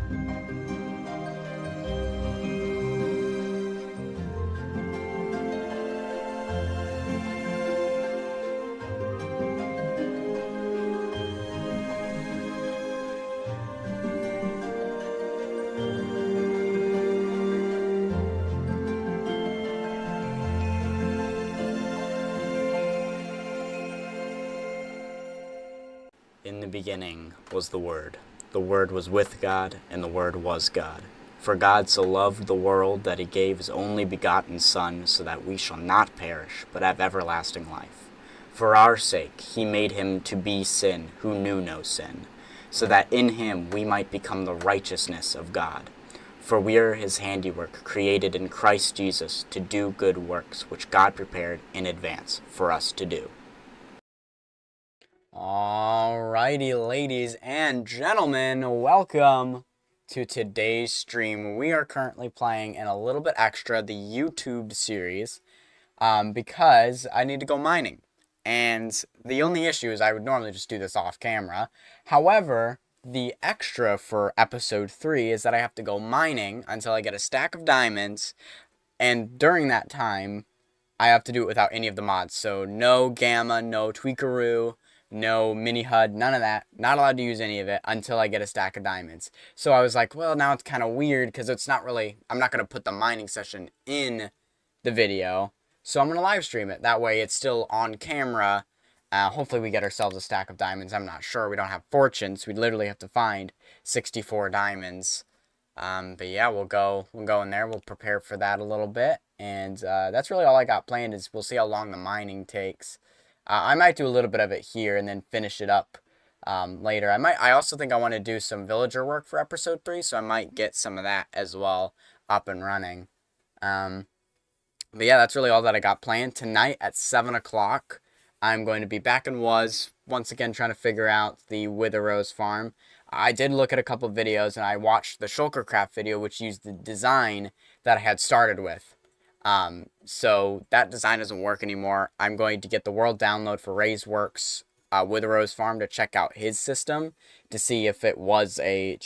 In the beginning was the Word. The Word was with God, and the Word was God. For God so loved the world that he gave his only begotten Son, so that we shall not perish, but have everlasting life. For our sake he made him to be sin, who knew no sin, so that in him we might become the righteousness of God. For we are his handiwork, created in Christ Jesus, to do good works, which God prepared in advance for us to do. Alrighty, ladies and gentlemen, welcome to today's stream. We are currently playing in a little bit extra, the YouTube series, because I need to go mining. And the only issue is I would normally just do this off camera. However, the extra for episode 3 is that I have to go mining until I get a stack of diamonds. And during that time, I have to do it without any of the mods. So no Gamma, no Tweakaroo, no mini HUD, none of that. Not allowed to use any of it until I get a stack of diamonds. So I was like, well, now it's kind of weird because it's not really, I'm not going to put the mining session in the video. So I'm going to live stream it. That way it's still on camera. Hopefully we get ourselves a stack of diamonds. I'm not sure. We don't have fortunes. We literally have to find 64 diamonds. But yeah, we'll go in there. We'll prepare for that a little bit. And that's really all I got planned is we'll see how long the mining takes. I might do a little bit of it here and then finish it up later. I also think I want to do some villager work for episode 3, so I might get some of that as well up and running. But yeah, that's really all that I got planned. Tonight at 7 o'clock, I'm going to be back in Wuz, once again trying to figure out the Wither Rose farm. I did look at a couple videos, and I watched the Shulkercraft video, which used the design that I had started with. So that design doesn't work anymore. I'm going to get the world download for Ray's Wither Rose farm to check out his system to see if it was I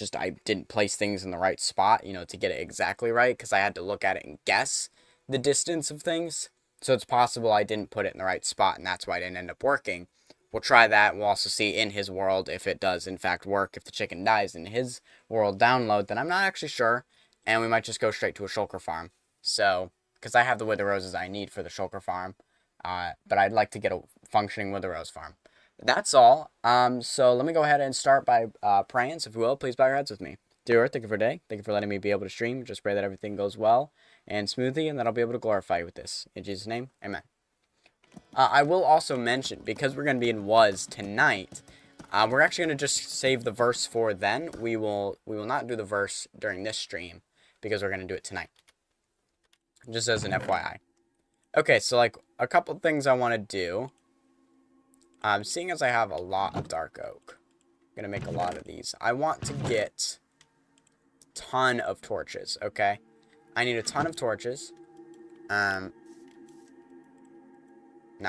didn't place things in the right spot, to get it exactly right, because I had to look at it and guess the distance of things. So it's possible I didn't put it in the right spot, and that's why it didn't end up working. We'll try that. We'll also see in his world if it does, in fact, work. If the chicken dies in his world download, then I'm not actually sure. And we might just go straight to a shulker farm. So, because I have the Wither Roses I need for the shulker farm. But I'd like to get a functioning Wither Rose farm. That's all. So let me go ahead and start by praying. So if you will, please bow your heads with me. Dear Earth, thank you for today. Thank you for letting me be able to stream. Just pray that everything goes well and smoothly, and that I'll be able to glorify you with this. In Jesus' name, amen. I will also mention, because we're going to be in Wuz tonight, we're actually going to just save the verse for then. We will not do the verse during this stream, because we're going to do it tonight. Just as an FYI. Okay, so like a couple things I want to do. Seeing as I have a lot of dark oak, I'm going to make a lot of these. I want to get a ton of torches, okay? I need a ton of torches. Now,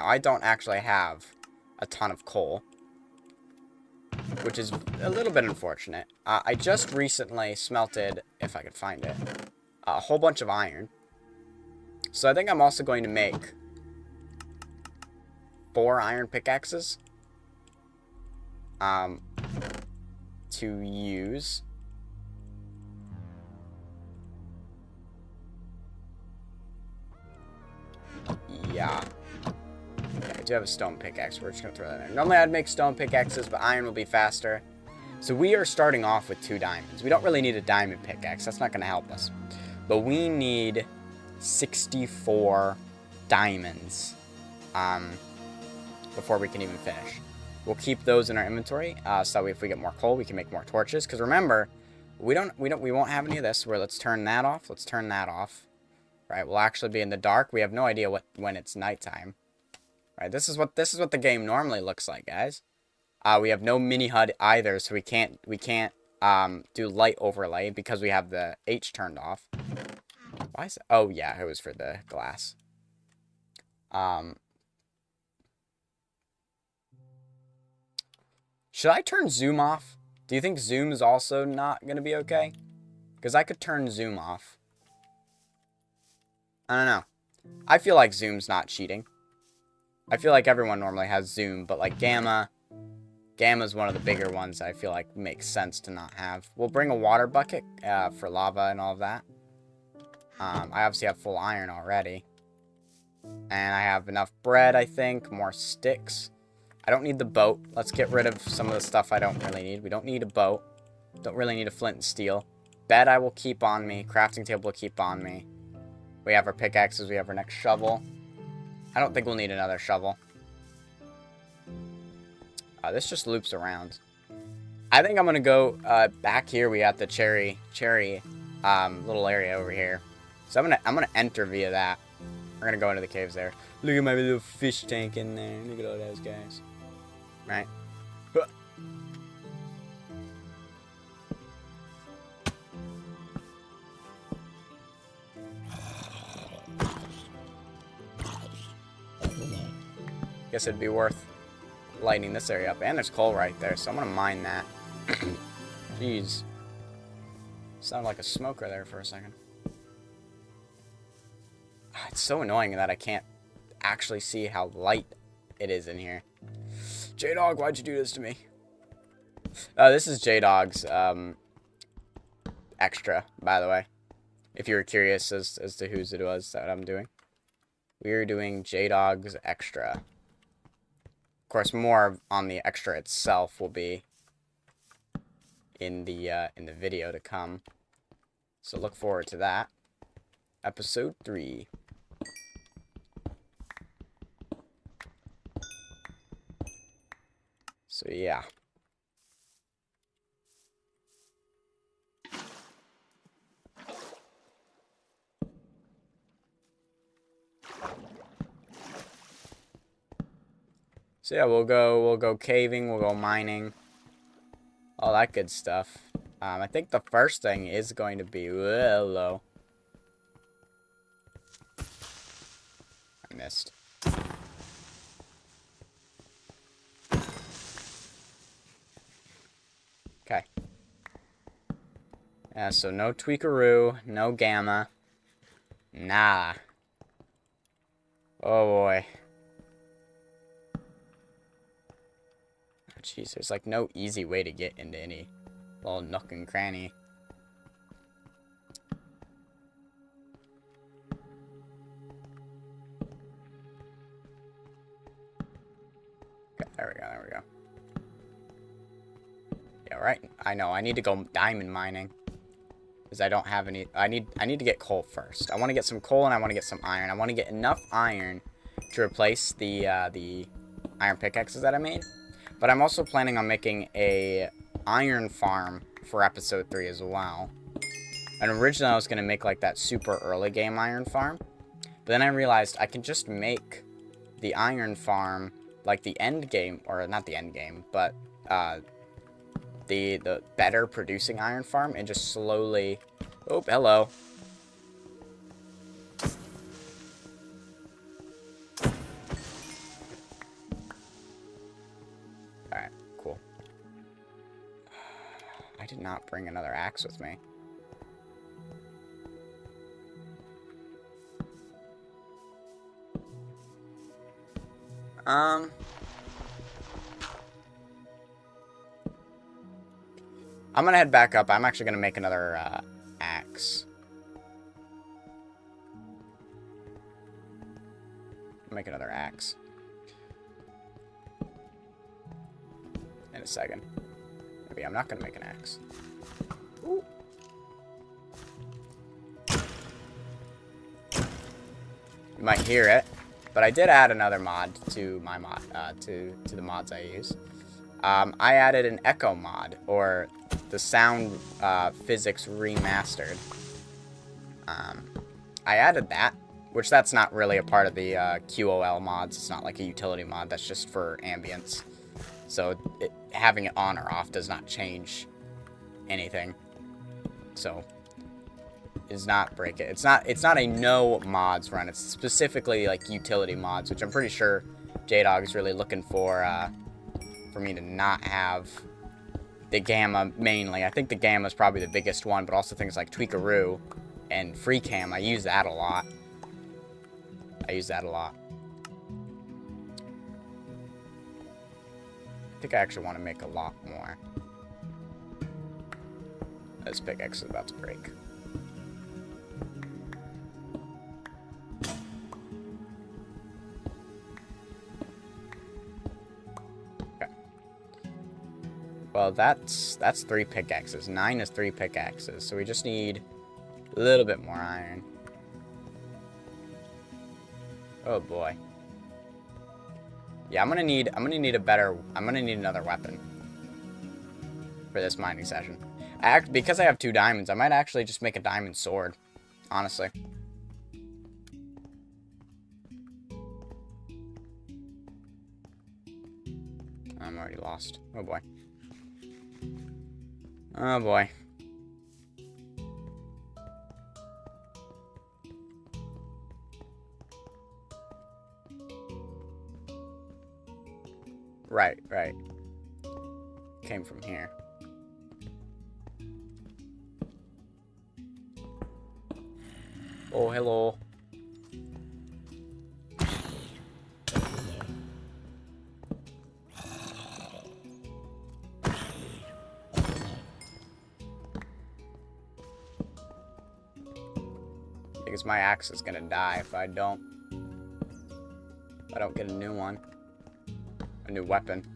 I don't actually have a ton of coal, which is a little bit unfortunate. I just recently smelted, if I could find it, a whole bunch of iron. So I think I'm also going to make 4 iron pickaxes to use. Yeah. Okay, I do have a stone pickaxe. We're just going to throw that in. Normally I'd make stone pickaxes, but iron will be faster. So we are starting off with 2 diamonds. We don't really need a diamond pickaxe. That's not going to help us. But we need 64 diamonds before we can even finish. We'll keep those in our inventory so that if we get more coal, we can make more torches. Because remember, we won't have any of this. Where let's turn that off. Let's turn that off. Right, we'll actually be in the dark. We have no idea when it's nighttime. Right, this is what the game normally looks like, guys. We have no mini HUD either, so we can't do light overlay because we have the H turned off. Why is it? Oh yeah, it was for the glass. Should I turn zoom off Do you think zoom is also not going to be okay? Because I could turn zoom off. I don't know. I feel like zoom's not cheating. I feel like everyone normally has zoom, but like gamma's one of the bigger ones I feel like makes sense to not have. We'll bring a water bucket for lava and all of that. I obviously have full iron already. And I have enough bread, I think. More sticks. I don't need the boat. Let's get rid of some of the stuff I don't really need. We don't need a boat. Don't really need a flint and steel. Bed I will keep on me. Crafting table will keep on me. We have our pickaxes. We have our next shovel. I don't think we'll need another shovel. This just loops around. I think I'm going to go back here. We have the cherry little area over here. So I'm gonna enter via that. We're gonna go into the caves there. Look at my little fish tank in there. Look at all those guys. Right. Guess it'd be worth lighting this area up. And there's coal right there, so I'm gonna mine that. Jeez. Sounded like a smoker there for a second. It's so annoying that I can't actually see how light it is in here. J-Dog, why'd you do this to me? This is J-Dog's extra, by the way. If you were curious as to whose it was that I'm doing. We're doing J-Dog's extra. Of course, more on the extra itself will be in the video to come. So look forward to that. Episode 3. So yeah. So yeah, we'll go caving, we'll go mining, all that good stuff. I think the first thing is going to be hello. I missed. Okay. Yeah, so no tweakaroo, no gamma. Nah. Oh boy. Jeez, there's like no easy way to get into any little nook and cranny. Okay, there we go. Yeah, right. I know, I need to go diamond mining. Because I don't have any... I need to get coal first. I want to get some coal and I want to get some iron. I want to get enough iron to replace the iron pickaxes that I made. But I'm also planning on making a iron farm for episode 3 as well. And originally I was going to make like that super early game iron farm. But then I realized I can just make the iron farm like the end game, or not the end game, but the better producing iron farm and just slowly... Oh, hello. Alright, cool. I did not bring another axe with me. I'm gonna head back up. I'm actually gonna make another axe. Make another axe. In a second. Maybe I'm not gonna make an axe. Ooh. You might hear it, but I did add another mod to my mod to the mods I use. I added an echo mod, or the sound physics remastered. I added that, which that's not really a part of the QOL mods. It's not like a utility mod. That's just for ambience. So having it on or off does not change anything. So it does not break it. It's not a no mods run. It's specifically like utility mods, which I'm pretty sure J-Dog is really looking for me to not have the gamma mainly. I think the gamma is probably the biggest one, but also things like Tweakaroo and FreeCam. I use that a lot. I think I actually want to make a lot more. This pickaxe is about to break. Okay. Well, that's 3 pickaxes. 9 is 3 pickaxes, so we just need a little bit more iron. Oh boy. Yeah, I'm gonna need another weapon for this mining session. Because I have 2 diamonds, I might actually just make a diamond sword, honestly. I'm already lost. Oh boy. Oh boy. Right. Came from here. Oh, hello. Because my axe is gonna die if I don't get a new one. A new weapon.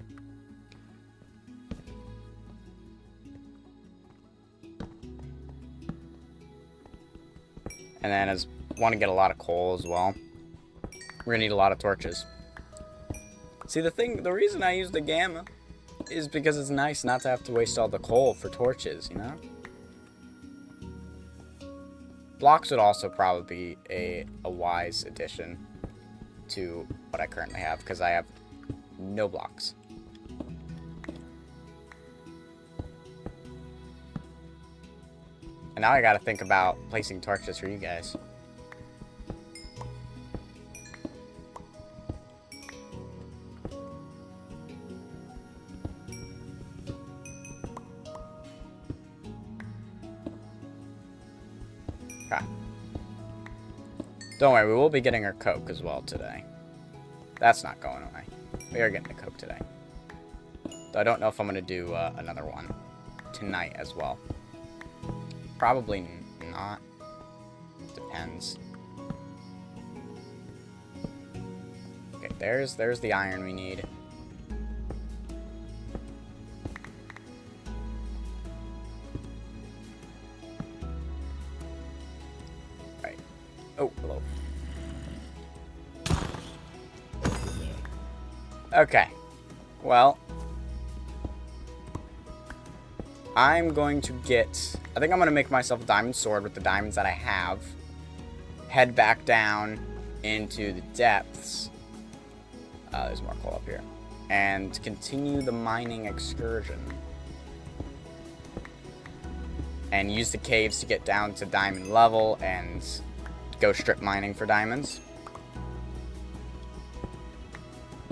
And then I want to get a lot of coal as well. We're gonna need a lot of torches. See, the reason I use the gamma is because it's nice not to have to waste all the coal for torches, you know? Blocks would also probably be a wise addition to what I currently have, because I have no blocks. And now I gotta think about placing torches for you guys. Okay. Don't worry, we will be getting our Coke as well today. That's not going away. We are getting a Coke today. Though I don't know if I'm gonna do another one tonight as well. Probably not. Depends. Okay, there's the iron we need. Right. Oh, hello. Okay. Well, I'm going to get... I think I'm going to make myself a diamond sword with the diamonds that I have. Head back down into the depths. There's more coal up here. And continue the mining excursion. And use the caves to get down to diamond level and go strip mining for diamonds.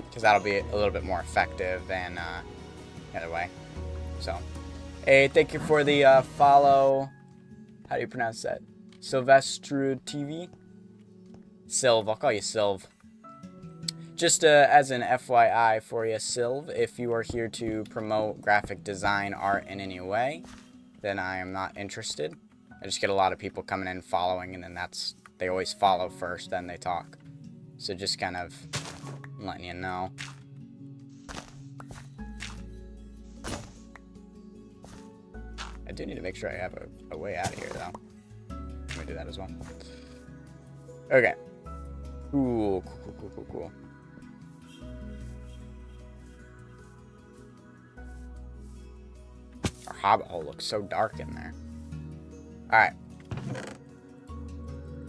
Because that'll be a little bit more effective than the other way. So... Hey, thank you for the follow. How do you pronounce that? Sylvester TV? Sylv, I'll call you Sylv. Just as an FYI for you, Sylv, if you are here to promote graphic design art in any way, then I am not interested. I just get a lot of people coming in following, and then they always follow first, then they talk. So just kind of letting you know. I do need to make sure I have a way out of here, though. Let me do that as well. Okay. Ooh, cool. Our hobbit hole looks so dark in there. Alright.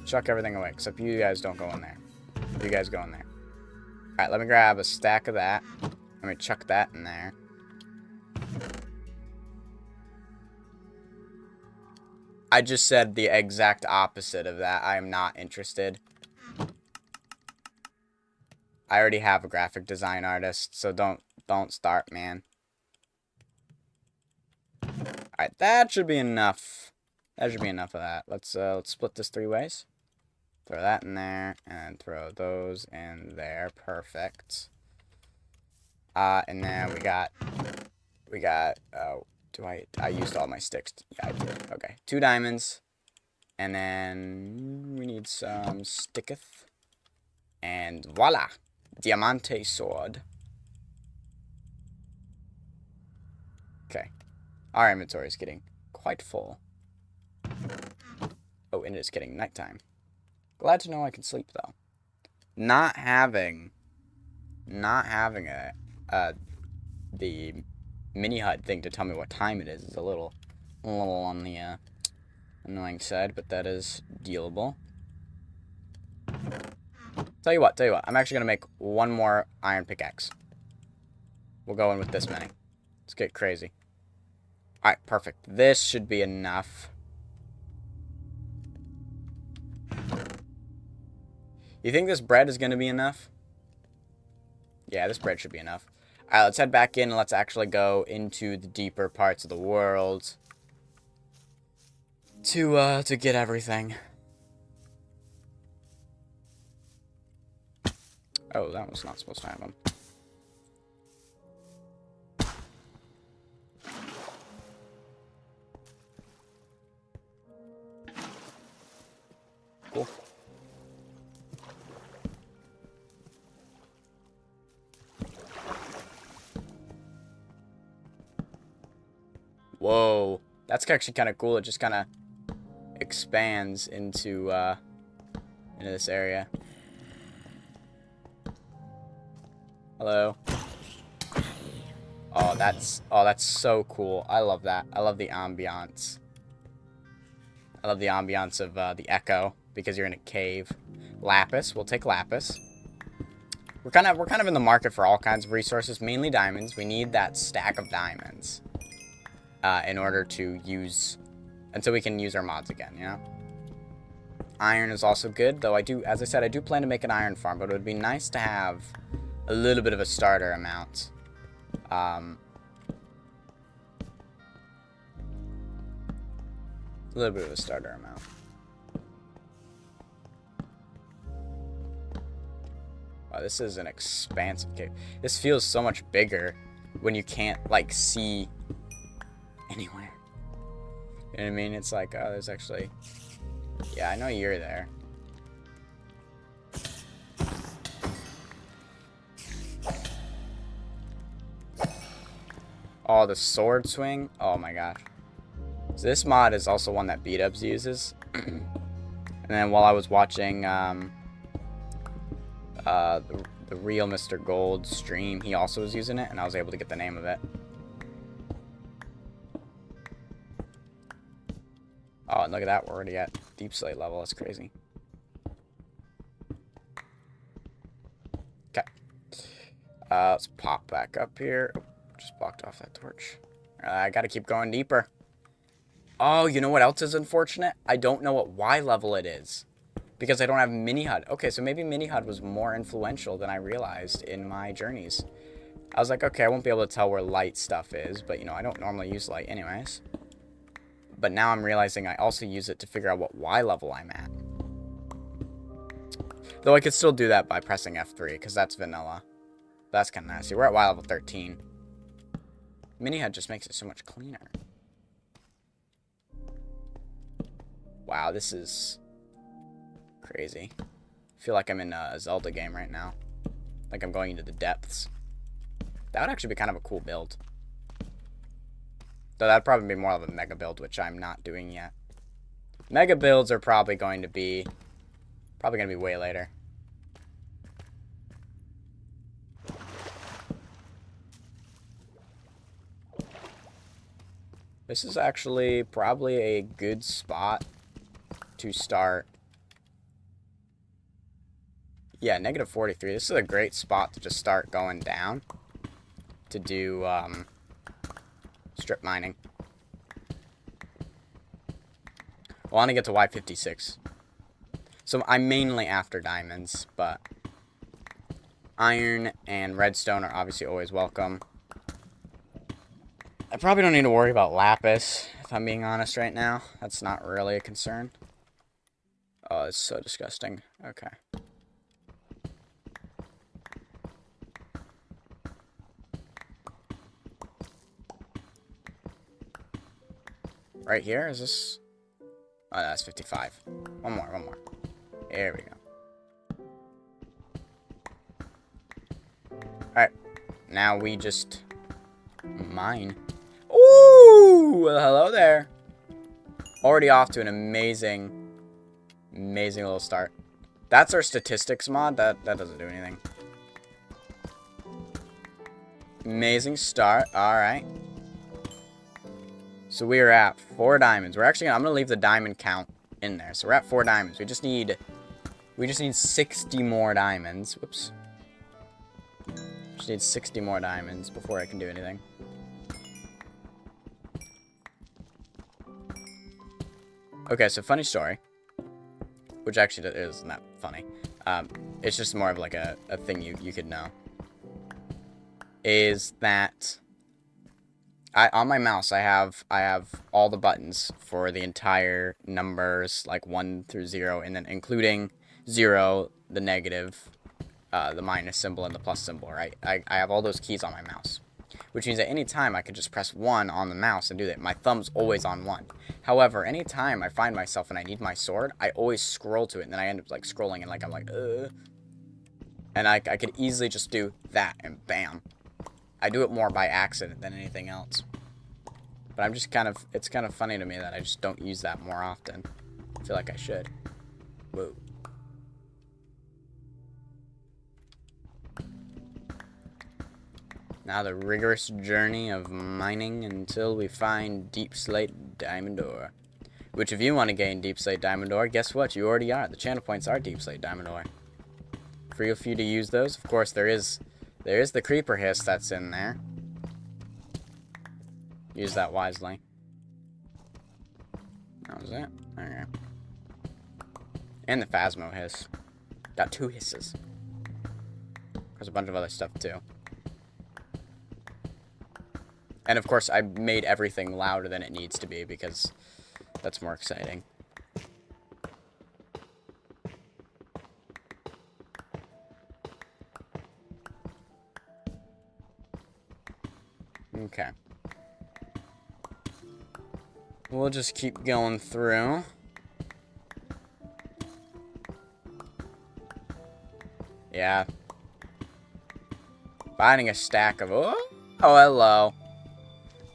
Chuck everything away, except you guys don't go in there. You guys go in there. Alright, let me grab a stack of that. Let me chuck that in there. I just said the exact opposite of that. I am not interested. I already have a graphic design artist, so don't start, man. Alright, that should be enough. That should be enough of that. Let's split this 3 ways. Throw that in there, and throw those in there. Perfect. And then we got, I used all my sticks. Yeah, I did. Okay, 2 diamonds. And then we need some sticketh. And voila! Diamante sword. Okay. Our inventory is getting quite full. Oh, and it is getting nighttime. Glad to know I can sleep, though. Not having the mini HUD thing to tell me what time it is a little on the annoying side, but that is dealable. Tell you what, I'm actually gonna make 1 more iron pickaxe. We'll go in with this many. Let's get crazy. Alright, perfect. This should be enough. You think this bread is gonna be enough? Yeah, this bread should be enough. Alright, let's head back in and let's actually go into the deeper parts of the world to get everything. Oh, that was not supposed to happen. Cool. Whoa, that's actually kind of cool. It just kind of expands into this area. Hello. Oh, that's so cool. I love that. I love the ambiance. I love the ambiance of the echo because you're in a cave. Lapis, we'll take lapis. We're kind of in the market for all kinds of resources, mainly diamonds. We need that stack of diamonds in order to use, until we can use our mods again, you know? Iron is also good, though as I said, I do plan to make an iron farm, but it would be nice to have a little bit of a starter amount. A little bit of a starter amount. Wow, this is an expansive cave. This feels so much bigger when you can't, like, see anywhere. You know what I mean? It's like, oh, there's actually... Yeah, I know you're there. Oh, the sword swing? Oh my gosh. So this mod is also one that B-Dubs uses. And then while I was watching the real Mr. Gold stream, he also was using it, and I was able to get the name of it. Oh, and look at that, we're already at deep slate level. That's crazy. Okay. Let's pop back up here. Oh, just blocked off that torch. I gotta keep going deeper. Oh, you know what else is unfortunate? I don't know what Y level it is. Because I don't have mini HUD. Okay, so maybe mini HUD was more influential than I realized in my journeys. I was like, okay, I won't be able to tell where light stuff is, but, you know, I don't normally use light anyways. But now I'm realizing I also use it to figure out what Y level I'm at. Though I could still do that by pressing F3, because that's vanilla. That's kind of nasty. We're at Y level 13. Mini HUD just makes it so much cleaner. Wow, this is crazy. I feel like I'm in a Zelda game right now. Like I'm going into the depths. That would actually be kind of a cool build. Though that'd probably be more of a mega build, which I'm not doing yet. Mega builds are probably going to be way later. This is actually probably a good spot to start. Yeah, negative 43. This is a great spot to just start going down to do strip mining. I want to get to Y56. So I'm mainly after diamonds, but iron and redstone are obviously always welcome. I probably don't need to worry about lapis, if I'm being honest right now. That's not really a concern. Oh, it's so disgusting. Okay. Right here? Is this... Oh, that's 55. One more. There we go. Alright. Now we just... mine. Ooh! Well, hello there. Already off to an amazing little start. That's our statistics mod. That doesn't do anything. Amazing start. Alright. So we are at 4 diamonds. We're actually I'm gonna leave the diamond count in there. So we're at 4 diamonds. We just need 60 more diamonds. Whoops. Just need 60 more diamonds before I can do anything. Okay, so funny story. Which actually isn't that funny. It's just more of like a thing you could know. Is that on my mouse I have all the buttons for the entire numbers, like 1 through 0, and then including 0, the negative, the minus symbol, and the plus symbol, right? I have all those keys on my mouse. Which means at any time I could just press 1 on the mouse and do that. My thumb's always on 1. However, anytime I find myself and I need my sword, I always scroll to it, and then I end up like scrolling and like I'm like, and I could easily just do that and bam. I do it more by accident than anything else. But I'm just it's kind of funny to me that I just don't use that more often. I feel like I should. Whoa. Now the rigorous journey of mining until we find Deep Slate Diamond Ore. Which if you want to gain Deep Slate Diamond Ore, guess what? You already are. The channel points are Deep Slate Diamond Ore. Free for you to use those. Of course, there is the creeper hiss that's in there. Use that wisely. That was it. Okay. And the Phasmo hiss. Got 2 hisses. There's a bunch of other stuff too. And of course, I made everything louder than it needs to be because that's more exciting. Okay. We'll just keep going through. Yeah. Finding a stack of... Oh, hello.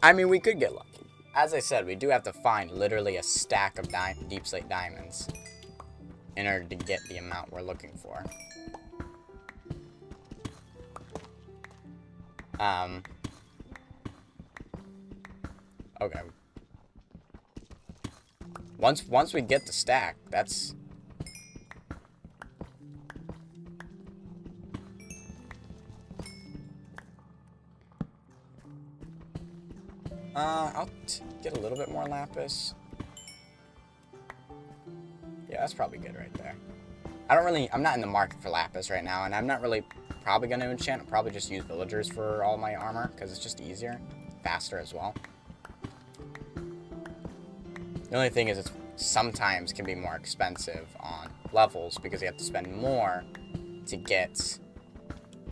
I mean, we could get lucky. As I said, we do have to find literally a stack of Deep Slate diamonds in order to get the amount we're looking for. Okay. Once we get the stack, that's... I'll get a little bit more lapis. Yeah, that's probably good right there. I'm not in the market for lapis right now, and I'm not really probably going to enchant. I'll probably just use villagers for all my armor, because it's just easier. Faster as well. The only thing is it sometimes can be more expensive on levels, because you have to spend more to get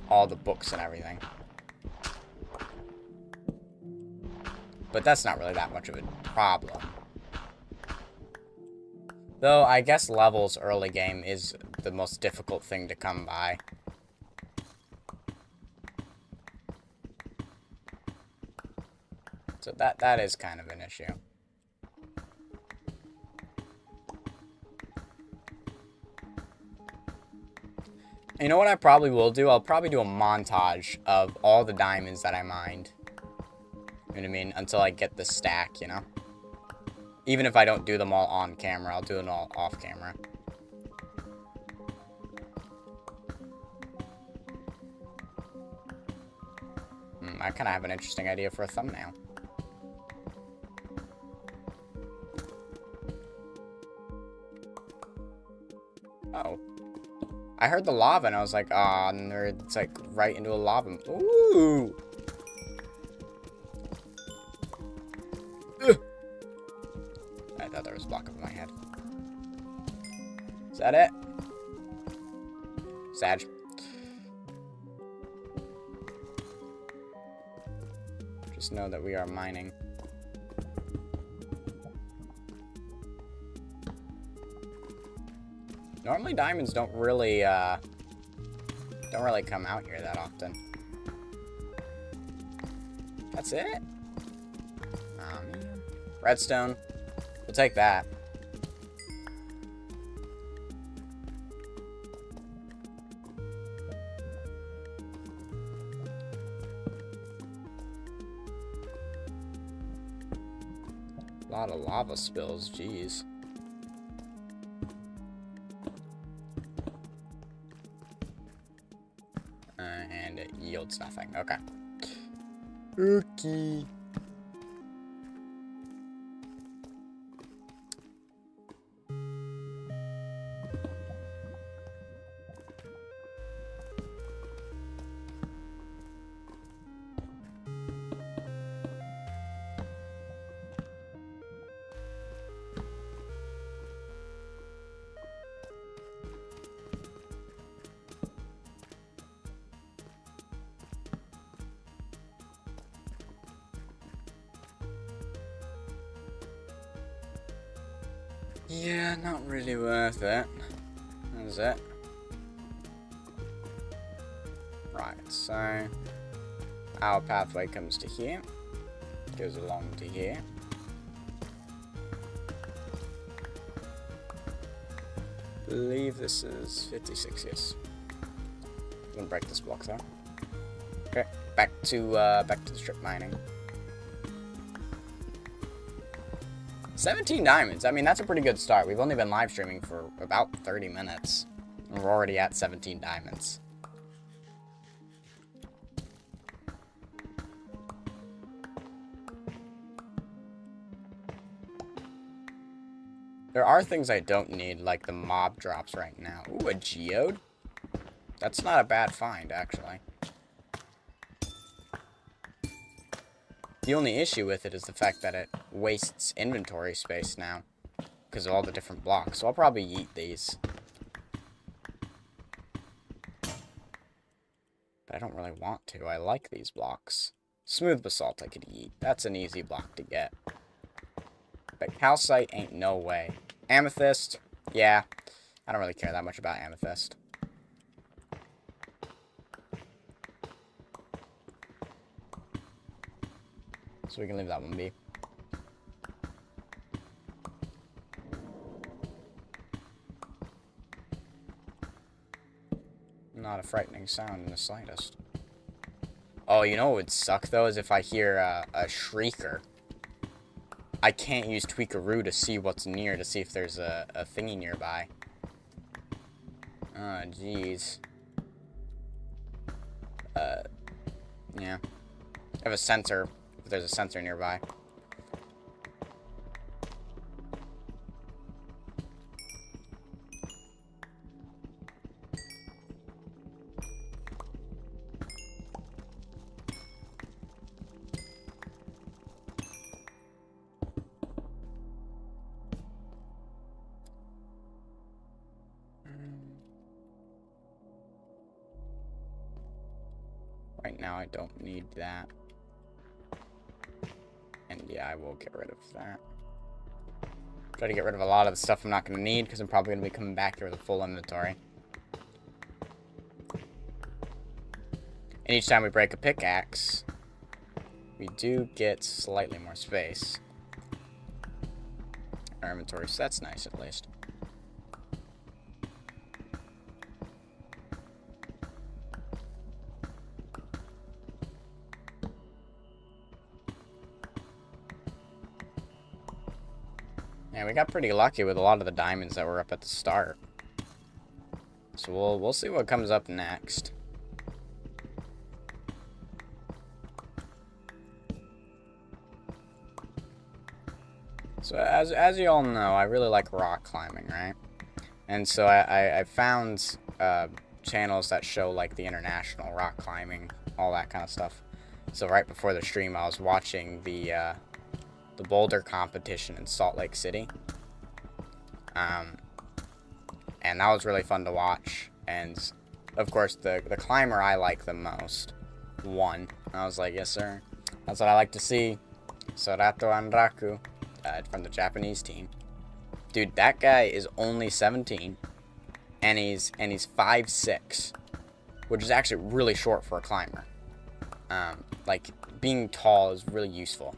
all the books and everything. But that's not really that much of a problem. Though, I guess levels early game is the most difficult thing to come by. So that is kind of an issue. You know what I probably will do? I'll probably do a montage of all the diamonds that I mined. You know what I mean? Until I get the stack, you know? Even if I don't do them all on camera, I'll do them all off camera. I kind of have an interesting idea for a thumbnail. Oh. I heard the lava and I was like, aw, nerd. It's like right into a lava. Ooh! thought there was a block over my head. Is that it? Sag. Just know that we are mining. Normally diamonds don't really come out here that often. That's it? Man. Redstone. We'll take that. A lot of lava spills, jeez. And it yields nothing. Okay. Okay. Yeah, not really worth it. That's it. Right, so our pathway comes to here, goes along to here. I believe this is 56, yes. I'm gonna break this block though. Okay, back to the strip mining. 17 diamonds. I mean, that's a pretty good start. We've only been live streaming for about 30 minutes. And we're already at 17 diamonds. There are things I don't need, like the mob drops right now. Ooh, a geode? That's not a bad find, actually. The only issue with it is the fact that it wastes inventory space now because of all the different blocks. So I'll probably eat these. But I don't really want to. I like these blocks. Smooth basalt I could eat. That's an easy block to get. But calcite ain't no way. Amethyst, yeah. I don't really care that much about amethyst. So we can leave that one be. Not a frightening sound in the slightest. Oh, you know what would suck, though, is if I hear a shrieker. I can't use Tweakaroo to see what's near, to see if there's a thingy nearby. Oh, jeez. Yeah. I have a sensor. If there's a sensor nearby. Right now I don't need that. And yeah, I will get rid of that. Try to get rid of a lot of the stuff I'm not going to need, because I'm probably going to be coming back here with a full inventory. And each time we break a pickaxe, we do get slightly more space. Our inventory, so that's nice at least. Yeah, we got pretty lucky with a lot of the diamonds that were up at the start. So we'll see what comes up next. So as you all know, I really like rock climbing, right? And so I found channels that show like the international rock climbing, all that kind of stuff. So right before the stream, I was watching the boulder competition in Salt Lake City. And that was really fun to watch. And of course, the climber I like the most won. I was like, yes, sir. That's what I like to see. Sorato Anraku from the Japanese team. Dude, that guy is only 17, and he's 5'6", which is actually really short for a climber. Like, being tall is really useful.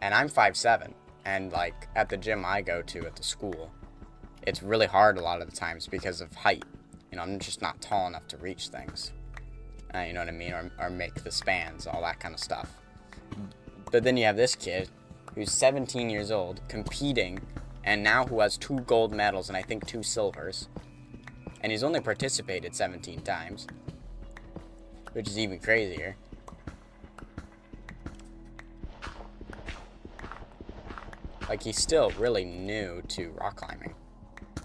And I'm 5'7", and like at the gym I go to at the school, it's really hard a lot of the times because of height. You know, I'm just not tall enough to reach things. You know what I mean? Or make the spans, all that kind of stuff. But then you have this kid who's 17 years old, competing, and now who has 2 gold medals and I think 2 silvers. And he's only participated 17 times, which is even crazier. Like, he's still really new to rock climbing.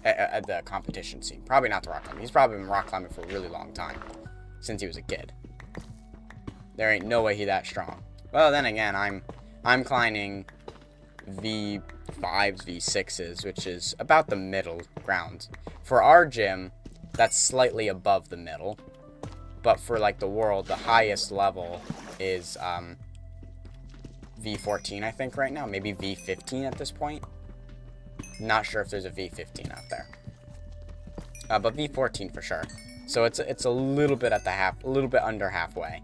At the competition scene. Probably not the rock climbing. He's probably been rock climbing for a really long time. Since he was a kid. There ain't no way he that strong. Well, then again, I'm climbing V5s, V6s, which is about the middle ground. For our gym, that's slightly above the middle. But for, like, the world, the highest level is, V14, I think, right now. Maybe V15 at this point. Not sure if there's a V15 out there. But V14 for sure. So it's a little bit at the a little bit under halfway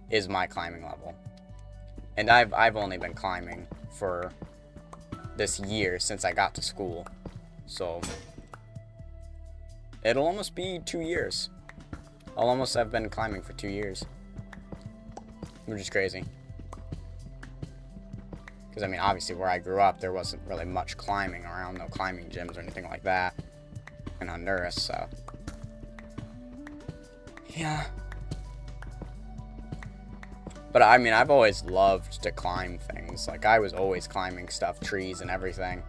is my climbing level. And I've only been climbing for this year since I got to school. So it'll almost be 2 years. I'll almost have been climbing for 2 years. Which is crazy. Because, I mean, obviously where I grew up, there wasn't really much climbing around. No climbing gyms or anything like that in Honduras, so. Yeah. But, I mean, I've always loved to climb things. Like, I was always climbing stuff, trees and everything.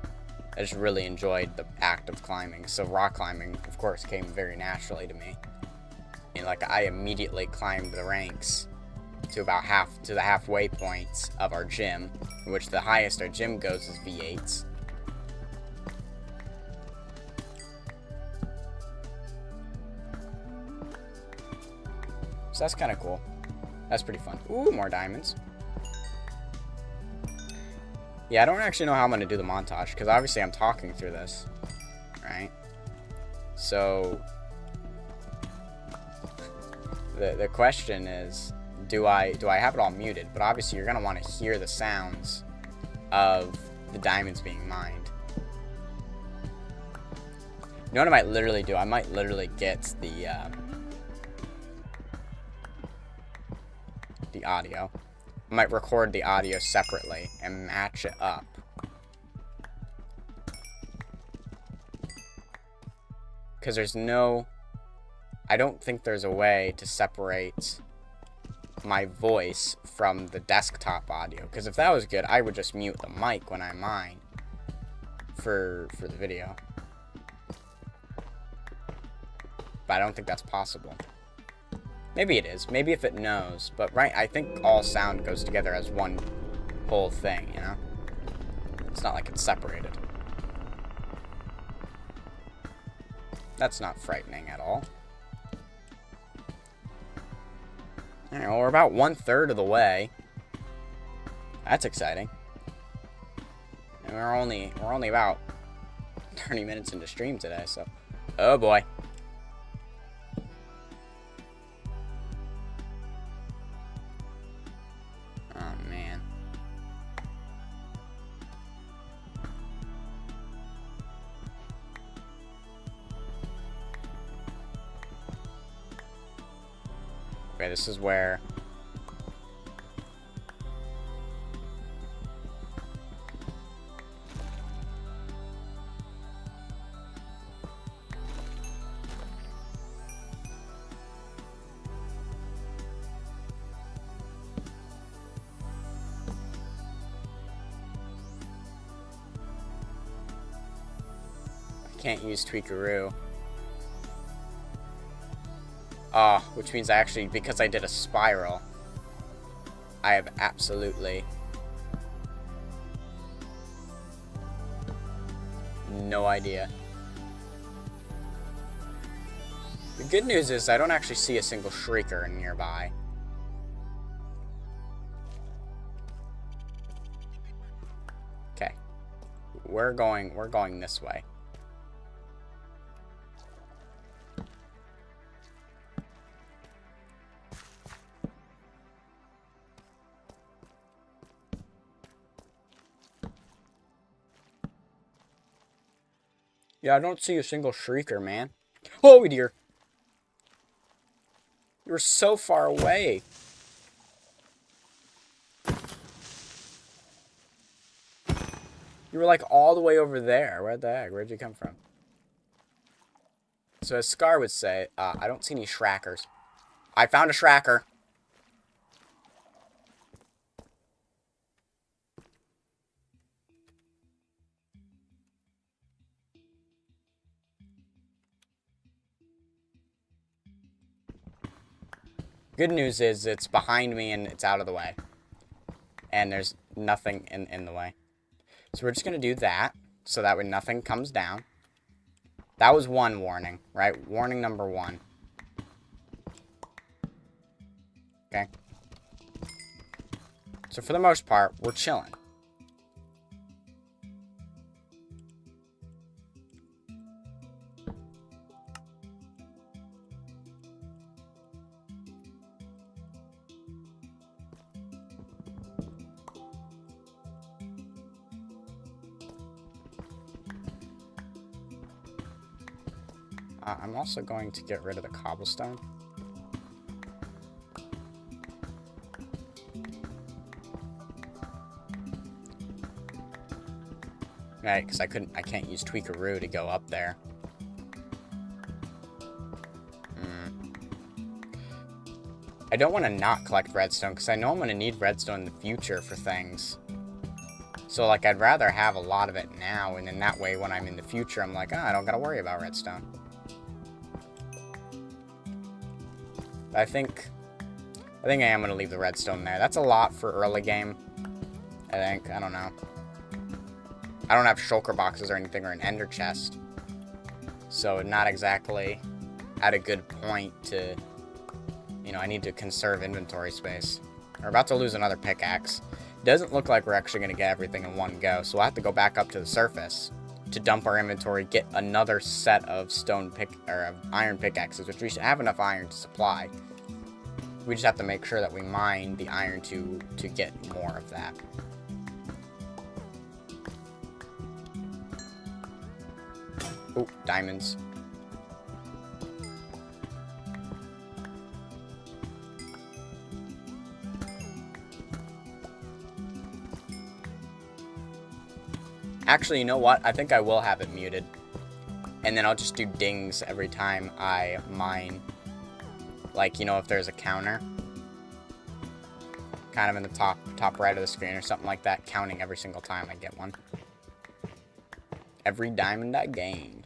I just really enjoyed the act of climbing. So, rock climbing, of course, came very naturally to me. And, like, I immediately climbed the ranks to about the halfway points of our gym, in which the highest our gym goes is V8s. So that's kind of cool. That's pretty fun. Ooh, more diamonds. Yeah, I don't actually know how I'm going to do the montage, because obviously I'm talking through this, right? So the question is, do I have it all muted? But obviously you're going to want to hear the sounds of the diamonds being mined. You know what I might literally do? I might literally get the audio. I might record the audio separately and match it up. Because I don't think there's a way to separate my voice from the desktop audio. Because if that was good, I would just mute the mic when I mine for the video. But I don't think that's possible. Maybe it is. Maybe if it knows. But right, I think all sound goes together as one whole thing, you know? It's not like it's separated. That's not frightening at all. Alright, well, we're about 1/3 of the way. That's exciting. And we're only about 30 minutes into stream today, so. Oh boy. Oh man. Okay, this is where I can't use Tweakaroo. Which means I actually, because I did a spiral, I have absolutely No idea. The good news is I don't actually see a single Shrieker nearby. Okay. We're going this way. Yeah, I don't see a single Shrieker, man. Oh, dear. You're so far away. You were like all the way over there. Where the heck? Where'd you come from? So as Scar would say, I don't see any Shrackers. I found a Shracker. Good news is it's behind me and it's out of the way. And there's nothing in the way. So we're just going to do that, so that way nothing comes down. That was one warning, right? Warning number 1. Okay. So for the most part, we're chilling. I'm also going to get rid of the cobblestone. Right, because I can't use Tweakaroo to go up there. I don't want to not collect redstone, because I know I'm going to need redstone in the future for things. So, like, I'd rather have a lot of it now, and then that way, when I'm in the future, I'm like, oh, I don't got to worry about redstone. I think I am going to leave the redstone there. That's a lot for early game, I think. I don't know. I don't have shulker boxes or anything or an ender chest. So not exactly at a good point to, you know, I need to conserve inventory space. We're about to lose another pickaxe. Doesn't look like we're actually going to get everything in one go. So we'll have to go back up to the surface to dump our inventory, get another set of iron pickaxes, which we should have enough iron to supply. We just have to make sure that we mine the iron to get more of that. Oh, diamonds. Actually, you know what? I think I will have it muted. And then I'll just do dings every time I mine. Like, you know, if there's a counter. Kind of in the top right of the screen or something like that. Counting every single time I get one. Every diamond I gain.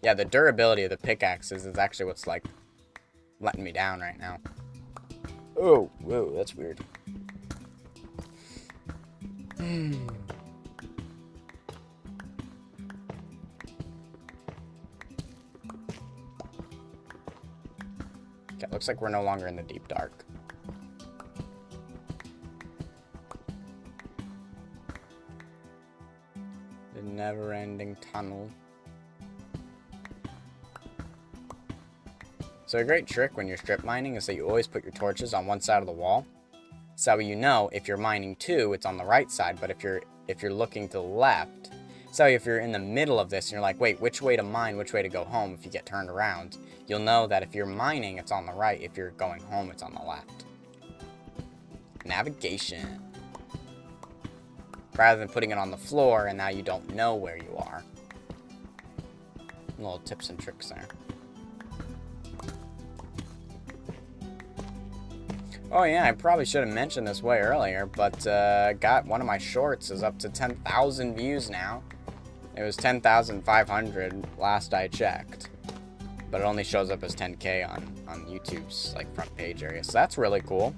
Yeah, the durability of the pickaxes is actually what's, like, letting me down right now. Oh, whoa, that's weird. Okay, looks like we're no longer in the deep dark. The never-ending tunnel. So a great trick when you're strip mining is that you always put your torches on one side of the wall. So you know if you're mining 2, it's on the right side, but if you're looking to the left, so if you're in the middle of this and you're like, wait, which way to mine, which way to go home, if you get turned around, you'll know that if you're mining, it's on the right. If you're going home, it's on the left. Navigation. Rather than putting it on the floor and now you don't know where you are. Little tips and tricks there. Oh yeah, I probably should have mentioned this way earlier, but got one of my shorts is up to 10,000 views now. It was 10,500 last I checked, but it only shows up as 10K on YouTube's like front page area, so that's really cool.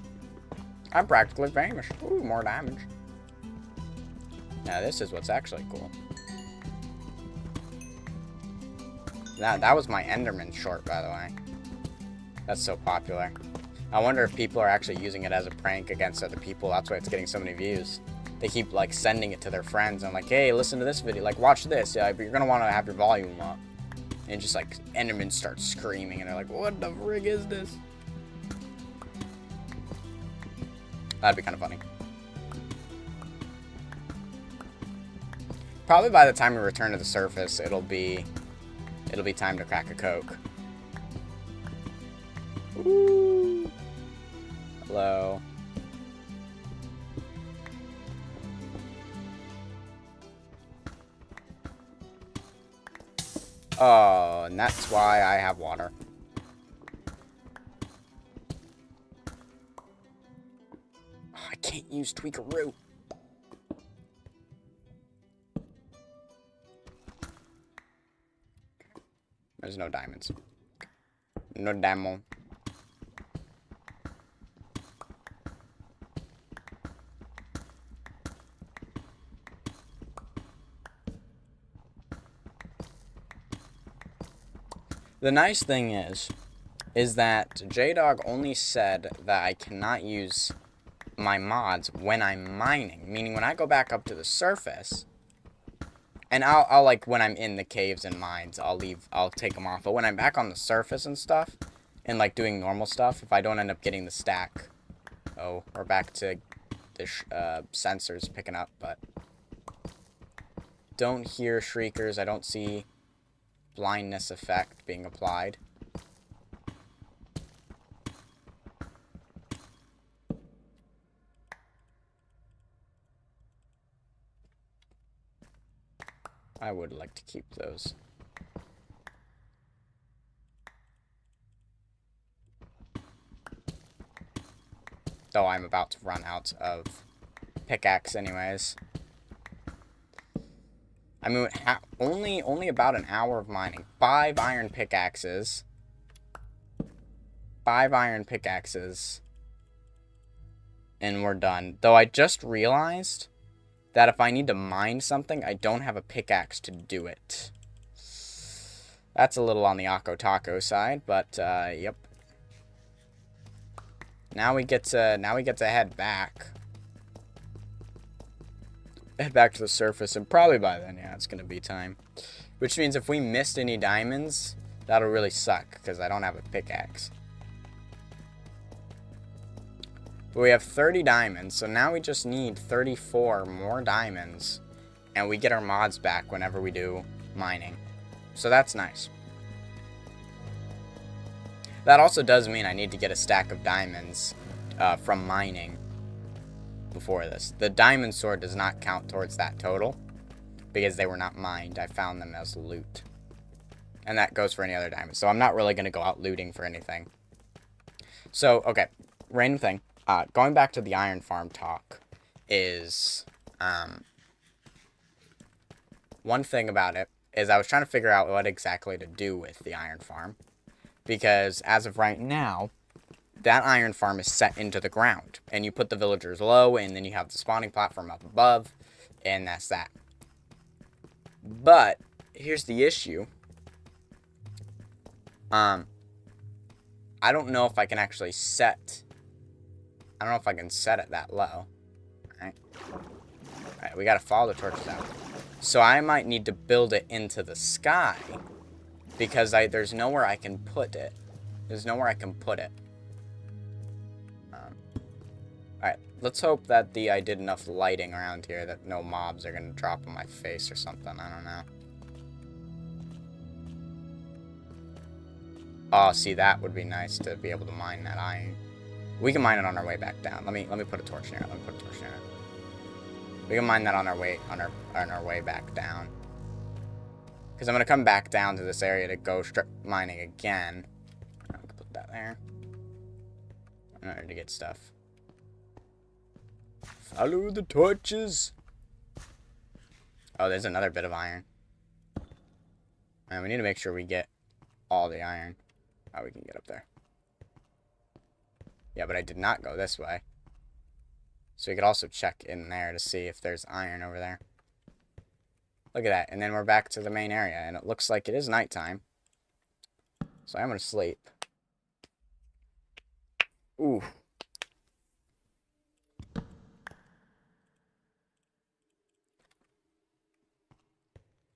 I'm practically famous. Ooh, more damage. Now this is what's actually cool. That was my Enderman short, by the way. That's so popular. I wonder if people are actually using it as a prank against other people. That's why it's getting so many views. They keep, like, sending it to their friends and like, hey, listen to this video. Like, watch this. Yeah, but you're gonna want to have your volume up. And just, like, Enderman starts screaming. And they're like, what the frig is this? That'd be kind of funny. Probably by the time we return to the surface, it'll be time to crack a Coke. Ooh. Hello. Oh, and that's why I have water. Oh, I can't use Tweakaroo. There's no diamonds. No diamond. The nice thing is that J-Dog only said that I cannot use my mods when I'm mining. Meaning when I go back up to the surface, and I'll like, when I'm in the caves and mines, I'll take them off. But when I'm back on the surface and stuff, and like doing normal stuff, if I don't end up getting the stack, oh, we're back to the sensors picking up, but don't hear shriekers. I don't see blindness effect being applied. I would like to keep those. Though I'm about to run out of pickaxe anyways. I mean, only about an hour of mining. 5 iron pickaxes. 5 iron pickaxes. And we're done. Though I just realized that if I need to mine something, I don't have a pickaxe to do it. That's a little on the Akko Taco side, but yep. Now we get to head back. Head back to the surface, and probably by then, yeah, it's gonna be time. Which means if we missed any diamonds, that'll really suck, because I don't have a pickaxe. But we have 30 diamonds, so now we just need 34 more diamonds, and we get our mods back whenever we do mining. So that's nice. That also does mean I need to get a stack of diamonds from mining before this. The diamond sword does not count towards that total because they were not mined. I found them as loot. And that goes for any other diamonds. So I'm not really going to go out looting for anything. So, okay. Random thing. Going back to the iron farm talk is... one thing about it is I was trying to figure out what exactly to do with the iron farm. Because as of right now, that iron farm is set into the ground. And you put the villagers low, and then you have the spawning platform up above. And that's that. But, here's the issue. I don't know if I can actually set... I don't know if I can set it that low. Alright, we gotta follow the torches out. So I might need to build it into the sky. Because there's nowhere I can put it. There's nowhere I can put it. Alright, let's hope that I did enough lighting around here that no mobs are going to drop on my face or something. I don't know. Oh, see, that would be nice to be able to mine that iron. We can mine it on our way back down. Let me put a torch near it. Let me put a torch near it. We can mine that on our way back down. Because I'm going to come back down to this area to go strip mining again. I can put that there. In order to get stuff. Follow the torches. Oh, there's another bit of iron. And we need to make sure we get all the iron. Oh, we can get up there. Yeah, but I did not go this way. So we could also check in there to see if there's iron over there. Look at that. And then we're back to the main area. And it looks like it is nighttime. So I'm gonna sleep. Ooh.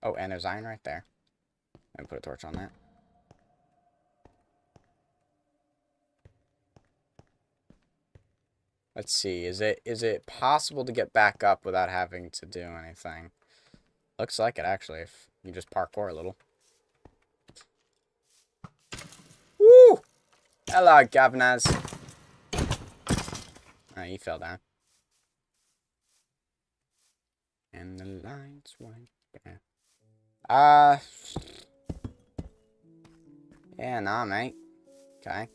Oh, and there's iron right there. Let me put a torch on that. Let's see. Is it possible to get back up without having to do anything? Looks like it, actually, if you just parkour a little. Woo! Hello, governors. Oh, you fell down. And the lights went down. Yeah, nah, mate. Okay.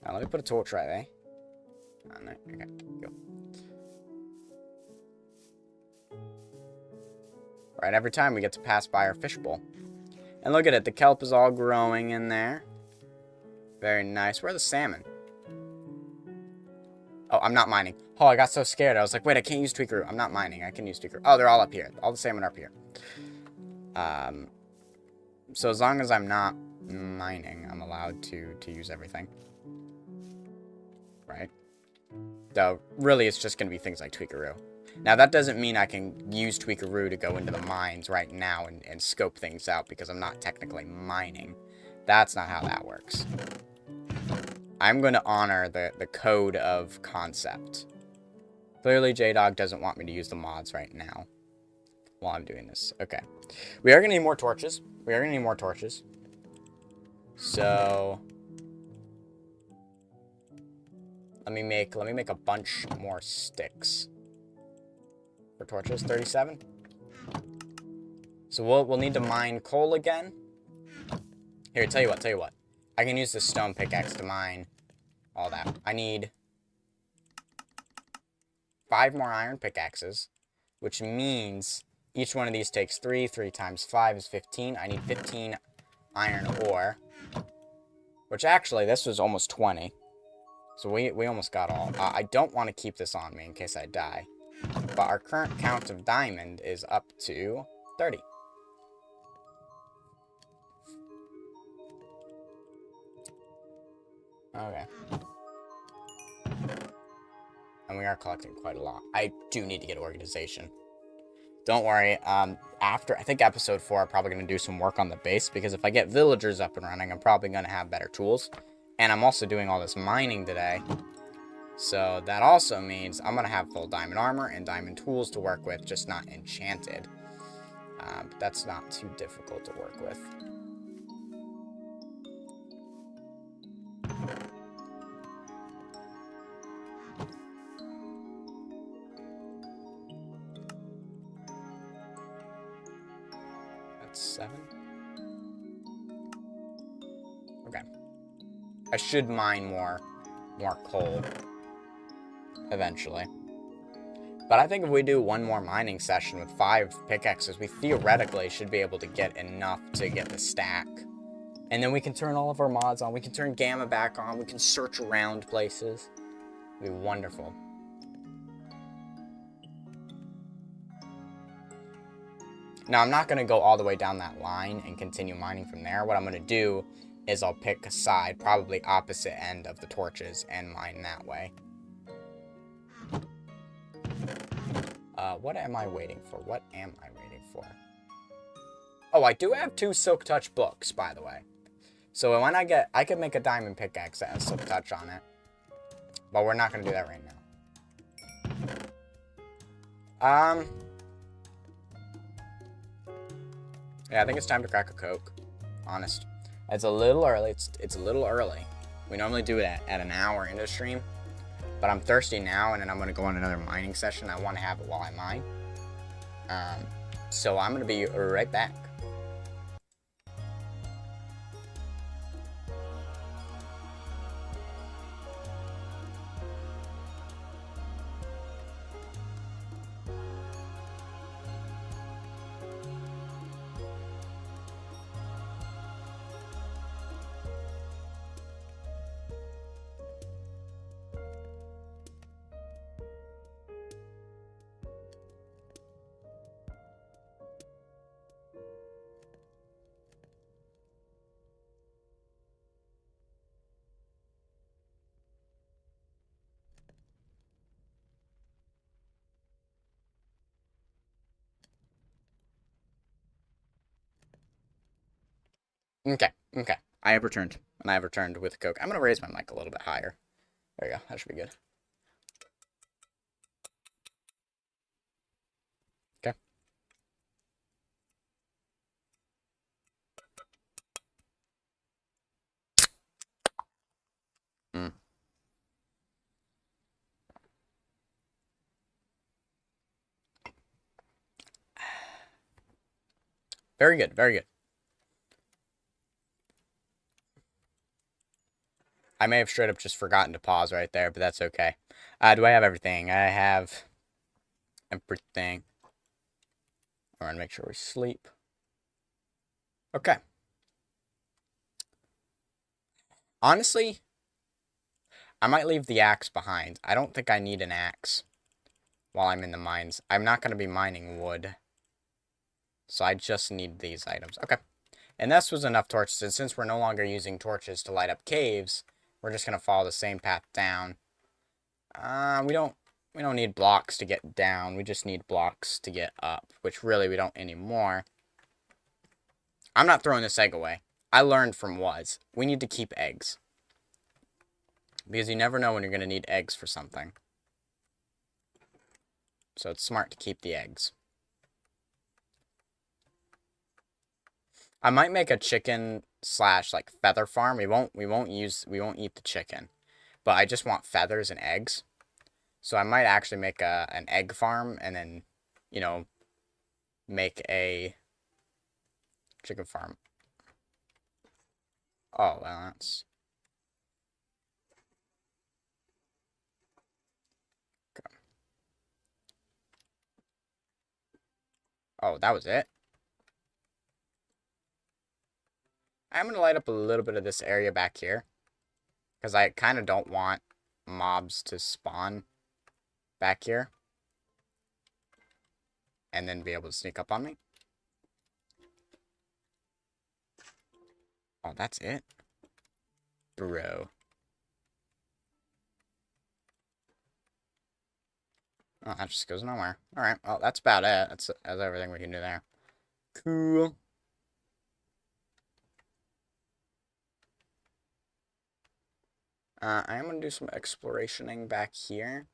Now, let me put a torch right there. Oh, no. Okay, go. Right, every time we get to pass by our fishbowl. And look at it, the kelp is all growing in there. Very nice. Where are the salmon? Oh, I'm not mining. Oh, I got so scared. I was like, wait, I can't use Tweakeroo. I'm not mining. I can use Tweakeroo. Oh, they're all up here. All the salmon are up here. So as long as I'm not mining, I'm allowed to use everything. Right? Though, really, it's just going to be things like Tweakeroo. Now, that doesn't mean I can use Tweakeroo to go into the mines right now and scope things out, because I'm not technically mining. That's not how that works. I'm going to honor the code of concept. Clearly, J-Dog doesn't want me to use the mods right now while I'm doing this. Okay. We are going to need more torches. So let me make a bunch more sticks for torches. 37. So we'll need to mine coal again. Here, tell you what. I can use this stone pickaxe to mine all that. I need 5 more iron pickaxes, which means each one of these takes 3. 3 times 5 is 15. I need 15 iron ore, which actually, this was almost 20. So we almost got all. I don't want to keep this on me in case I die. But our current count of diamond is up to 30. Okay. And we are collecting quite a lot. I do need to get organization. Don't worry. After, I think episode 4, I'm probably going to do some work on the base. Because if I get villagers up and running, I'm probably going to have better tools. And I'm also doing all this mining today. So that also means I'm going to have full diamond armor and diamond tools to work with. Just not enchanted. But that's not too difficult to work with. That's 7. Okay. I should mine more coal eventually. But I think if we do one more mining session with 5 pickaxes, we theoretically should be able to get enough to get the stack. And then we can turn all of our mods on. We can turn Gamma back on. We can search around places. It'll be wonderful. Now, I'm not going to go all the way down that line and continue mining from there. What I'm going to do is I'll pick a side, probably opposite end of the torches, and mine that way. What am I waiting for? Oh, I do have 2 Silk Touch books, by the way. So when I could make a diamond pickaxe that has Silk Touch on it. But we're not going to do that right now. Yeah, I think it's time to crack a Coke. Honest. It's a little early. It's a little early. We normally do it at an hour into stream. But I'm thirsty now, and then I'm going to go on another mining session. I want to have it while I mine. So I'm going to be right back. Okay, okay. I have returned, and I have returned with Coke. I'm gonna raise my mic a little bit higher. There you go. That should be good. Okay. Mm. Very good, very good. I may have straight up just forgotten to pause right there, but that's okay. Do I have everything? I have everything. I want to make sure we sleep. Okay. Honestly, I might leave the axe behind. I don't think I need an axe while I'm in the mines. I'm not going to be mining wood. So I just need these items. Okay. And this was enough torches. And since we're no longer using torches to light up caves, we're just going to follow the same path down. We don't need blocks to get down. We just need blocks to get up, which really we don't anymore. I'm not throwing this egg away. I learned from Was. We need to keep eggs. Because you never know when you're going to need eggs for something. So it's smart to keep the eggs. I might make a chicken slash like feather farm. We won't eat the chicken. But I just want feathers and eggs. So I might actually make an egg farm and then, you know, make a chicken farm. Oh, well, that's... Okay. Oh, that was it? I'm going to light up a little bit of this area back here. Because I kind of don't want mobs to spawn back here. And then be able to sneak up on me. Oh, that's it? Bro. Oh, that just goes nowhere. Alright, well, that's about it. That's everything we can do there. Cool. I am going to do some explorationing back here.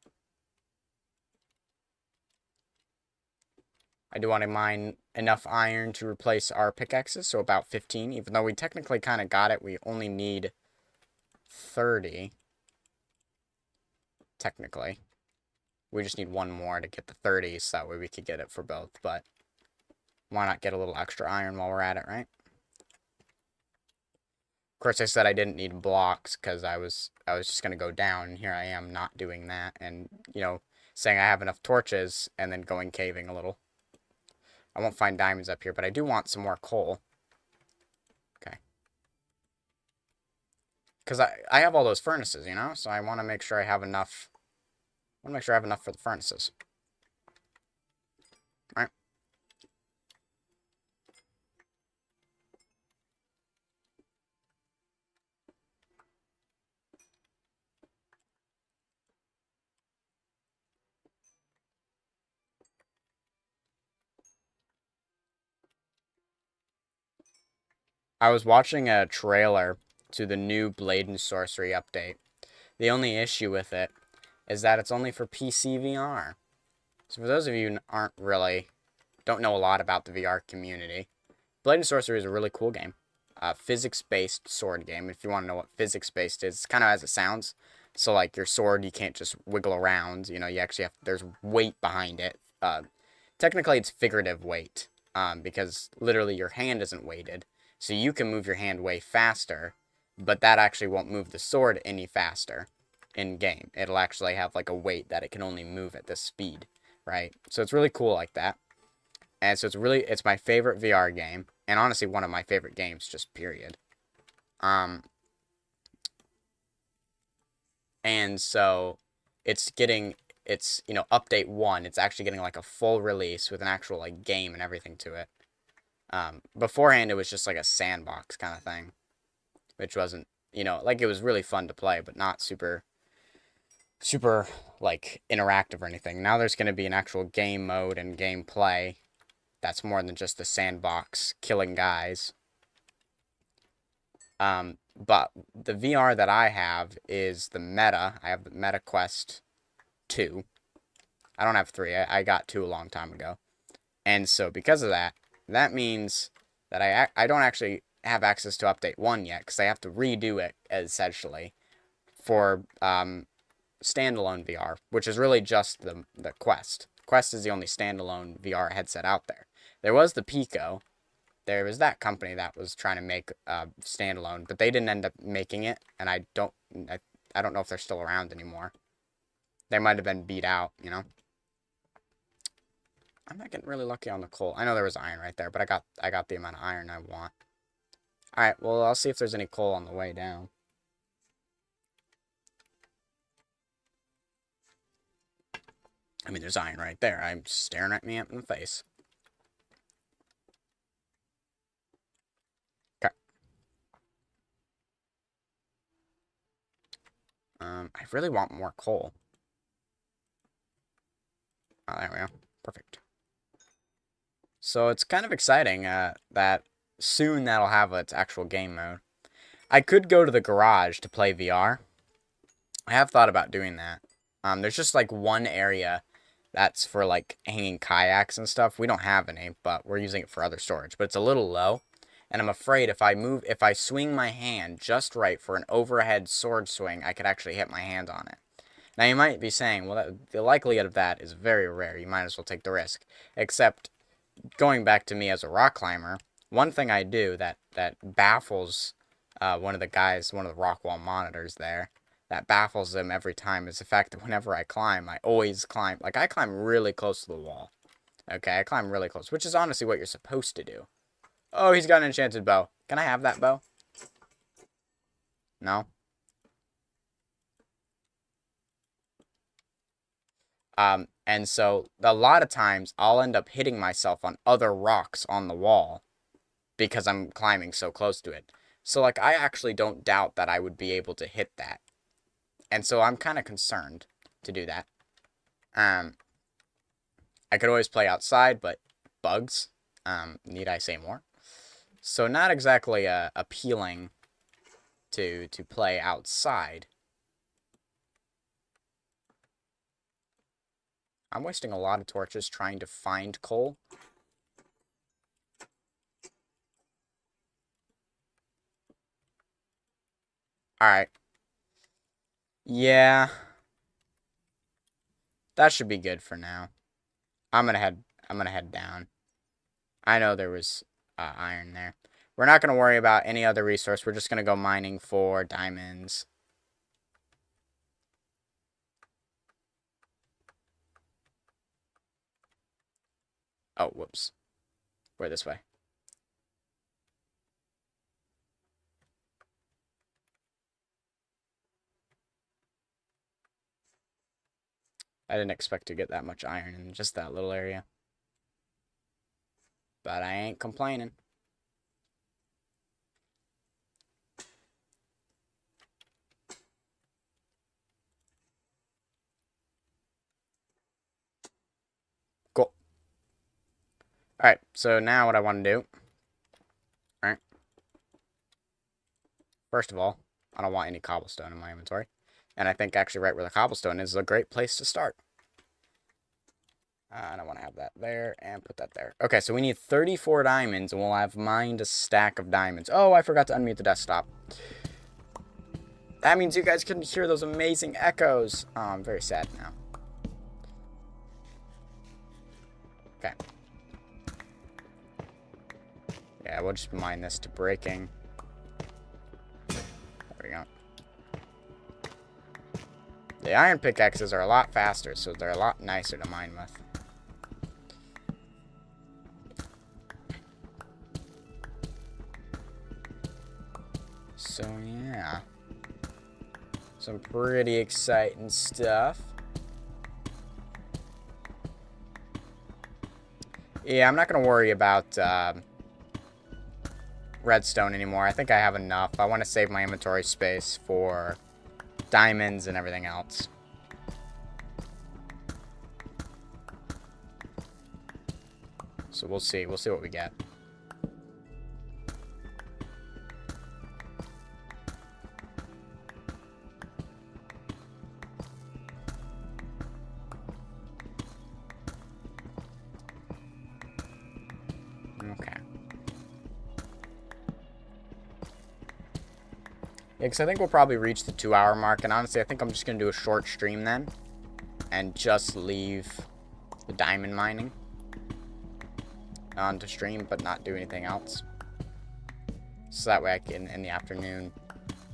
I do want to mine enough iron to replace our pickaxes, so about 15. Even though we technically kind of got it, we only need 30. Technically. We just need one more to get the 30, so that way we could get it for both. But why not get a little extra iron while we're at it, right? Of course, I said I didn't need blocks because I was just going to go down. And here I am not doing that. And, you know, saying I have enough torches and then going caving a little. I won't find diamonds up here, but I do want some more coal. Okay. Because I have all those furnaces, you know? So I want to make sure I have enough. I want to make sure I have enough for the furnaces. All right. I was watching a trailer to the new Blade and Sorcery update. The only issue with it is that it's only for PC VR. So for those of you who don't know a lot about the VR community, Blade and Sorcery is a really cool game. Physics-based sword game. If you want to know what physics-based is, it's kind of as it sounds. So like your sword, you can't just wiggle around. You know, you actually there's weight behind it. Technically, it's figurative weight because literally your hand isn't weighted. So you can move your hand way faster, but that actually won't move the sword any faster in game. It'll actually have like a weight that it can only move at this speed, right? So it's really cool like that. And so it's my favorite VR game, and honestly one of my favorite games, just period. And so it's you know, update 1, it's actually getting like a full release with an actual like game and everything to it. Beforehand, it was just like a sandbox kind of thing, which wasn't, you know, like it was really fun to play, but not super like interactive or anything. Now there's going to be an actual game mode and gameplay that's more than just the sandbox killing guys. But the VR that I have is the Meta. I have the Meta Quest 2. I don't have 3. I got 2 a long time ago. And so because of that, that means that I don't actually have access to update 1 yet, because I have to redo it, essentially, for standalone VR, which is really just the Quest. Quest is the only standalone VR headset out there. There was the Pico. There was that company that was trying to make standalone, but they didn't end up making it, and I don't know if they're still around anymore. They might have been beat out, you know. I'm not getting really lucky on the coal. I know there was iron right there, but I got the amount of iron I want. All right, well, I'll see if there's any coal on the way down. I mean, there's iron right there. I'm staring at me up in the face. Okay. I really want more coal. Oh, there we go. Perfect. So it's kind of exciting that soon that'll have its actual game mode. I could go to the garage to play VR. I have thought about doing that. There's just like one area that's for like hanging kayaks and stuff. We don't have any, but we're using it for other storage. But it's a little low, and I'm afraid if I swing my hand just right for an overhead sword swing, I could actually hit my hand on it. Now you might be saying, well, the likelihood of that is very rare. You might as well take the risk. Except, going back to me as a rock climber, one thing I do that baffles one of the rock wall monitors there, that baffles them every time, is the fact that whenever I climb, I always climb, like I climb really close to the wall. Okay, I climb really close, which is honestly what you're supposed to do. Oh, he's got an enchanted bow. Can I have that bow? No? And so a lot of times I'll end up hitting myself on other rocks on the wall because I'm climbing so close to it. So like I actually don't doubt that I would be able to hit that. And so I'm kind of concerned to do that. I could always play outside, but bugs, need I say more? So not exactly appealing to play outside. I'm wasting a lot of torches trying to find coal. Alright. Yeah. That should be good for now. I'm gonna head down. I know there was iron there. We're not gonna worry about any other resource. We're just gonna go mining for diamonds. Oh, whoops. We're this way. I didn't expect to get that much iron in just that little area. But I ain't complaining. Cool. Alright, so now what I want to do. Alright. First of all, I don't want any cobblestone in my inventory. And I think actually right where the cobblestone is a great place to start. And I want to have that there and put that there. Okay, so we need 34 diamonds, and we'll have mined a stack of diamonds. Oh, I forgot to unmute the desktop. That means you guys couldn't hear those amazing echoes. Oh, I'm very sad now. Okay. Yeah, we'll just mine this to breaking. There we go. The iron pickaxes are a lot faster, so they're a lot nicer to mine with. So, yeah. Some pretty exciting stuff. Yeah, I'm not going to worry about redstone anymore. I think I have enough. I want to save my inventory space for diamonds and everything else. So we'll see. We'll see what we get. Okay. Yeah, because I think we'll probably reach the 2-hour mark, and honestly, I think I'm just going to do a short stream then, and just leave the diamond mining on to stream, but not do anything else. So that way I can, in the afternoon,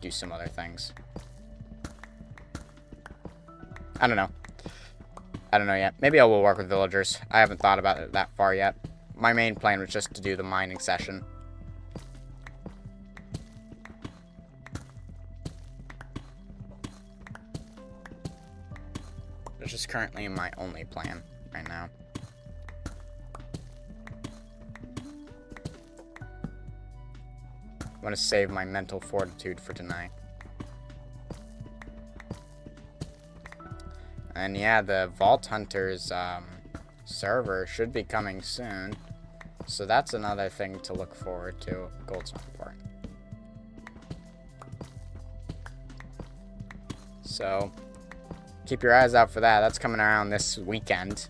do some other things. I don't know. I don't know yet. Maybe I will work with villagers. I haven't thought about it that far yet. My main plan was just to do the mining session. Which is currently my only plan right now. I want to save my mental fortitude for tonight. And yeah, the Vault Hunters server should be coming soon. So that's another thing to look forward to. Gold's not important. So keep your eyes out for that. That's coming around this weekend.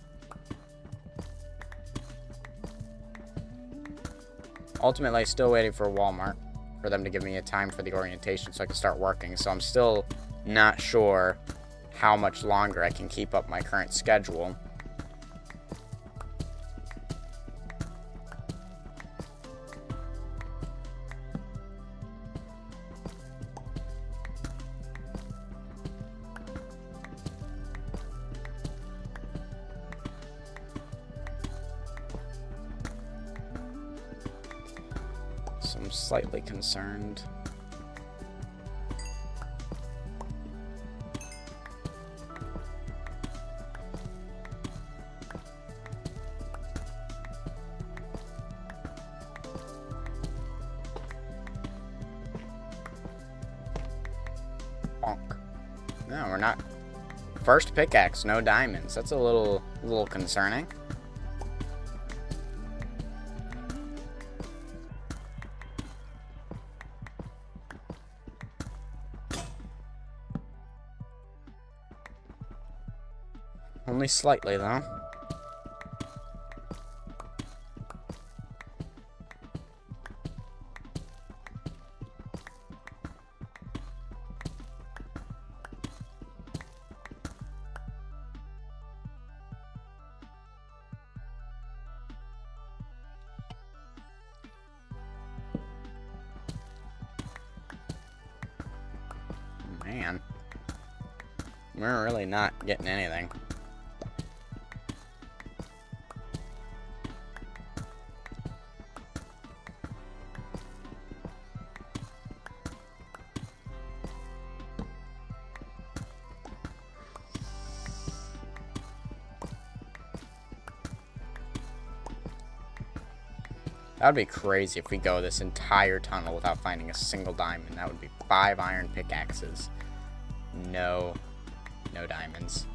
Ultimately, still waiting for Walmart for them to give me a time for the orientation so I can start working. So I'm still not sure how much longer I can keep up my current schedule. So I'm slightly concerned. Bonk. No, we're not. First pickaxe, no diamonds. That's a little concerning. Only slightly, though. Man. We're really not getting anything. That would be crazy if we go this entire tunnel without finding a single diamond. That would be 5 iron pickaxes. No diamonds.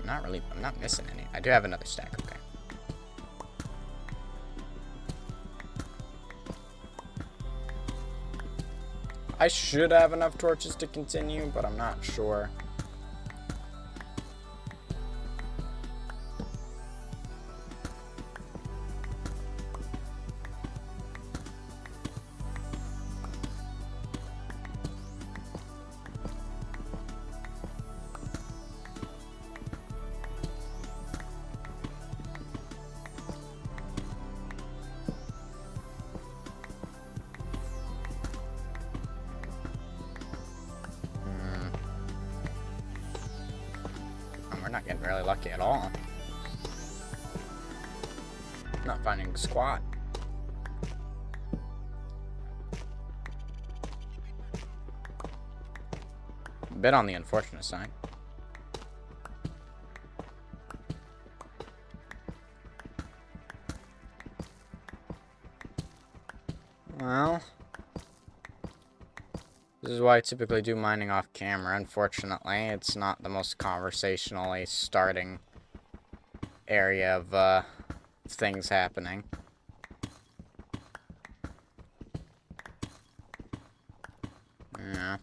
I'm not missing any. I do have another stack, okay. I should have enough torches to continue, but I'm not sure. We're not getting really lucky at all. Not finding squat. A bit on the unfortunate side. Well, this is why I typically do mining off camera. Unfortunately, it's not the most conversationally starting area of things happening. Yeah.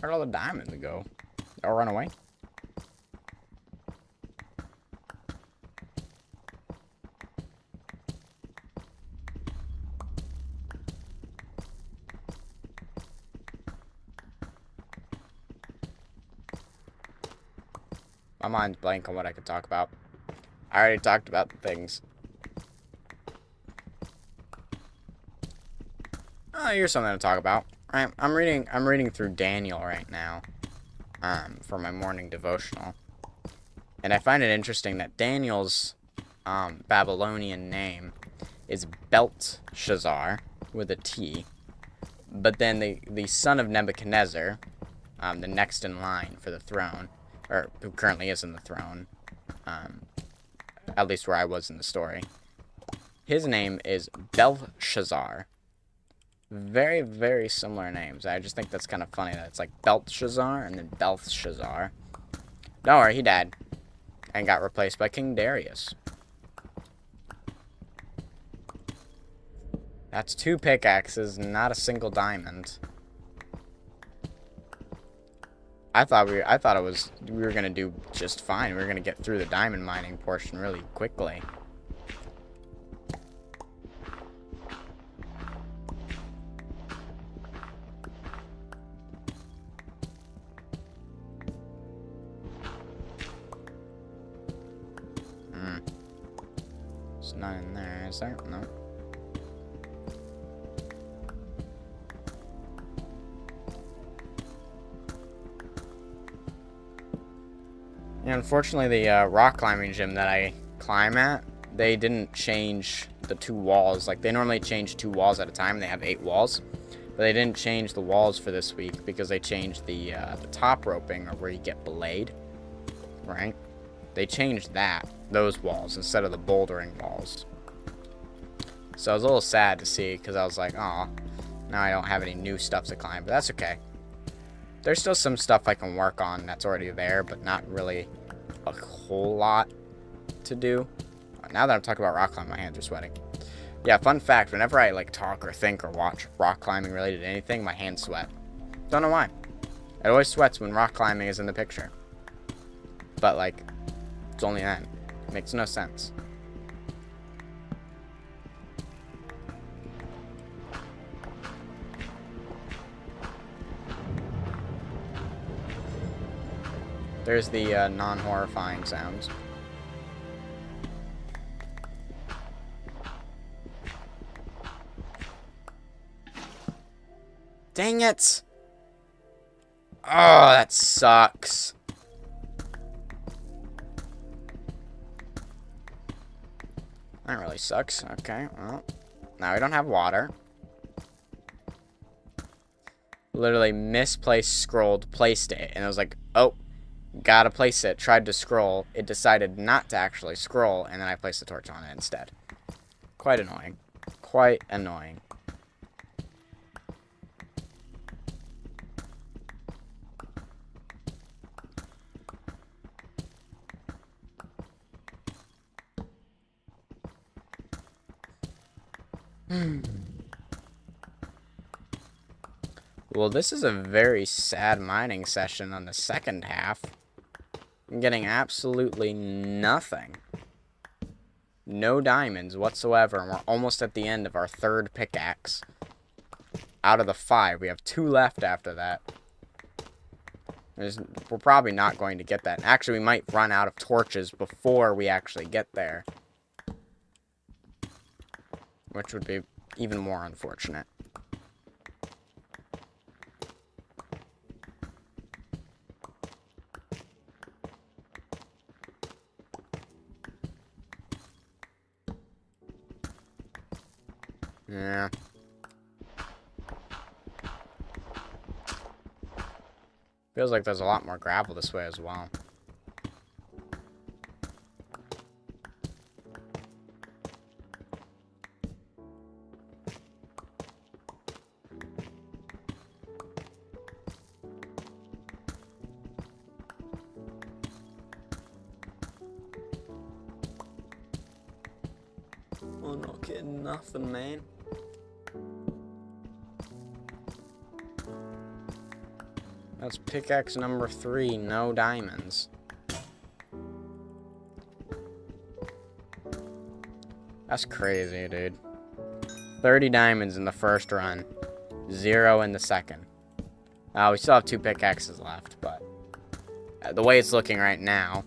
Where'd all the diamonds go? They all run away? My mind's blank on what I could talk about. I already talked about the things. Oh, here's something to talk about. I'm reading through Daniel right now, for my morning devotional, and I find it interesting that Daniel's Babylonian name is Belteshazzar with a T, but then the son of Nebuchadnezzar, the next in line for the throne, or who currently is in the throne, at least where I was in the story, his name is Belshazzar. Very, very similar names. I just think that's kind of funny that it's like Belteshazzar and then Belshazzar. Don't worry, he died and got replaced by King Darius. That's 2 pickaxes, not a single diamond. I thought we were gonna do just fine. We were gonna get through the diamond mining portion really quickly. It's not in there, is there? No. And unfortunately, the rock climbing gym that I climb at, they didn't change the 2 walls. Like, they normally change 2 walls at a time. They have 8 walls. But they didn't change the walls for this week because they changed the top roping, or where you get belayed, right? They changed those walls, instead of the bouldering walls. So I was a little sad to see, because I was like, oh, now I don't have any new stuff to climb, but that's okay. There's still some stuff I can work on that's already there, but not really a whole lot to do. Now that I'm talking about rock climbing, my hands are sweating. Yeah, fun fact, whenever I like talk or think or watch rock climbing related to anything, my hands sweat. Don't know why. It always sweats when rock climbing is in the picture. But like, it's only then. It makes no sense. There's the non-horrifying sounds. Dang it! Oh, that sucks. That really sucks. Okay, well, now we don't have water. Literally misplaced, scrolled, placed it, and I was like, oh, gotta place it. Tried to scroll. It decided not to actually scroll, and then I placed the torch on it instead. Quite annoying. Quite annoying. Well, this is a very sad mining session on the second half. I'm getting absolutely nothing. No diamonds whatsoever, and we're almost at the end of our 3rd pickaxe. Out of the 5, we have 2 left after that. We're probably not going to get that. Actually, we might run out of torches before we actually get there. Which would be even more unfortunate. Yeah. Feels like there's a lot more gravel this way as well. I'm not getting nothing, man. That's pickaxe number 3, no diamonds. That's crazy, dude. 30 diamonds in the first run. 0 in the second. We still have 2 pickaxes left, but the way it's looking right now.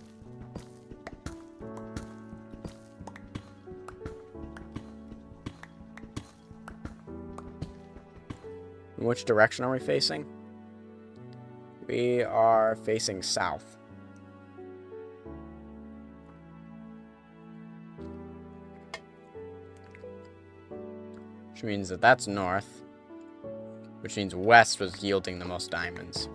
Which direction are we facing? We are facing south. Which means that that's north. Which means west was yielding the most diamonds.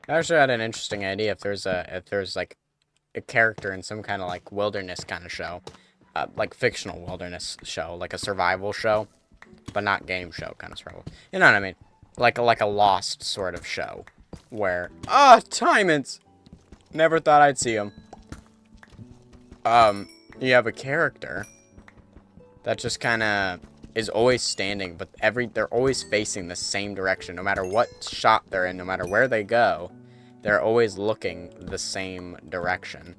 I actually had an interesting idea if there's like a character in some kind of like wilderness kind of show, like fictional wilderness show, like a survival show, but not game show kind of survival. You know what I mean? Like a Lost sort of show, where diamonds. Never thought I'd see them. You have a character that just kind of is always standing, but they're always facing the same direction. No matter what shot they're in, no matter where they go, they're always looking the same direction.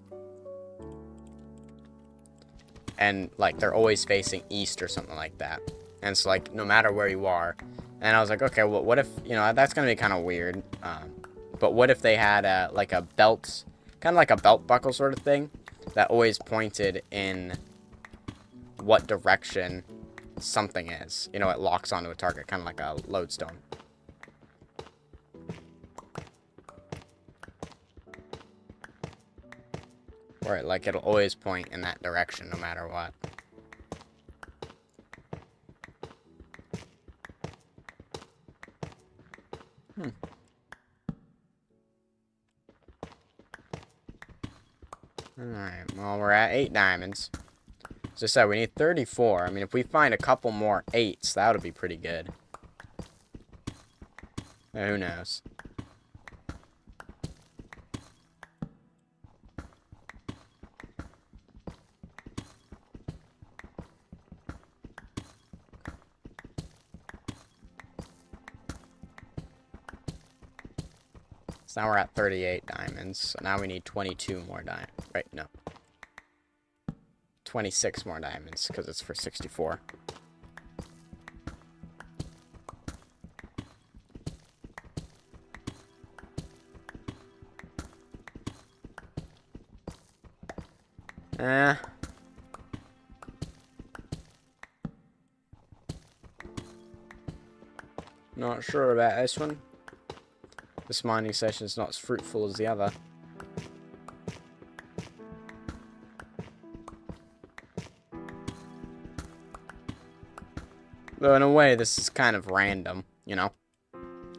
And, like, they're always facing east or something like that. And it's like, no matter where you are. And I was like, okay, well, what if, you know, that's going to be kind of weird. But what if they had, like a belt, kind of like a belt buckle sort of thing, that always pointed in what direction something is. You know, it locks onto a target, kind of like a lodestone. Or like it'll always point in that direction no matter what. Alright, well, we're at 8 diamonds. As I said, we need 34. I mean, if we find a couple more 8s, that would be pretty good. Who knows? So now we're at 38 diamonds. So now we need 22 more diamonds. Right, no. 26 more diamonds, because it's for 64. Not sure about this one. This mining session is not as fruitful as the other. Though in a way, this is kind of random, you know?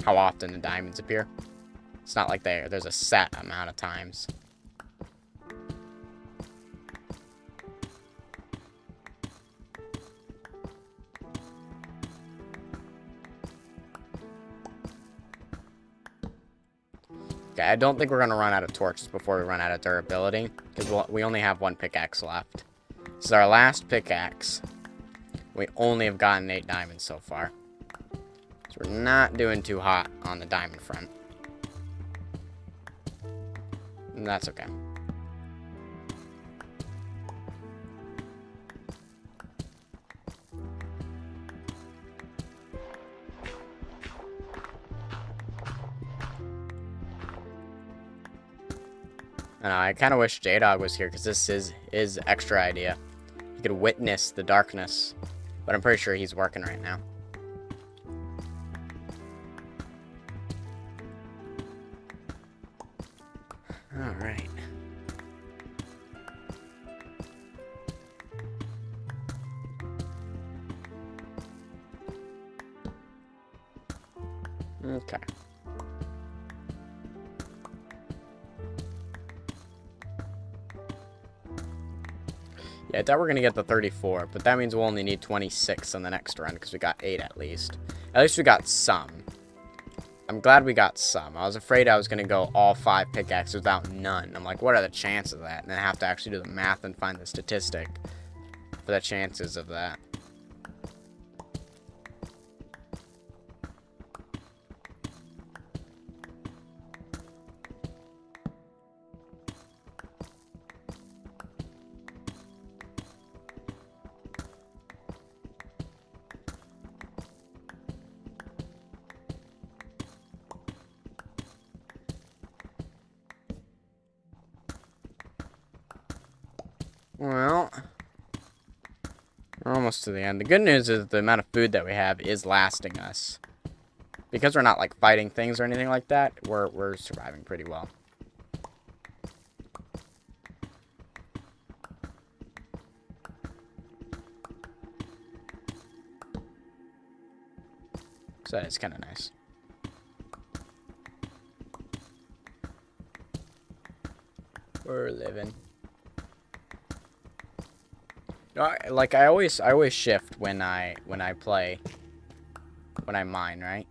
How often the diamonds appear. It's not like there's a set amount of times. Okay, I don't think we're going to run out of torches before we run out of durability. Because we only have 1 pickaxe left. This is our last pickaxe. We only have gotten 8 diamonds so far. So we're not doing too hot on the diamond front. And that's okay. I kind of wish J-Dog was here, because this is his extra idea. He could witness the darkness. But I'm pretty sure he's working right now. Alright. Okay. Yeah, I thought we're going to get the 34, but that means we'll only need 26 on the next run, because we got 8 at least. At least we got some. I'm glad we got some. I was afraid I was going to go all 5 pickaxes without none. I'm like, what are the chances of that? And then I have to actually do the math and find the statistic for the chances of that. Well, we're almost to the end. The good news is the amount of food that we have is lasting us. Because we're not, like, fighting things or anything like that, we're surviving pretty well. So it's kind of nice. We're living. No, like I always shift when I play, when I mine, right?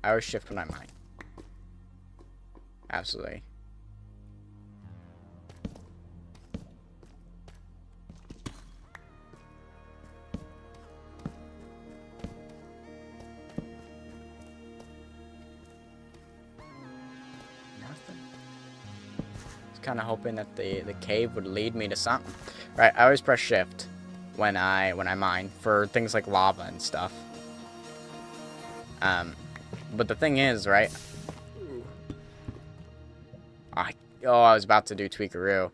I always shift when I mine. Absolutely. Kind of hoping that the cave would lead me to something. Right, I always press shift when I mine for things like lava and stuff. But the thing is, right? I was about to do tweakaroo.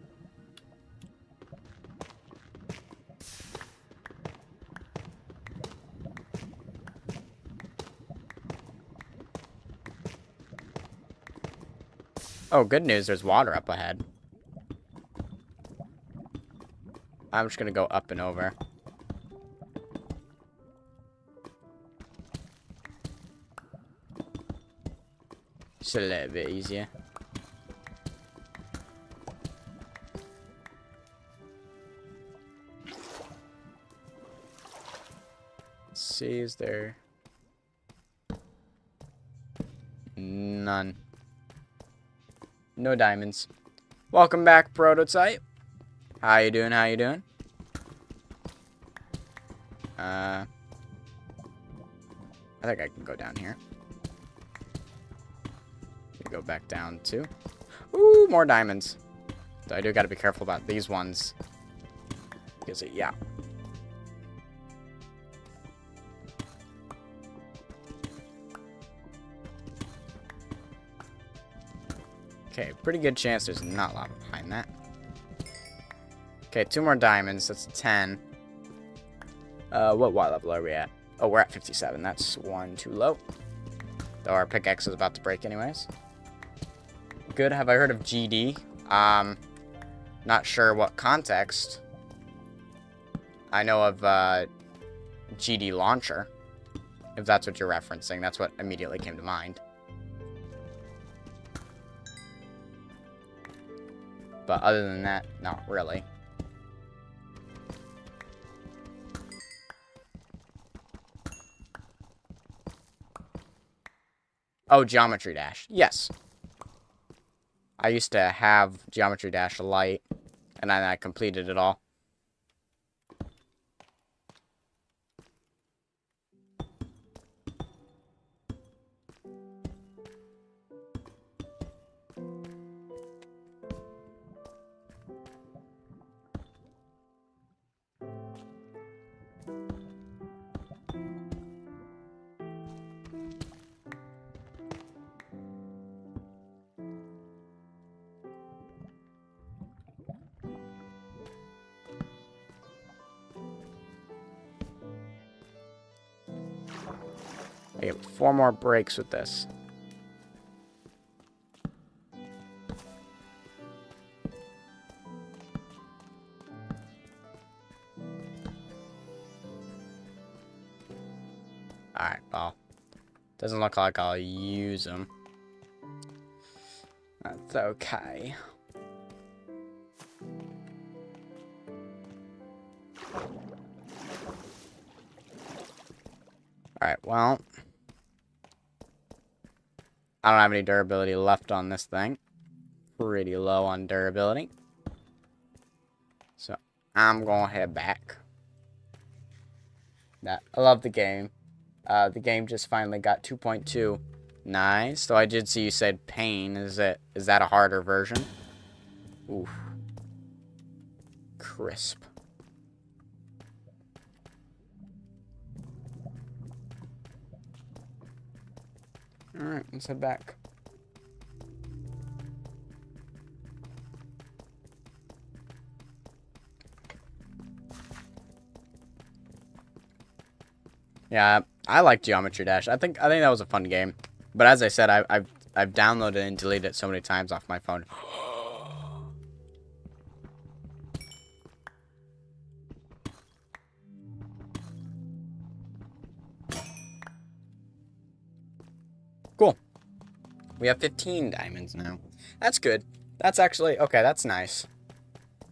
Oh, good news, there's water up ahead. I'm just gonna go up and over. Just a little bit easier. Let's see, is there... None. No diamonds. Welcome back, Prototype. How you doing? How you doing? I think I can go down here. Go back down too. Ooh, more diamonds. So I do got to be careful about these ones. Because, yeah. Okay, pretty good chance there's not lava behind that. Okay, 2 more diamonds. That's 10. What level are we at? Oh, we're at 57. That's 1 too low. Though our pickaxe is about to break anyways. Good. Have I heard of GD? Not sure what context. I know of GD Launcher. If that's what you're referencing. That's what immediately came to mind. But other than that, not really. Oh, Geometry Dash. Yes. I used to have Geometry Dash Lite, and then I completed it all. I get 4 more breaks with this. Alright, well. Doesn't look like I'll use them. That's okay. Alright, well. I don't have any durability left on this thing. Pretty low on durability. So, I'm gonna head back. I love the game. The game just finally got 2.2. Nice. So I did see you said pain. Is that a harder version? Oof. Crisp. Alright, let's head back. Yeah, I like Geometry Dash. I think that was a fun game. But as I said, I've downloaded and deleted it so many times off my phone. Cool. We have 15 diamonds now. That's good. That's actually okay. That's nice.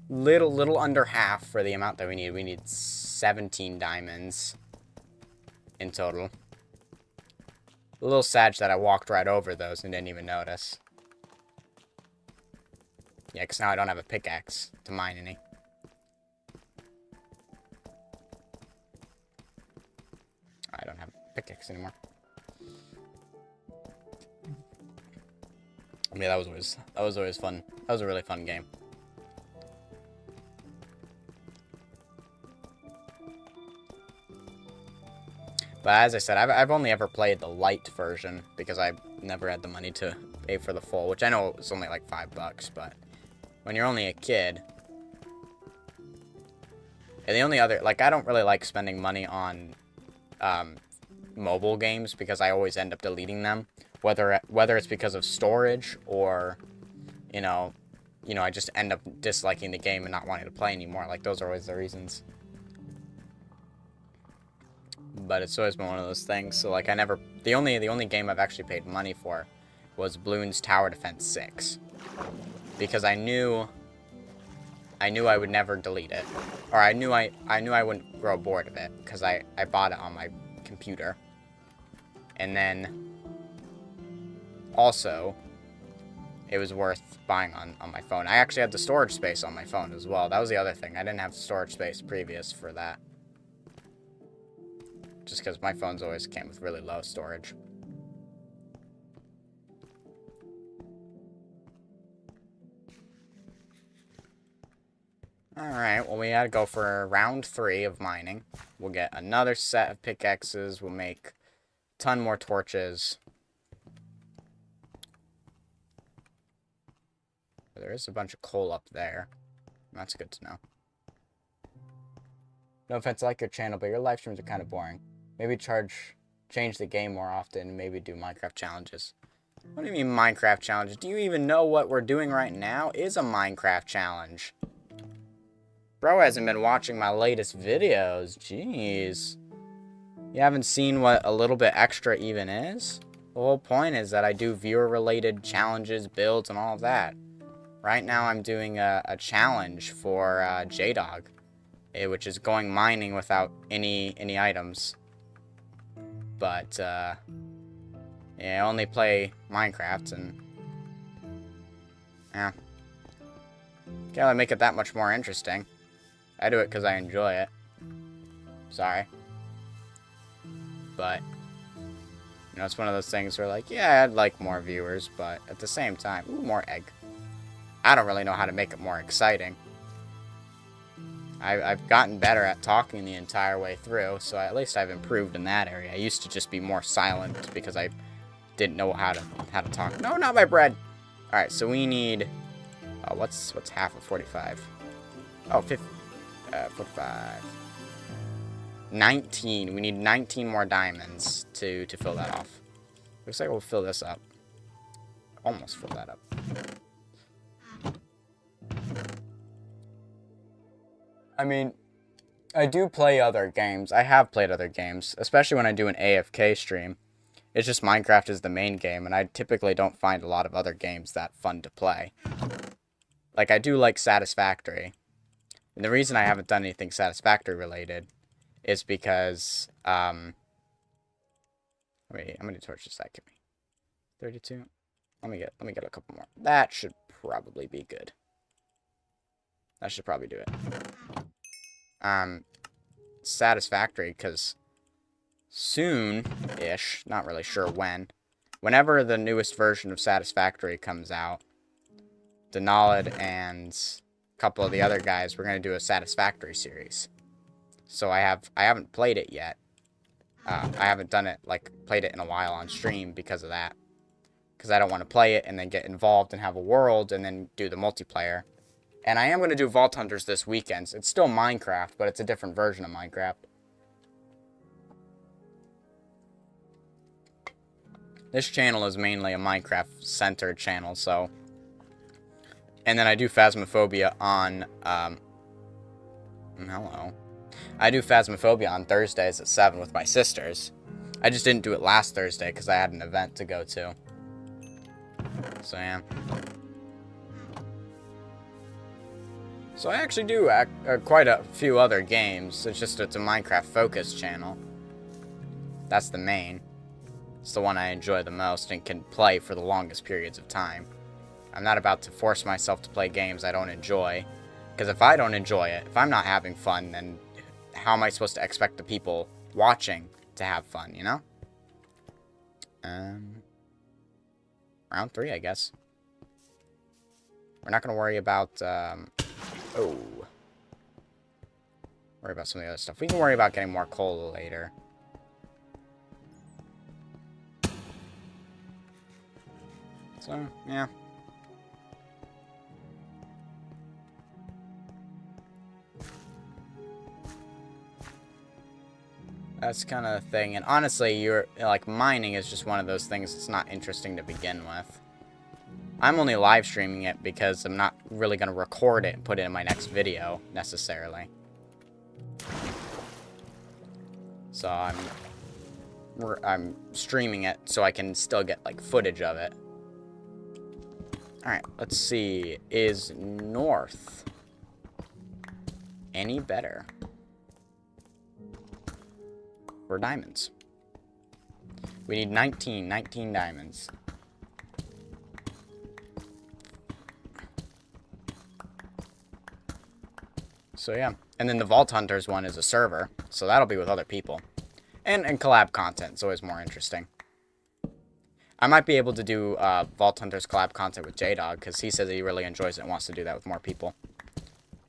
Little under half for the amount that we need. We need 17 diamonds in total. A little sad that I walked right over those and didn't even notice. Yeah, because now I don't have a pickaxe to mine any. I don't have a pickaxe anymore. Yeah, that was always fun. That was a really fun game. But as I said, I've only ever played the light version because I've never had the money to pay for the full, which I know it's only like $5, but when you're only a kid. And the only other, like, I don't really like spending money on mobile games because I always end up deleting them, whether it's because of storage or, you know, I just end up disliking the game and not wanting to play anymore. Like, those are always the reasons. But it's always been one of those things. So like the only game I've actually paid money for was Bloons Tower Defense 6. Because I knew I would never delete it. Or I knew I wouldn't grow bored of it because I bought it on my computer. And then also it was worth buying on my phone. I actually had the storage space on my phone as well. That was the other thing. I didn't have storage space previous for that. Just because my phones always came with really low storage. Alright, well we gotta go for round 3 of mining. We'll get another set of pickaxes. We'll make a ton more torches. There is a bunch of coal up there. That's good to know. No offense, I like your channel, but your live streams are kind of boring. Maybe change the game more often, and maybe do Minecraft challenges. What do you mean Minecraft challenges? Do you even know what we're doing right now is a Minecraft challenge? Bro hasn't been watching my latest videos. Jeez. You haven't seen what a little bit extra even is? The whole point is that I do viewer-related challenges, builds, and all of that. Right now I'm doing a challenge for JDog, which is going mining without any items. But, yeah, I only play Minecraft, and, yeah. Gotta make it that much more interesting. I do it because I enjoy it. Sorry. But, you know, it's one of those things where, like, yeah, I'd like more viewers, but at the same time, ooh, more egg. I don't really know how to make it more exciting. I've gotten better at talking the entire way through, so at least I've improved in that area. I used to just be more silent because I didn't know how to talk. No, not my bread. All right, so we need what's half of 45? Oh, 45. 19. We need 19 more diamonds to fill that off. Looks like we'll fill this up. Almost fill that up. I mean, I do play other games. I have played other games, especially when I do an AFK stream. It's just Minecraft is the main game, and I typically don't find a lot of other games that fun to play. Like, I do like Satisfactory. And the reason I haven't done anything Satisfactory related is because, wait, how many torches does that give me? 32? Let me get a couple more. That should probably be good. That should probably do it. Satisfactory, because soon-ish, not really sure when, whenever the newest version of Satisfactory comes out, Denalid and a couple of the other guys, we're going to do a Satisfactory series. So I haven't played it yet. I haven't done it, played it in a while on stream because of that. Because I don't want to play it and then get involved and have a world and then do the multiplayer. And I am going to do Vault Hunters this weekend. It's still Minecraft, but it's a different version of Minecraft. This channel is mainly a Minecraft-centered channel, so... And then I do Phasmophobia on, hello. I do Phasmophobia on Thursdays at 7 with my sisters. I just didn't do it last Thursday because I had an event to go to. So, yeah. So I actually do quite a few other games. It's just it's a Minecraft-focused channel. That's the main. It's the one I enjoy the most and can play for the longest periods of time. I'm not about to force myself to play games I don't enjoy. Because if I don't enjoy it, if I'm not having fun, then how am I supposed to expect the people watching to have fun, you know? Round 3, I guess. We're not going to worry about, worry about some of the other stuff. We can worry about getting more coal later. So, yeah. That's kind of the thing. And honestly, mining is just one of those things that's not interesting to begin with. I'm only live streaming it because I'm not really going to record it and put it in my next video, necessarily. So I'm streaming it so I can still get, footage of it. Alright, let's see. Is north any better for diamonds? We need 19 diamonds. So yeah, and then the Vault Hunters one is a server, so that'll be with other people. And collab content is always more interesting. I might be able to do Vault Hunters collab content with J-Dog, because he says he really enjoys it and wants to do that with more people.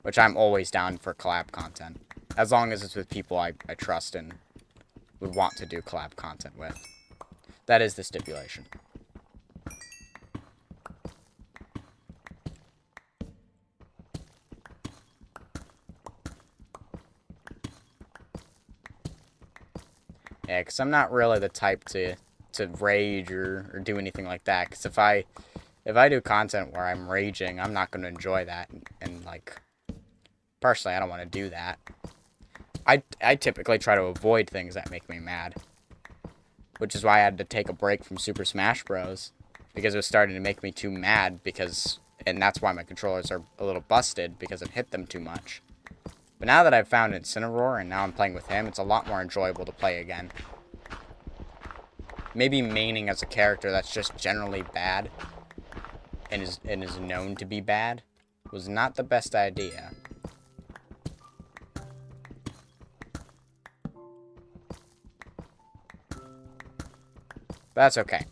Which I'm always down for collab content. As long as it's with people I trust and would want to do collab content with. That is the stipulation. Yeah, because I'm not really the type to rage or do anything like that. Because if I do content where I'm raging, I'm not going to enjoy that. And personally, I don't want to do that. I typically try to avoid things that make me mad. Which is why I had to take a break from Super Smash Bros. Because it was starting to make me too mad. And that's why my controllers are a little busted, because I've hit them too much. But now that I've found Incineroar and now I'm playing with him, it's a lot more enjoyable to play again. Maybe maining as a character that's just generally bad and is known to be bad was not the best idea. But that's okay.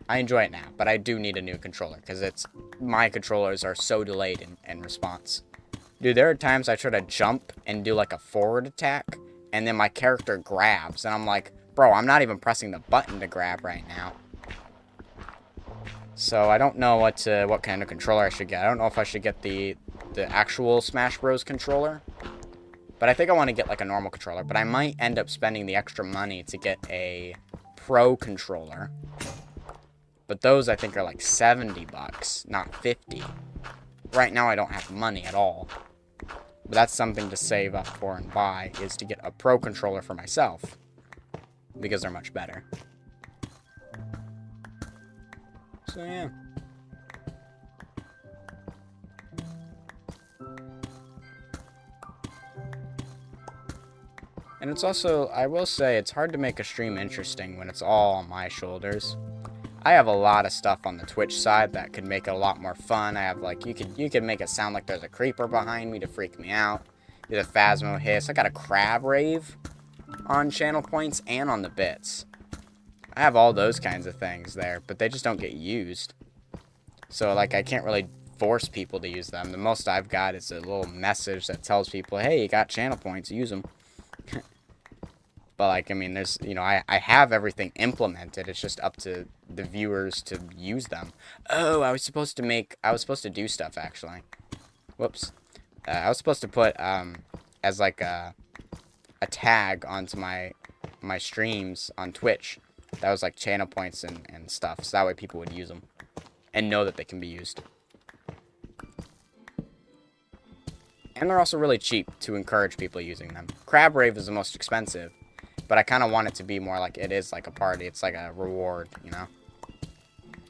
I enjoy it now, but I do need a new controller because my controllers are so delayed in response. Dude, there are times I try to jump and do a forward attack, and then my character grabs, and I'm like, bro, I'm not even pressing the button to grab right now. So I don't know what kind of controller I should get. I don't know if I should get the actual Smash Bros. Controller. But I think I want to get a normal controller. But I might end up spending the extra money to get a Pro controller. But those I think are 70 bucks, not 50. Right now I don't have money at all. But that's something to save up for and buy, is to get a Pro controller for myself, because they're much better. So yeah. And it's also, I will say, it's hard to make a stream interesting when it's all on my shoulders. I have a lot of stuff on the Twitch side that could make it a lot more fun. I have, like, you could make it sound like there's a creeper behind me to freak me out. There's a Phasmo hiss. I got a crab rave on channel points and on the bits. I have all those kinds of things there, but they just don't get used. So, like, I can't really force people to use them. The most I've got is a little message that tells people, hey, you got channel points, use them. But, like, I mean, there's, you know, I have everything implemented. It's just up to the viewers to use them. Oh, I was supposed to do stuff, actually. Whoops. I was supposed to put, as, like, a tag onto my streams on Twitch. That was, like, channel points and stuff. So that way people would use them and know that they can be used. And they're also really cheap to encourage people using them. Crab Rave is the most expensive. But I kind of want it to be more like it is like a party. It's like a reward, you know?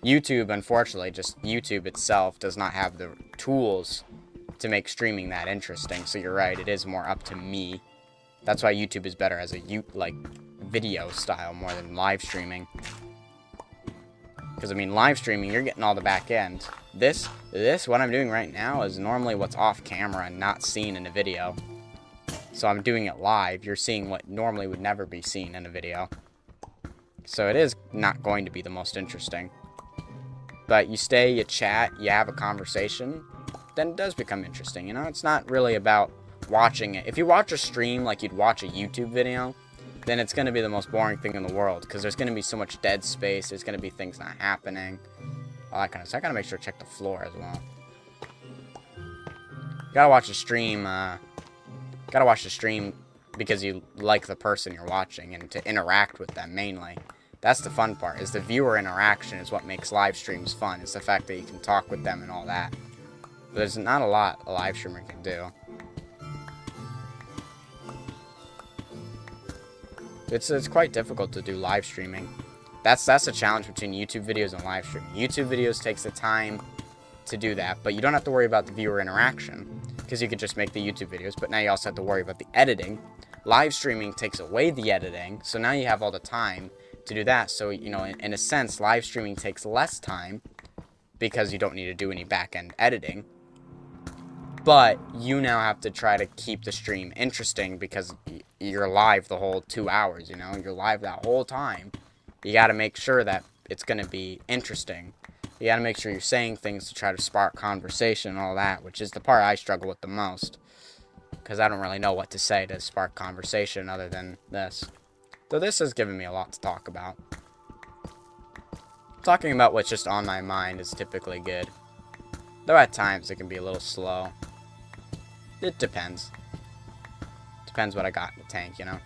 YouTube, unfortunately, just YouTube itself does not have the tools to make streaming that interesting. So you're right, it is more up to me. That's why YouTube is better as a video style more than live streaming. Because, I mean, live streaming, you're getting all the back end. This, what I'm doing right now, is normally what's off camera and not seen in a video. So I'm doing it live. You're seeing what normally would never be seen in a video. So it is not going to be the most interesting. But you stay, you chat, you have a conversation, then it does become interesting, you know? It's not really about watching it. If you watch a stream like you'd watch a YouTube video, then it's going to be the most boring thing in the world. Because there's going to be so much dead space. There's going to be things not happening. All that kind of stuff. I got to make sure to check the floor as well. You got to watch a stream... Gotta watch the stream because you like the person you're watching and to interact with them mainly. That's the fun part, is the viewer interaction is what makes live streams fun. It's the fact that you can talk with them and all that. But there's not a lot a live streamer can do. It's quite difficult to do live streaming. That's the challenge between YouTube videos and live streaming. YouTube videos takes the time to do that, but you don't have to worry about the viewer interaction. Because you could just make the YouTube videos, but now you also have to worry about the editing. Live streaming takes away the editing, so now you have all the time to do that. So, you know, in a sense, live streaming takes less time because you don't need to do any back-end editing. But you now have to try to keep the stream interesting because you're live the whole 2 hours, you know? You're live that whole time. You got to make sure that it's going to be interesting. You gotta make sure you're saying things to try to spark conversation and all that, which is the part I struggle with the most. Because I don't really know what to say to spark conversation other than this. Though this has given me a lot to talk about. Talking about what's just on my mind is typically good. Though at times it can be a little slow. It depends. Depends what I got in the tank, you know?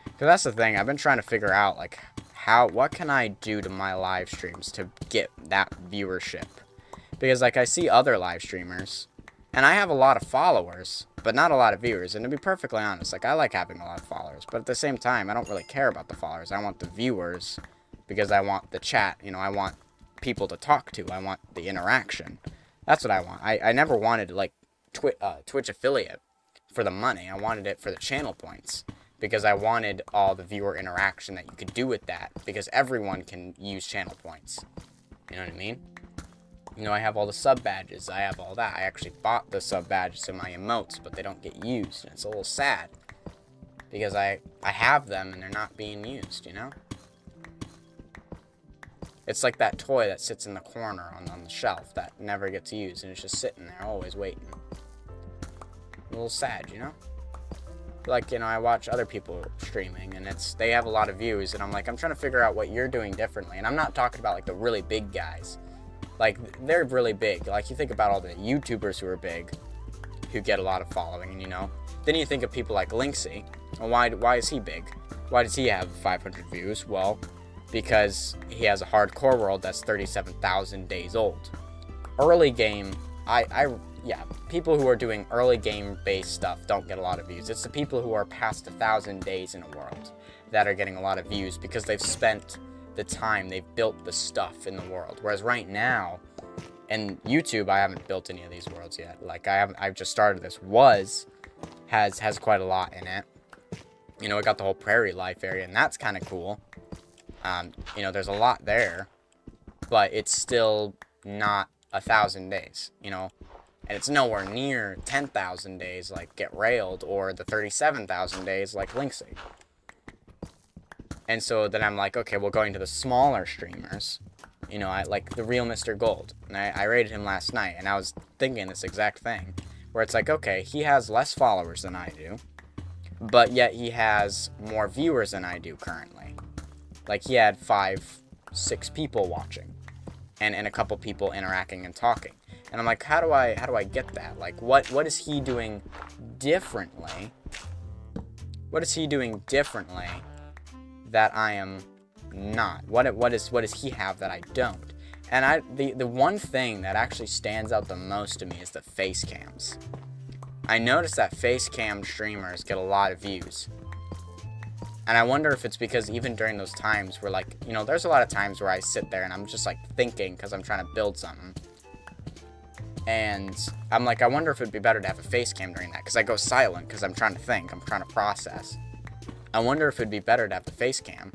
Because that's the thing, I've been trying to figure out, like... what can I do to my live streams to get that viewership? Because, like, I see other live streamers, and I have a lot of followers, but not a lot of viewers. And to be perfectly honest, like, I like having a lot of followers, but at the same time, I don't really care about the followers. I want the viewers, because I want the chat, you know, I want people to talk to. I want the interaction. That's what I want. I never wanted, like, Twitch affiliate for the money. I wanted it for the channel points. Because I wanted all the viewer interaction that you could do with that. Because everyone can use channel points. You know what I mean? You know, I have all the sub badges. I have all that. I actually bought the sub badges in my emotes, but they don't get used. And it's a little sad. Because I have them and they're not being used, you know? It's like that toy that sits in the corner on the shelf that never gets used. And it's just sitting there, always waiting. A little sad, you know? Like, you know, I watch other people streaming, and they have a lot of views, and I'm like, I'm trying to figure out what you're doing differently. And I'm not talking about, like, the really big guys. Like, they're really big. Like, you think about all the YouTubers who are big, who get a lot of following, and, you know. Then you think of people like Linksy. Well, why is he big? Why does he have 500 views? Well, because he has a hardcore world that's 37,000 days old. Early game yeah, people who are doing early game-based stuff don't get a lot of views. It's the people who are past 1,000 days in a world that are getting a lot of views because they've spent the time, they've built the stuff in the world. Whereas right now, in YouTube, I haven't built any of these worlds yet. Like, I've just started this. Has quite a lot in it. You know, it got the whole prairie life area, and that's kind of cool. You know, there's a lot there, but it's still not 1,000 days, you know, and it's nowhere near 10,000 days like Get Railed or the 37,000 days like Linksy. And so then I'm like, okay, well, going to the smaller streamers, you know, I like the real Mr. Gold, and I rated him last night, and I was thinking this exact thing, where it's like, okay, he has less followers than I do, but yet he has more viewers than I do currently. Like, he had 5, 6 people watching, and a couple people interacting and talking. And I'm like, how do I get that? Like, what is he doing differently? What is he doing differently that I am not? What does he have that I don't? And the one thing that actually stands out the most to me is the face cams. I noticed that face cam streamers get a lot of views. And I wonder if it's because even during those times where, like, you know, there's a lot of times where I sit there and I'm just, like, thinking because I'm trying to build something. And I'm like, I wonder if it'd be better to have a face cam during that, because I go silent because I'm trying to think, I'm trying to process. I wonder if it'd be better to have the face cam,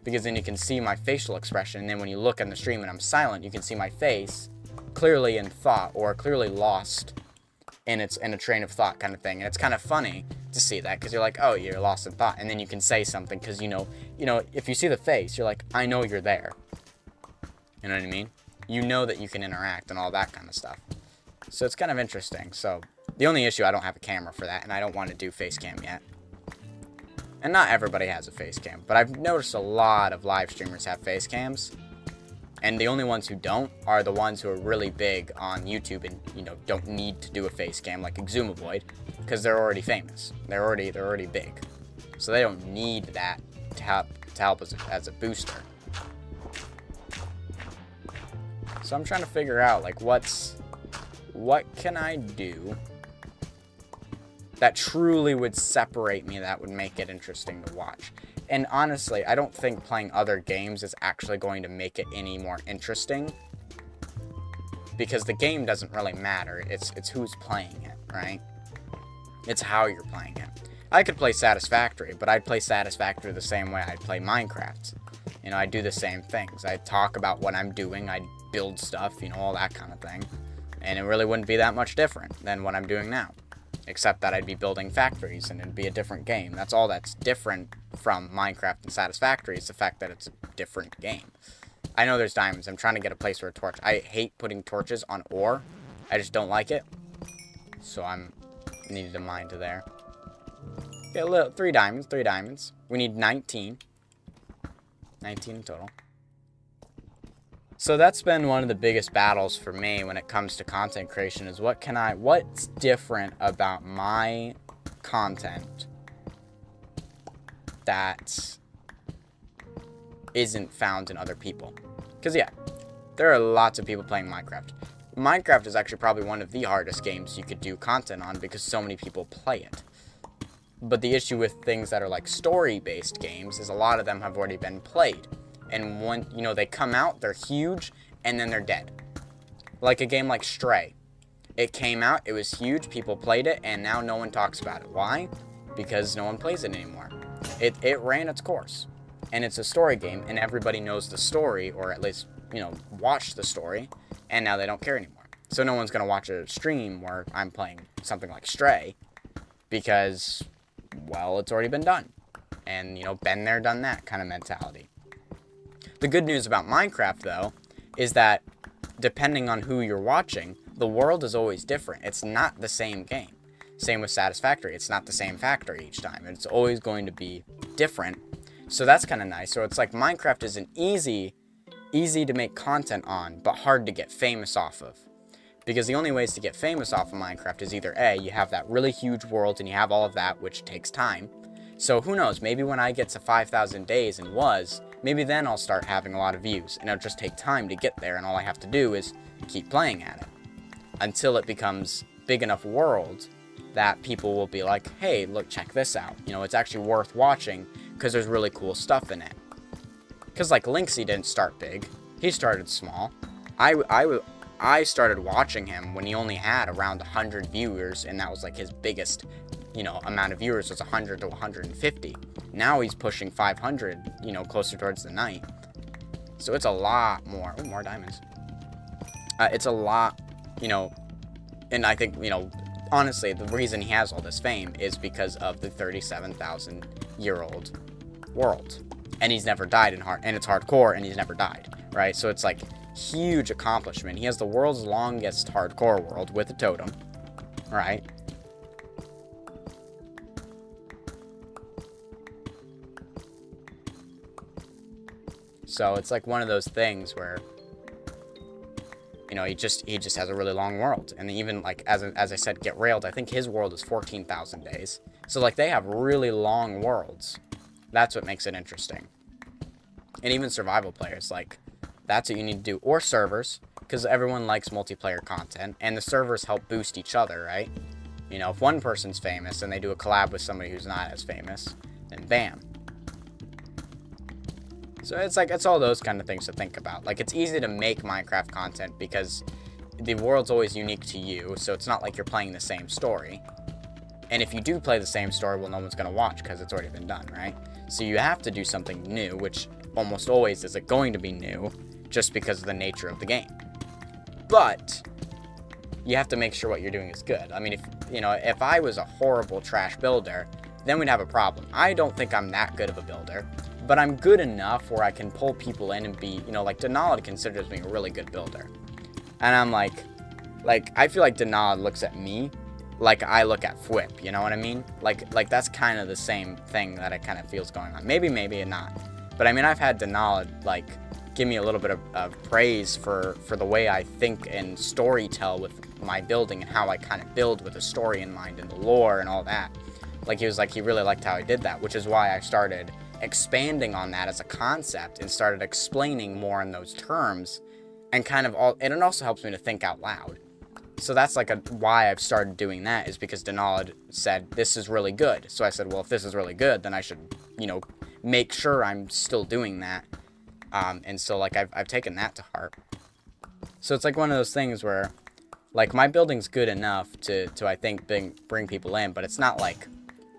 because then you can see my facial expression, and then when you look in the stream and I'm silent, you can see my face clearly in thought or clearly lost in a train of thought kind of thing. And it's kind of funny to see that, because you're like, oh, you're lost in thought, and then you can say something because you know, if you see the face, you're like, I know you're there. You know what I mean? You know that you can interact and all that kind of stuff. So it's kind of interesting. So the only issue, I don't have a camera for that, and I don't want to do face cam yet. And not everybody has a face cam, but I've noticed a lot of live streamers have face cams. And the only ones who don't are the ones who are really big on YouTube and, you know, don't need to do a face cam, like Exumavoid, because they're already famous. They're already big. So they don't need that to help as a booster. So I'm trying to figure out, like, what can I do that truly would separate me, that would make it interesting to watch. And honestly, I don't think playing other games is actually going to make it any more interesting, because the game doesn't really matter. It's who's playing it, right? It's how you're playing it. I could play Satisfactory, but I'd play Satisfactory the same way I'd play Minecraft. You know, I'd do the same things. I'd talk about what I'm doing. I'd build stuff, you know, all that kind of thing. And it really wouldn't be that much different than what I'm doing now. Except that I'd be building factories, and it'd be a different game. That's all that's different from Minecraft and Satisfactory, is the fact that it's a different game. I know there's diamonds. I'm trying to get a place for a torch. I hate putting torches on ore. I just don't like it. So I'm needed to mine to there. Okay, 3 diamonds. We need 19. 19 in total. So that's been one of the biggest battles for me when it comes to content creation, is what's different about my content that isn't found in other people. Because yeah, there are lots of people playing Minecraft. Minecraft is actually probably one of the hardest games you could do content on, because so many people play it. But the issue with things that are like story-based games is a lot of them have already been played. And when, you know, they come out, they're huge, and then they're dead. Like a game like Stray. It came out, it was huge, people played it, and now no one talks about it. Why? Because no one plays it anymore. It ran its course. And it's a story game, and everybody knows the story, or at least, you know, watched the story, and now they don't care anymore. So no one's going to watch a stream where I'm playing something like Stray, because, well, it's already been done. And, you know, been there, done that kind of mentality. The good news about Minecraft, though, is that depending on who you're watching, the world is always different. It's not the same game. Same with Satisfactory. It's not the same factory each time. It's always going to be different. So that's kind of nice. So it's like Minecraft is an easy to make content on, but hard to get famous off of. Because the only ways to get famous off of Minecraft is either A, you have that really huge world and you have all of that, which takes time. So who knows, maybe when I get to 5,000 days and maybe then I'll start having a lot of views, and it'll just take time to get there, and all I have to do is keep playing at it. until it becomes big enough world that people will be like, hey, look, check this out. You know, it's actually worth watching because there's really cool stuff in it. Because, like, Lynxy didn't start big. He started small. I started watching him when he only had around 100 viewers, and that was, like, his biggest, you know, amount of viewers was 100 to 150. Now he's pushing 500, you know, closer towards the night. So it's a lot more. Oh, more diamonds. It's a lot, you know, and I think, you know, honestly, the reason he has all this fame is because of the 37,000-year-old world. And he's never died and it's hardcore, and he's never died, right? So it's like huge accomplishment. He has the world's longest hardcore world with a totem, right? So it's like one of those things where, you know, he just has a really long world. And even, like, as I said, Get Railed, I think his world is 14,000 days. So, like, they have really long worlds. That's what makes it interesting. And even survival players, like, that's what you need to do. Or servers, because everyone likes multiplayer content. And the servers help boost each other, right? You know, if one person's famous and they do a collab with somebody who's not as famous, then bam. So it's like, it's all those kind of things to think about. Like, it's easy to make Minecraft content because the world's always unique to you, so it's not like you're playing the same story. And if you do play the same story, well, no one's going to watch because it's already been done, right? So you have to do something new, which almost always is going to be new, just because of the nature of the game. But you have to make sure what you're doing is good. I mean, if I was a horrible trash builder, then we'd have a problem. I don't think I'm that good of a builder. But I'm good enough where I can pull people in and be, you know, like, Denalid considers me a really good builder. And I'm like, I feel like Denalid looks at me like I look at Fwip, you know what I mean? Like that's kind of the same thing that I kind of feels going on. Maybe not. But I mean, I've had Denalid, like, give me a little bit of praise for the way I think and story tell with my building and how I kind of build with a story in mind and the lore and all that. Like, he was like, he really liked how I did that, which is why I started expanding on that as a concept and started explaining more in those terms and kind of and it also helps me to think out loud. So that's like why I've started doing that, is because Denalid said, this is really good. So I said, well, if this is really good, then I should, you know, make sure I'm still doing that. And so, like, I've taken that to heart. So it's like one of those things where, like, my building's good enough to I think, bring people in, but it's not, like,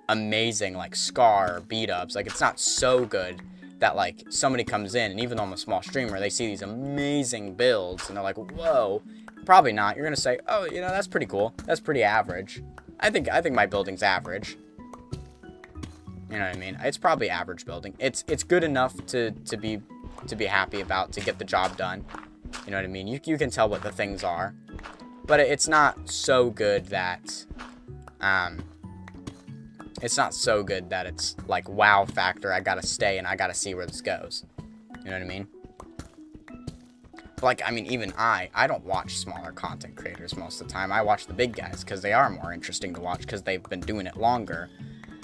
amazing, like Scar or beat-ups. Like, it's not so good that, like, somebody comes in, and even though I'm a small streamer, they see these amazing builds, and they're like, whoa. Probably not. You're gonna say, oh, you know, that's pretty cool. That's pretty average. I think my building's average. You know what I mean? It's probably average building. It's good enough to be happy about, to get the job done. You know what I mean? You can tell what the things are. But it's not so good that it's like wow factor, I gotta stay and I gotta see where this goes. You know what I mean? Like, I mean, even I don't watch smaller content creators most of the time. I watch the big guys because they are more interesting to watch because they've been doing it longer.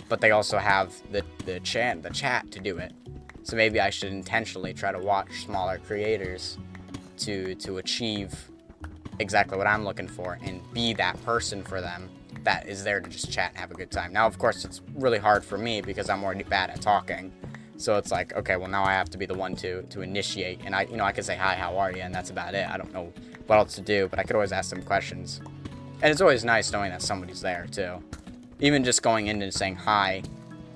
But they also have the chat to do it. So maybe I should intentionally try to watch smaller creators to achieve exactly what I'm looking for and be that person for them that is there to just chat and have a good time. Now, of course, it's really hard for me because I'm already bad at talking. So it's like, okay, well, now I have to be the one to initiate. And I could say, hi, how are you? And that's about it. I don't know what else to do, but I could always ask them questions. And it's always nice knowing that somebody's there, too. Even just going in and saying hi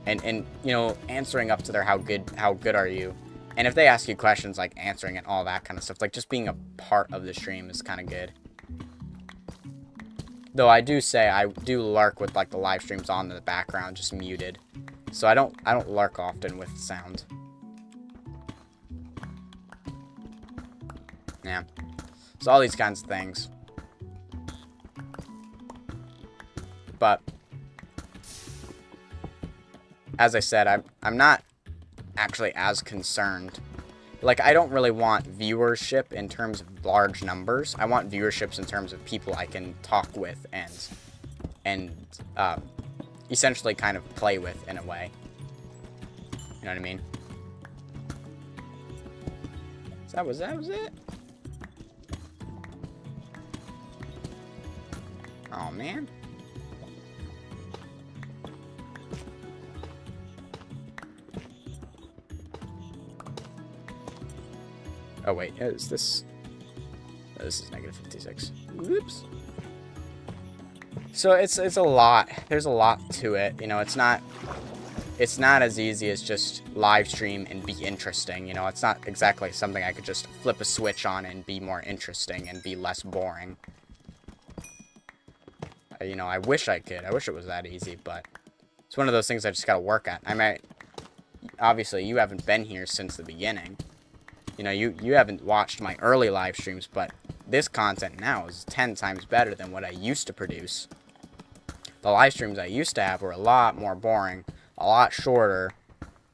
and you know, answering up to their how good are you? And if they ask you questions, like answering and all that kind of stuff, like just being a part of the stream is kind of good. Though I do say I do lurk with, like, the live streams on in the background, just muted. So I don't lurk often with sound. Yeah. So all these kinds of things. But as I said, I'm not actually as concerned. Like, I don't really want viewership in terms of large numbers. I want viewerships in terms of people I can talk with and essentially kind of play with in a way. You know what I mean? So that was it. Oh, man. Oh, wait. Is this... Oh, this is negative 56. Oops. So it's a lot. There's a lot to it. You know, it's not as easy as just live stream and be interesting. You know, it's not exactly something I could just flip a switch on and be more interesting and be less boring. You know, I wish I could. I wish it was that easy, but it's one of those things I just gotta work at. I mean, obviously, you haven't been here since the beginning. You know, you haven't watched my early live streams, but this content now is 10 times better than what I used to produce. The live streams I used to have were a lot more boring, a lot shorter,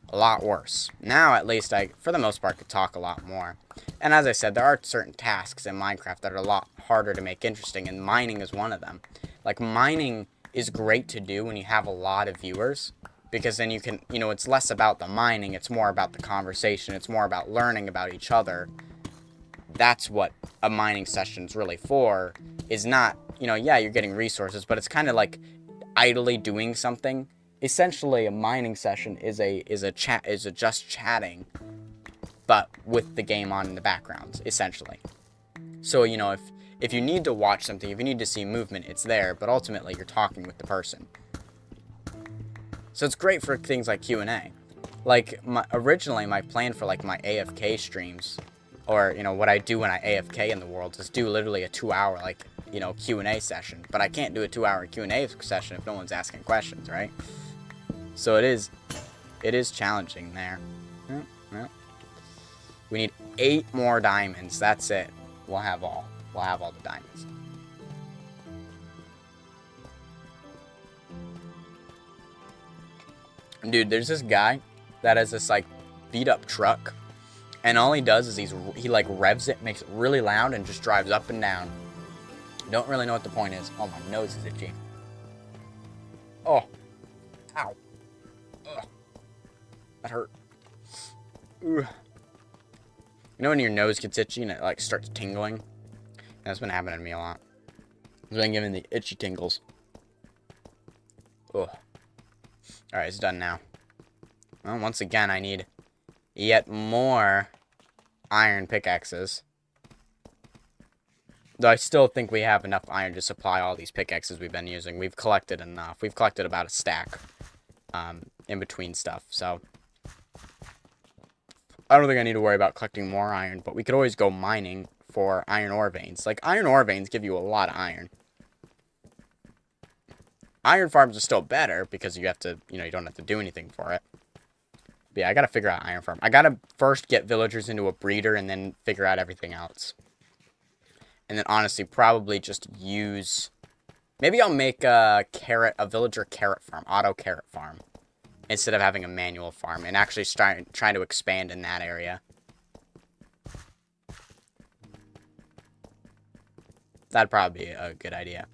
a lot worse. Now, at least, I, for the most part, could talk a lot more. And as I said, there are certain tasks in Minecraft that are a lot harder to make interesting, and mining is one of them. Like, mining is great to do when you have a lot of viewers, because then you can, you know, it's less about the mining, it's more about the conversation, it's more about learning about each other. That's what a mining session's really for, is not, you know, yeah, you're getting resources, but it's kind of like idly doing something. Essentially, a mining session is just chatting, but with the game on in the background, essentially. So, you know, if you need to watch something, if you need to see movement, it's there, but ultimately you're talking with the person. So it's great for things like Q&A. Like, originally my plan for, like, my AFK streams, or, you know, what I do when I AFK in the world, is do literally a 2-hour, like, you know, Q&A session. But I can't do a 2-hour Q&A session if no one's asking questions, right? So it is challenging there. Well, we need 8 more diamonds. That's it. We'll have all the diamonds. Dude, there's this guy that has this, like, beat up truck, and all he does is he like revs it, makes it really loud, and just drives up and down. Don't really know what the point is. Oh, my nose is itchy. Oh. Ow. Ugh. That hurt. Ooh. You know when your nose gets itchy and it, like, starts tingling? That's been happening to me a lot. It's been giving the itchy tingles. Ugh. Alright, it's done now. Well, once again, I need yet more iron pickaxes. Though I still think we have enough iron to supply all these pickaxes we've been using. We've collected enough. We've collected about a stack in between stuff, so I don't think I need to worry about collecting more iron, but we could always go mining for iron ore veins. Like, iron ore veins give you a lot of iron. Iron farms are still better because you have to, you know, you don't have to do anything for it. But yeah, I gotta figure out iron farm. I gotta first get villagers into a breeder and then figure out everything else. And then honestly, probably just use... Maybe I'll make a villager carrot farm, auto carrot farm, instead of having a manual farm, and actually trying to expand in that area. That'd probably be a good idea.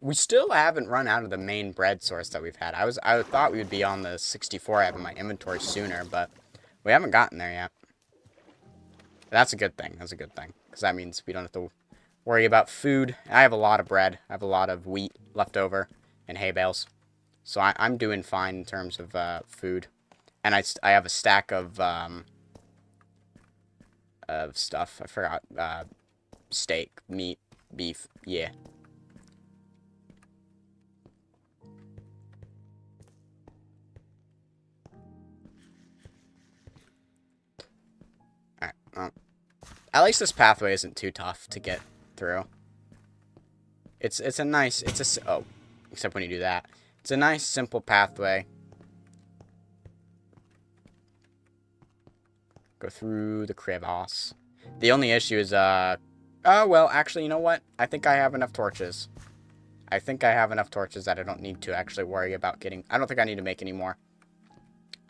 We still haven't run out of the main bread source that we've had. I thought we would be on the 64 I have in my inventory sooner, but we haven't gotten there yet. That's a good thing. That's a good thing, because that means we don't have to worry about food. I have a lot of bread. I have a lot of wheat left over and hay bales. So I'm doing fine in terms of food. And I have a stack of stuff. I forgot. Steak, meat, beef. Yeah. Alright, well. At least this pathway isn't too tough to get through. It's a nice... Oh, except when you do that. It's a nice, simple pathway. Go through the crevasse. The only issue is, oh, well, actually, you know what? I think I have enough torches. I think I have enough torches that I don't need to actually worry about getting... I don't think I need to make any more.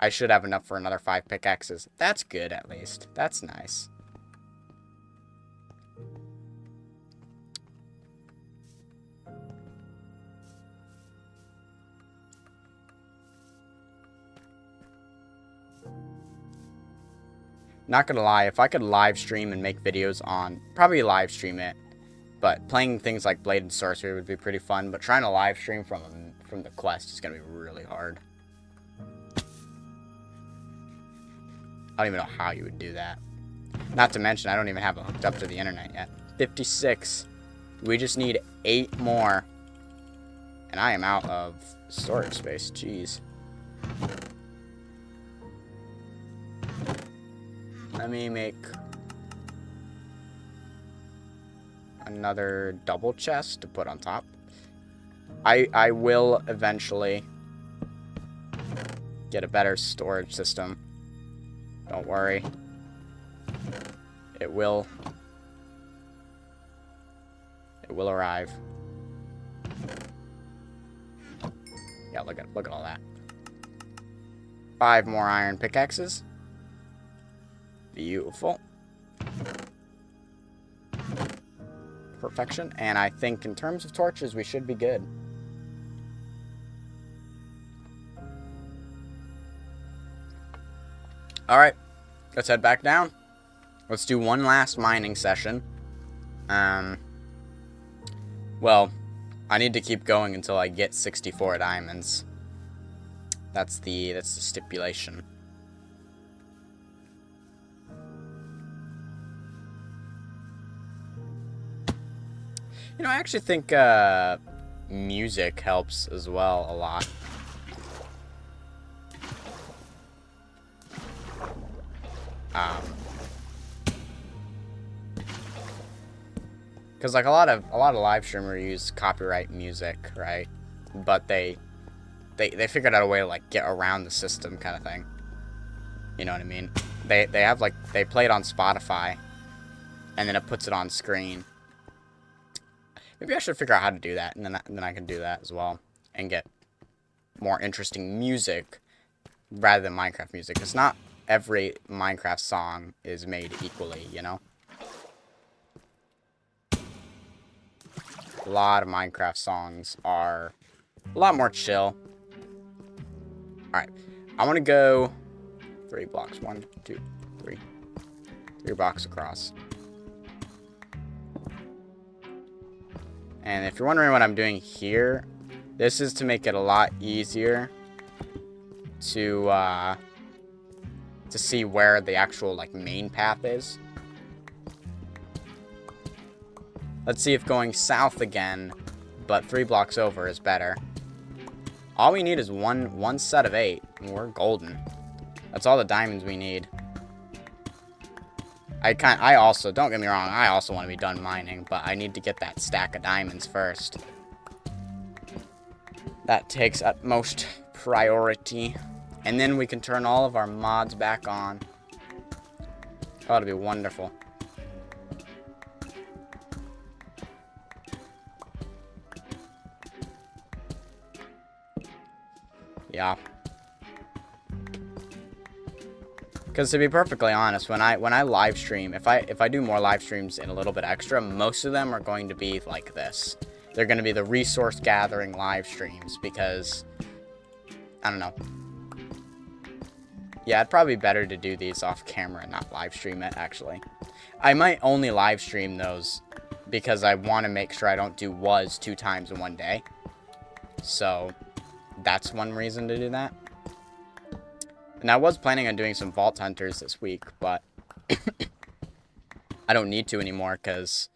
I should have enough for another 5 pickaxes. That's good, at least. That's nice. Not gonna lie, if I could live stream and make videos on, probably live stream it, but playing things like Blade and Sorcery would be pretty fun, but trying to live stream from the quest is gonna be really hard. I don't even know how you would do that. Not to mention, I don't even have it hooked up to the internet yet. 56. We just need 8 more. And I am out of storage space. Jeez. Let me make another double chest to put on top. I will eventually get a better storage system. Don't worry. It will arrive. Yeah, look at all that. 5 more iron pickaxes. Beautiful. Perfection. And I think in terms of torches, we should be good. Alright. Let's head back down. Let's do one last mining session. Well, I need to keep going until I get 64 diamonds. That's the stipulation. You know, I actually think music helps as well a lot. Because like a lot of live streamers use copyright music, right? But they figured out a way to like get around the system, kind of thing. You know what I mean? They have like they play it on Spotify, and then it puts it on screen. Maybe I should figure out how to do that, and then I can do that as well, and get more interesting music rather than Minecraft music. Because not every Minecraft song is made equally, you know. A lot of Minecraft songs are a lot more chill. Alright, I want to go 3 blocks. 1, 2, 3. 3 blocks across. And if you're wondering what I'm doing here, this is to make it a lot easier to see where the actual like main path is. Let's see if going south again, but 3 blocks over is better. All we need is one set of 8, and we're golden. That's all the diamonds we need. I also, don't get me wrong, I also want to be done mining, but I need to get that stack of diamonds first. That takes utmost priority. And then we can turn all of our mods back on. Oh, it'll be wonderful. Yeah. Because to be perfectly honest, when I live stream, if I do more live streams in a little bit extra, most of them are going to be like this. They're going to be the resource gathering live streams because I don't know. Yeah, it'd probably be better to do these off camera and not live stream it actually. I might only live stream those because I want to make sure I don't do was 2 times in one day. So that's one reason to do that. And I was planning on doing some Vault Hunters this week, but I don't need to anymore because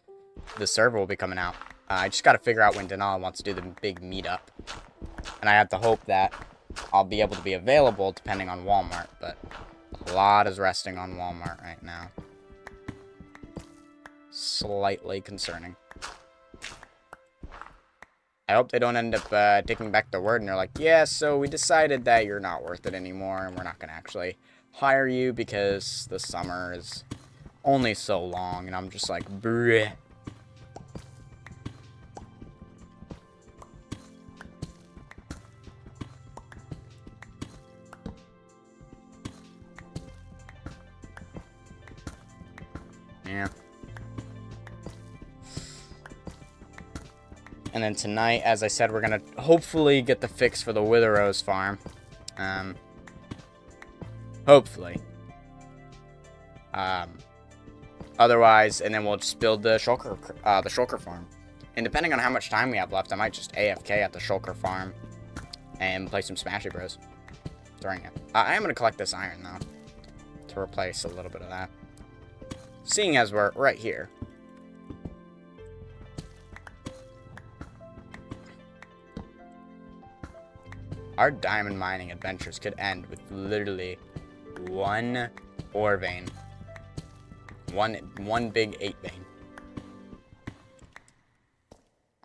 the server will be coming out. I just got to figure out when Denali wants to do the big meetup. And I have to hope that I'll be able to be available depending on Walmart, but a lot is resting on Walmart right now. Slightly concerning. I hope they don't end up taking back their word and they're like, yeah, so we decided that you're not worth it anymore and we're not going to actually hire you because the summer is only so long. And I'm just like, bleh. Yeah. And then tonight, as I said, we're going to hopefully get the fix for the Wither Rose farm. Hopefully. Otherwise, and then we'll just build the shulker farm. And depending on how much time we have left, I might just AFK at the shulker farm and play some Smashy Bros during it. I am going to collect this iron, though, to replace a little bit of that. Seeing as we're right here. Our diamond mining adventures could end with literally one ore vein. One big 8 vein.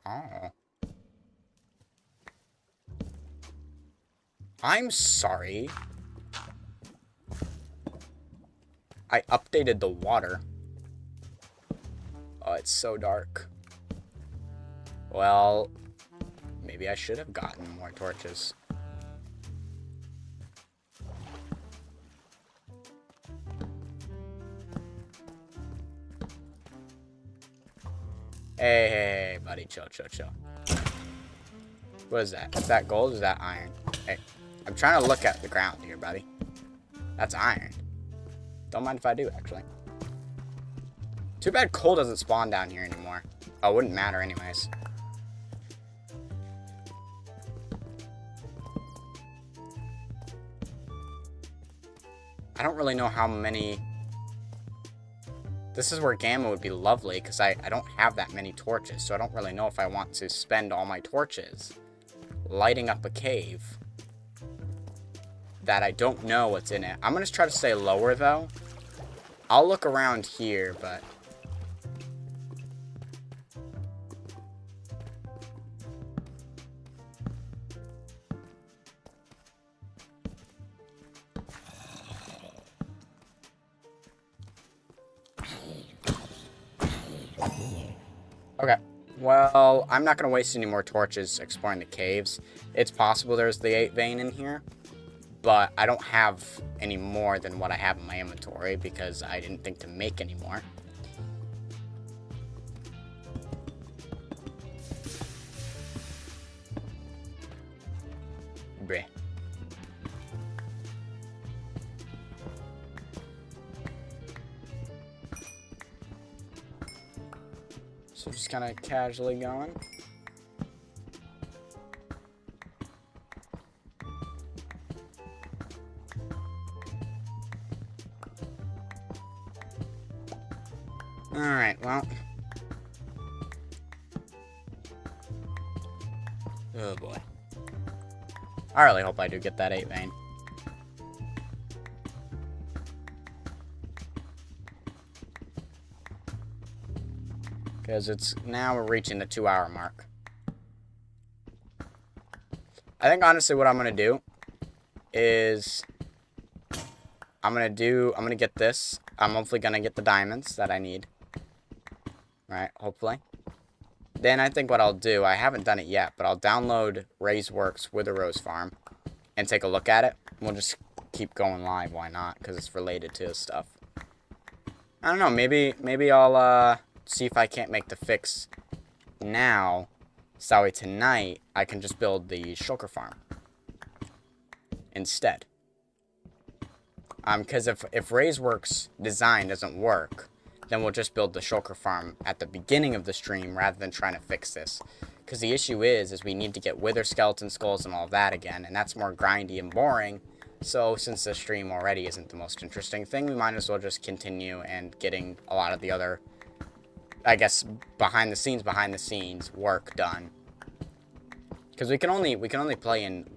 Oh. I'm sorry. I updated the water. Oh, it's so dark. Well, maybe I should have gotten more torches. Hey, buddy, chill. What is that? Is that gold or is that iron? Hey, I'm trying to look at the ground here, buddy. That's iron. Don't mind if I do, actually. Too bad coal doesn't spawn down here anymore. Oh, it wouldn't matter anyways. I don't really know how many... This is where Gamma would be lovely, because I don't have that many torches, so I don't really know if I want to spend all my torches lighting up a cave that I don't know what's in it. I'm going to try to stay lower, though. I'll look around here, but... Okay, well, I'm not going to waste any more torches exploring the caves. It's possible there's the 8 vein in here, but I don't have any more than what I have in my inventory because I didn't think to make any more. Bleh. So just kind of casually going. Alright, well. Oh boy. I really hope I do get that 8 vein. Because now we're reaching the 2-hour mark. I think honestly what I'm going to do is I'm going to get this. I'm hopefully going to get the diamonds that I need. Right, hopefully. Then I think what I'll do, I haven't done it yet, but I'll download RaiseWorks Wither Rose Farm and take a look at it. We'll just keep going live, why not? Because it's related to stuff. I don't know, maybe I'll see if I can't make the fix now, so that way tonight I can just build the shulker farm instead. Because if RaiseWorks design doesn't work, then we'll just build the shulker farm at the beginning of the stream rather than trying to fix this. Because the issue is we need to get wither skeleton skulls and all that again, and that's more grindy and boring. So since the stream already isn't the most interesting thing, we might as well just continue and getting a lot of the other, I guess, behind the scenes work done. Because we can only play in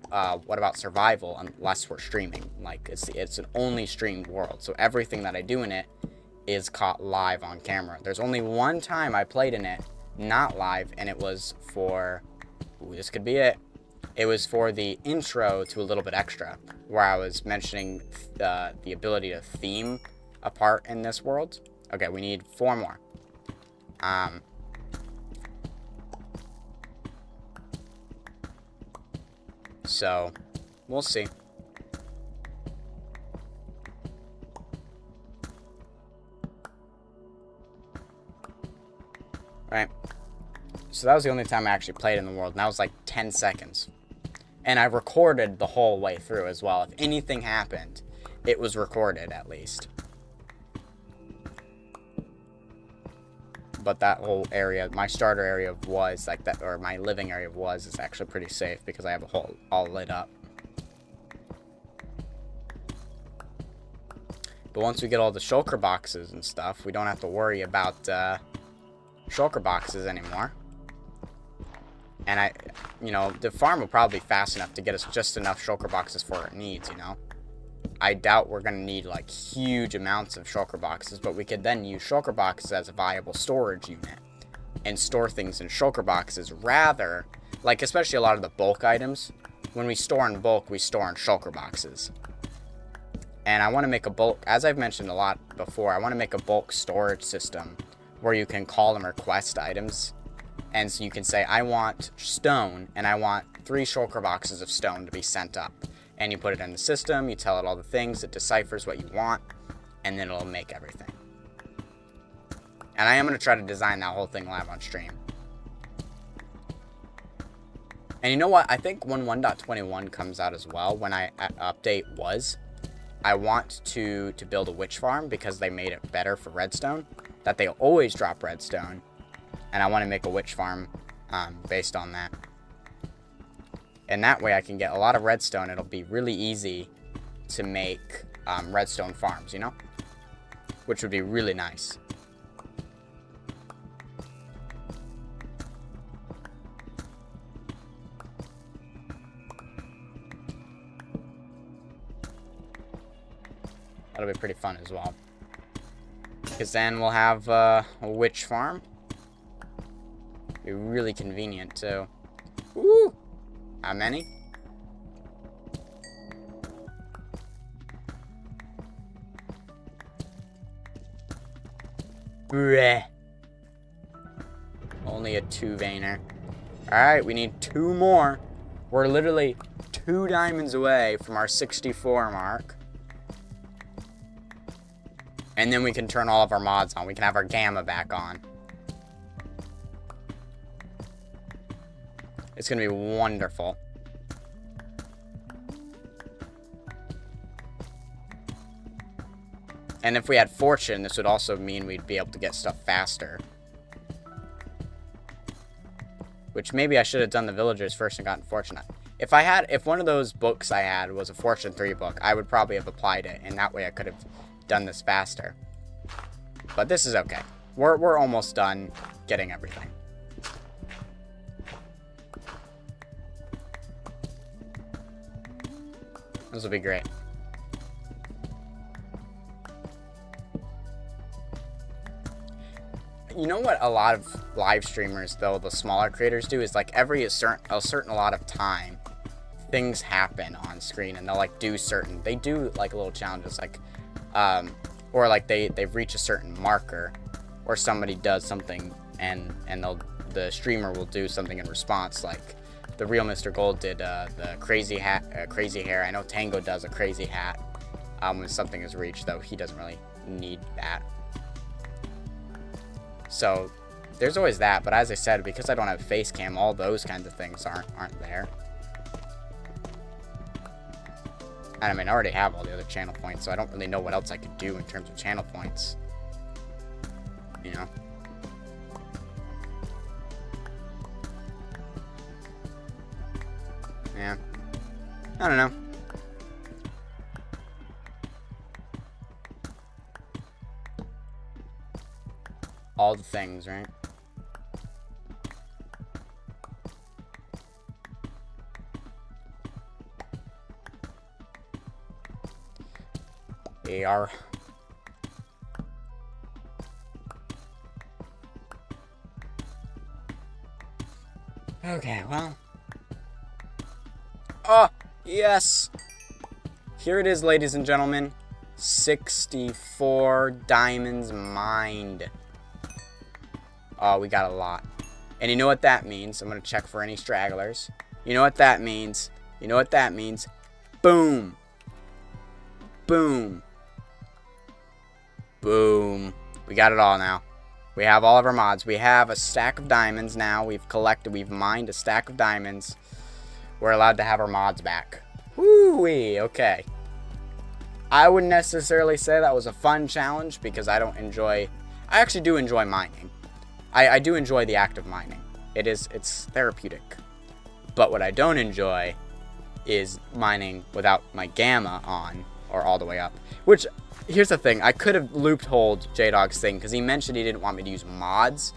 what about survival unless we're streaming. Like it's an only streamed world, so everything that I do in it is caught live on camera. There's only one time I played in it not live, and it was for, ooh, this could be it. It was for the intro to A Little Bit Extra, where I was mentioning the ability to theme a part in this world. Okay, we need 4 more. So, we'll see. Right. So that was the only time I actually played in the world, and that was like 10 seconds. And I recorded the whole way through as well. If anything happened, it was recorded at least. but that whole area, my starter area was like that, or my living area is actually pretty safe because I have a hole all lit up. But once we get all the shulker boxes and stuff, we don't have to worry about shulker boxes anymore. And the farm will probably be fast enough to get us just enough shulker boxes for our needs, I doubt we're going to need, like, huge amounts of shulker boxes, but we could then use shulker boxes as a viable storage unit and store things in shulker boxes rather, like, especially a lot of the bulk items. When we store in bulk, we store in shulker boxes. And I want to make a bulk, as I've mentioned a lot before, I want to make a bulk storage system where you can call and request items. And so you can say, I want stone, and I want 3 shulker boxes of stone to be sent up. And you put it in the system, you tell it all the things, it deciphers what you want, and then it'll make everything. And I am going to try to design that whole thing live on stream. And you know what? I think when 1.21 comes out as well, when I update I want to build a witch farm because they made it better for redstone. That they always drop redstone. And I want to make a witch farm based on that. And that way I can get a lot of redstone. It'll be really easy to make redstone farms, Which would be really nice. That'll be pretty fun as well. Because then we'll have a witch farm. Be really convenient too. Woo! How many? Bleh. Only a 2-veiner. Alright, we need 2 more. We're literally 2 diamonds away from our 64 mark. And then we can turn all of our mods on. We can have our gamma back on. It's going to be wonderful. And if we had fortune, this would also mean we'd be able to get stuff faster. Which maybe I should have done the villagers first and gotten fortune. If one of those books I had was a Fortune 3 book, I would probably have applied it, and that way I could have done this faster. But this is okay. We're almost done getting everything. This will be great. You know what a lot of live streamers, though, the smaller creators do, is like every a certain lot of time, things happen on screen, and they'll like they do like little challenges, like, or like they've reached a certain marker, or somebody does something, and the streamer will do something in response, like the real Mr. Gold did the crazy hair. I know Tango does a crazy hat when something is reached, though he doesn't really need that. So there's always that, but as I said, because I don't have face cam, all those kinds of things aren't there. And I mean, I already have all the other channel points, so I don't really know what else I could do in terms of channel points. Yeah. I don't know. All the things, right? AR. Okay, well. Oh, yes. Here it is, ladies and gentlemen. 64 diamonds mined. Oh, we got a lot. And you know what that means? I'm going to check for any stragglers. You know what that means? You know what that means? Boom. Boom. Boom. We got it all now. We have all of our mods. We have a stack of diamonds now. We've mined a stack of diamonds. We're allowed to have our mods back. Woo-wee. Okay. I wouldn't necessarily say that was a fun challenge because I actually do enjoy mining. I do enjoy the act of mining. It's therapeutic. But what I don't enjoy is mining without my gamma on, or all the way up. Which, here's the thing, I could have loopholed J-Dog's thing, because he mentioned he didn't want me to use mods.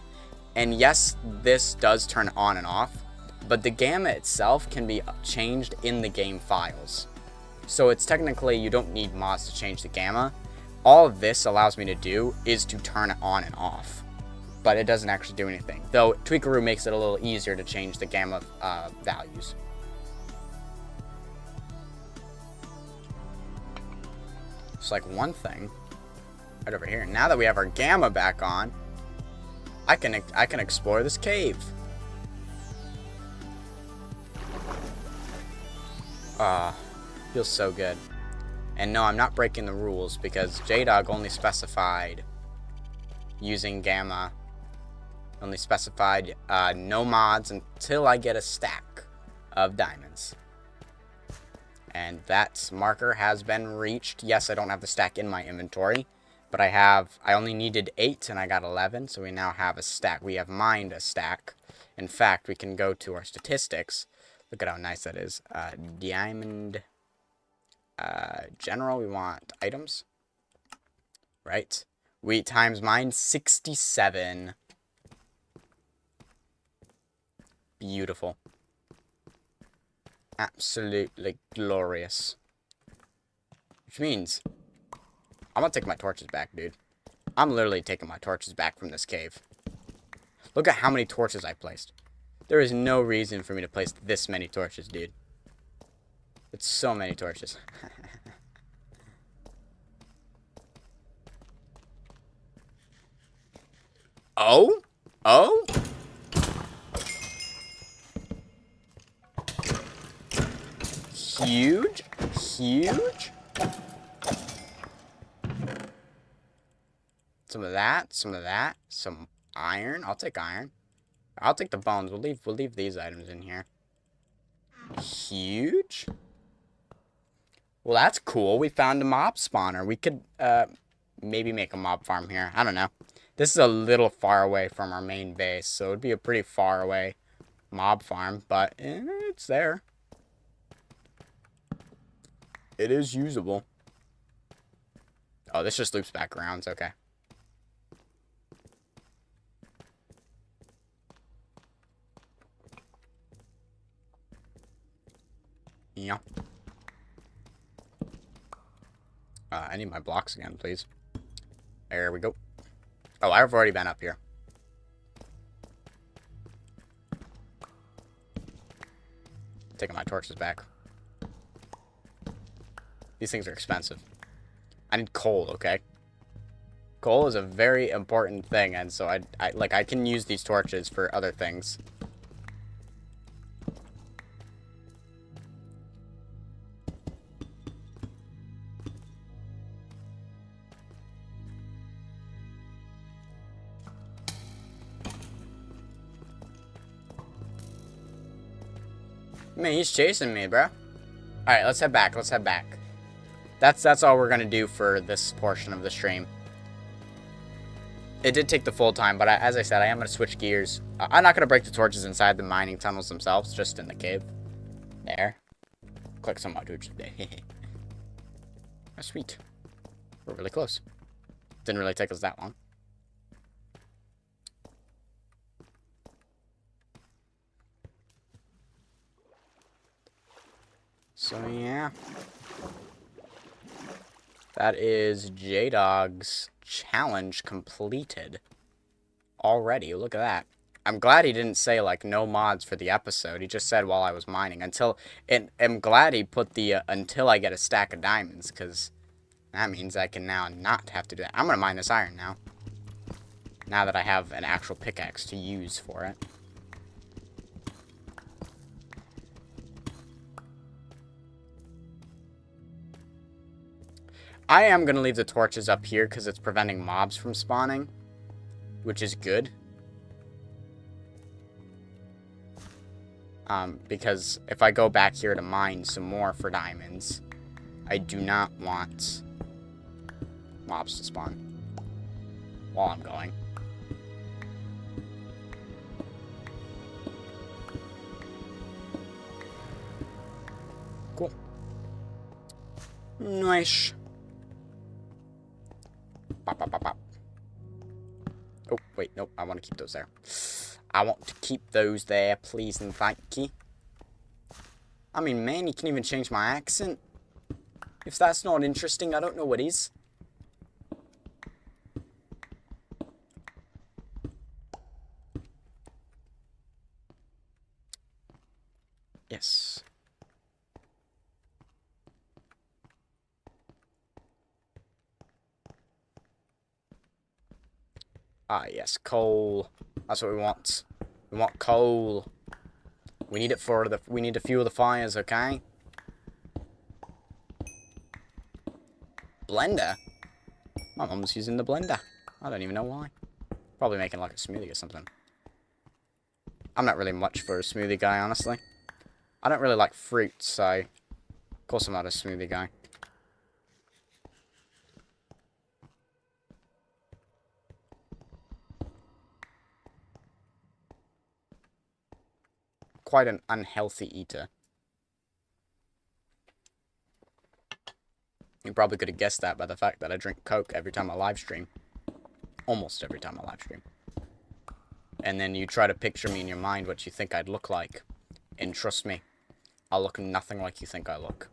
And yes, this does turn on and off, but the gamma itself can be changed in the game files. So it's technically, you don't need mods to change the gamma. All this allows me to do is to turn it on and off. But it doesn't actually do anything. Though Tweakaroo makes it a little easier to change the gamma values. It's like one thing right over here. Now that we have our gamma back on, I can explore this cave. Feels so good. And no, I'm not breaking the rules because J-Dog only specified using gamma. Only specified no mods until I get a stack of diamonds. And that marker has been reached. Yes, I don't have the stack in my inventory, but I only needed 8 and I got 11, so we now have a stack. We have mined a stack. In fact, we can go to our statistics. Look at how nice that is. Diamond general, we want items. Right. We times mined 67. Beautiful. Absolutely glorious. Which means I'm gonna take my torches back, dude. I'm literally taking my torches back from this cave. Look at how many torches I placed. There is no reason for me to place this many torches, dude. It's so many torches. Oh? Oh? Huge? Huge? Some of that, some iron. I'll take iron. I'll take the bones. We'll leave these items in here. Huge? Well, that's cool. We found a mob spawner. We could maybe make a mob farm here. I don't know. This is a little far away from our main base, so it would be a pretty far away mob farm, but it's there. It is usable. Oh, this just loops back around. It's okay. Yeah. I need my blocks again, please. There we go. Oh, I've already been up here. Taking my torches back. These things are expensive. I need coal, okay? Coal is a very important thing, and so I can use these torches for other things. Man, he's chasing me, bro. Alright, let's head back. Let's head back. That's all we're going to do for this portion of the stream. It did take the full time, but as I said, I am going to switch gears. I'm not going to break the torches inside the mining tunnels themselves, just in the cave. There. Click some more torches. Oh, sweet. We're really close. Didn't really take us that long. So, yeah. That is J-Dog's challenge completed. Already, look at that. I'm glad he didn't say, like, no mods for the episode. He just said while I was mining. I'm glad he put the, until I get a stack of diamonds, because that means I can now not have to do that. I'm going to mine this iron now. Now that I have an actual pickaxe to use for it. I am going to leave the torches up here because it's preventing mobs from spawning, which is good. Because if I go back here to mine some more for diamonds, I do not want mobs to spawn while I'm going. Nice. Bop, bop, bop, bop. Oh, wait, nope, I want to keep those there. I want to keep those there, please and thank you. I mean, man, you can even change my accent. If that's not interesting, I don't know what is. Yes. Ah, yes, coal. That's what we want. We want coal. We need it for the. We need to fuel the fires, okay? Blender. My mom's using the blender. I don't even know why. Probably making like a smoothie or something. I'm not really much for a smoothie guy, honestly. I don't really like fruit, so of course I'm not a smoothie guy. Quite an unhealthy eater. You probably could have guessed that by the fact that I drink Coke every time I live stream. Almost every time I live stream. And then you try to picture me in your mind what you think I'd look like. And trust me, I'll look nothing like you think I look.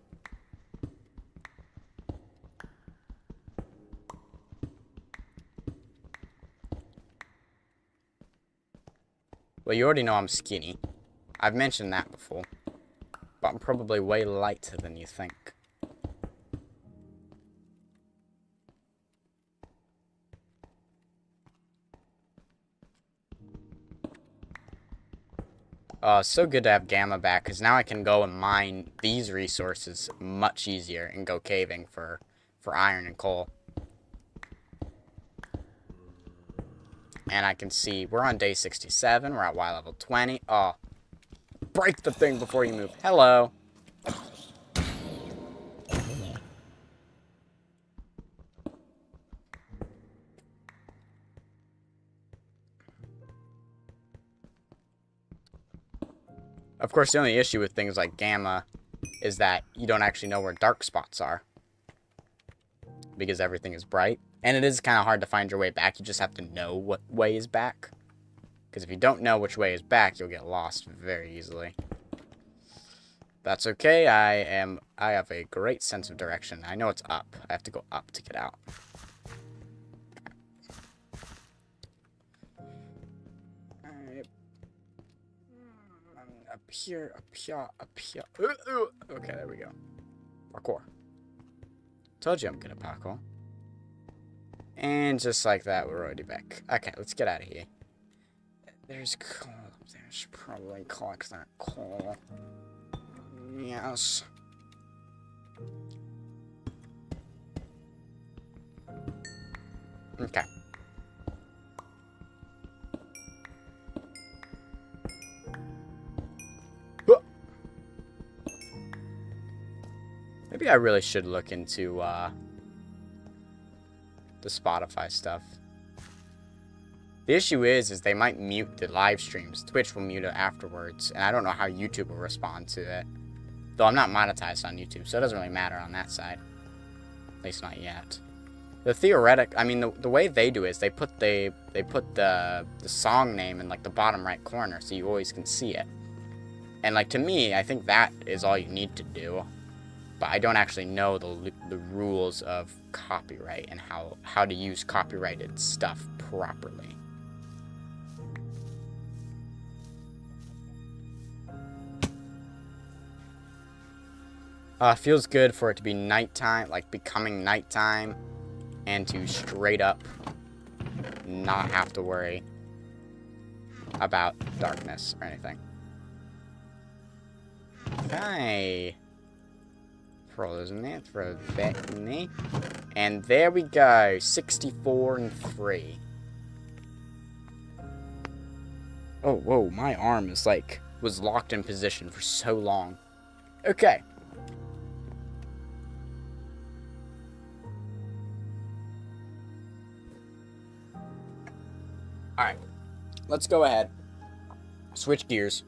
Well, you already know I'm skinny. I've mentioned that before. But I'm probably way lighter than you think. So good to have Gamma back, because now I can go and mine these resources much easier and go caving for iron and coal. And I can see, we're on day 67, we're at Y level 20. Oh, break the thing before you move. Hello. Of course, the only issue with things like Gamma is that you don't actually know where dark spots are. Because everything is bright. And it is kind of hard to find your way back. You just have to know what way is back. Because if you don't know which way is back, you'll get lost very easily. That's okay. I have a great sense of direction. I know it's up. I have to go up to get out. Up here, up here, up here. Okay, there we go. Parkour. Told you I'm good at parkour. And just like that, we're already back. Okay, let's get out of here. There's coal up there. I should probably collect that coal. Yes. Okay. Maybe I really should look into the Spotify stuff. The issue is they might mute the live streams. Twitch will mute it afterwards, and I don't know how YouTube will respond to it. Though I'm not monetized on YouTube, so it doesn't really matter on that side. At least not yet. The theoretic, I mean, the way they do it is they put the song name in like the bottom right corner, so you always can see it. And like to me, I think that is all you need to do. But I don't actually know the rules of copyright and how to use copyrighted stuff properly. Feels good for it to be nighttime, like becoming nighttime, and to straight up not have to worry about darkness or anything. Okay. Throw those in there, throw that in there. And there we go, 64 and 3. Oh, whoa, my arm is like, was locked in position for so long. Okay. Alright, let's go ahead. Switch gears.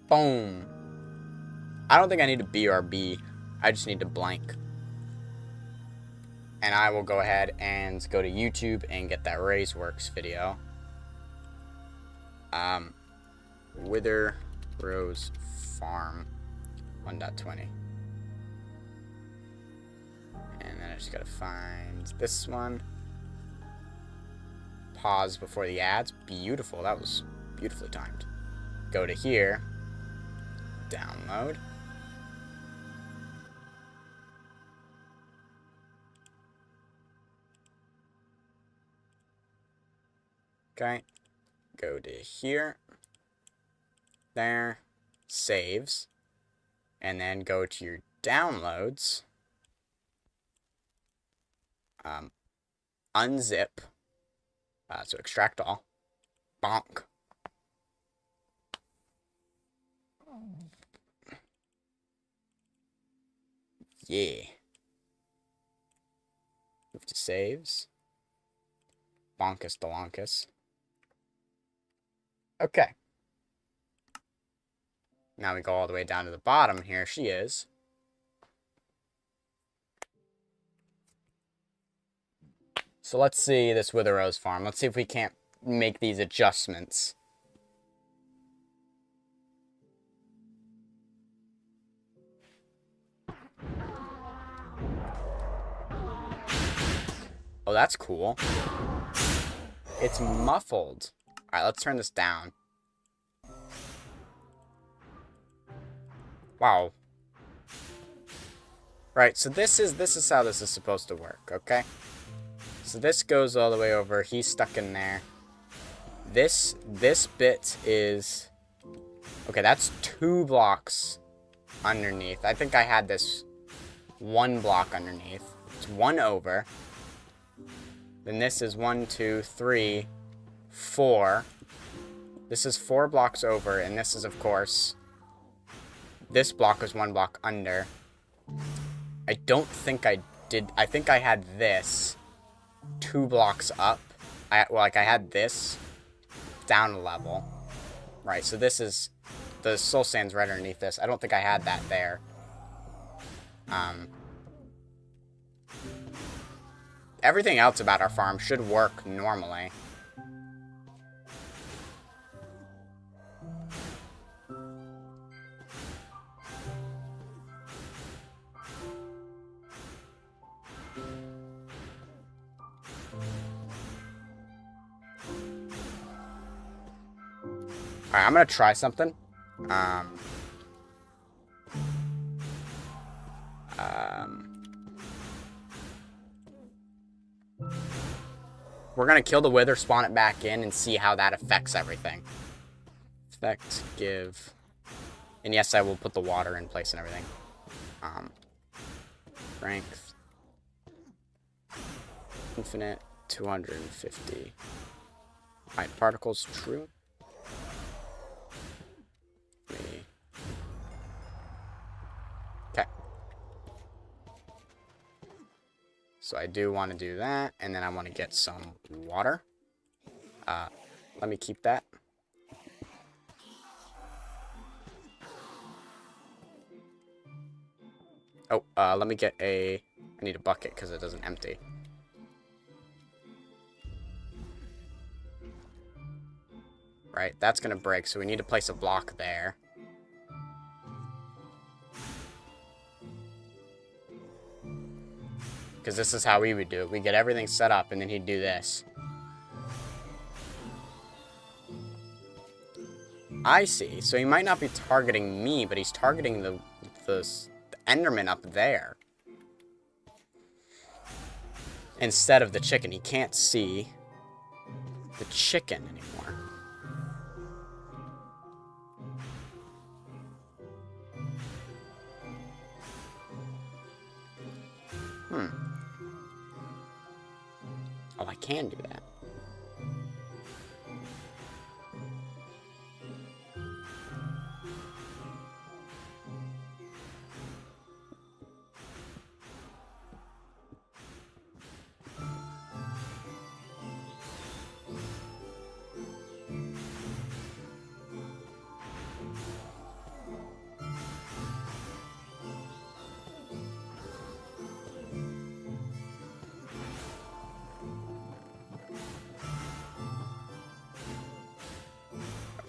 Boom. I don't think I need a BRB. I just need to blank. and I will go ahead and go to YouTube and get that Raiseworks video. Wither Rose Farm 1.20. And then I just gotta find this one. Pause before the ads. Beautiful. That was beautifully timed. Go to here. Download. Okay. Go to here. There. Saves. And then go to your downloads. Unzip. So extract all. Bonk. Yeah. Move to saves. Bonkus Delonkus. Okay. Now we go all the way down to the bottom. Here she is. So let's see this Wither Rose farm. Let's see if we can't make these adjustments. Oh, that's cool. It's muffled. Alright, let's turn this down. Wow. Right, so this is how this is supposed to work, okay? So this goes all the way over. He's stuck in there. This bit is... Okay, that's 2 blocks underneath. I think I had this 1 block underneath. It's 1 over. Then this is 1, 2, 3, 4. This is 4 blocks over, and this is, of course... This block is 1 block under. I don't think I did... I think I had this 2 blocks up. I had this down a level. Right, so this is... The soul sand's right underneath this. I don't think I had that there. Everything else about our farm should work normally. Alright, I'm gonna try something. We're gonna kill the Wither, spawn it back in, and see how that affects everything. Effect, give. And yes, I will put the water in place and everything. Strength. Infinite, 250. Alright, particles, true. Okay. So I do want to do that, and then I want to get some water. Let me keep that. Oh, let me get I need a bucket because it doesn't empty. Right, that's gonna break, so we need to place a block there. Because this is how we would do it. We get everything set up, and then he'd do this. I see. So he might not be targeting me, but he's targeting the Enderman up there. Instead of the chicken. He can't see the chicken anymore. Oh, I can do that.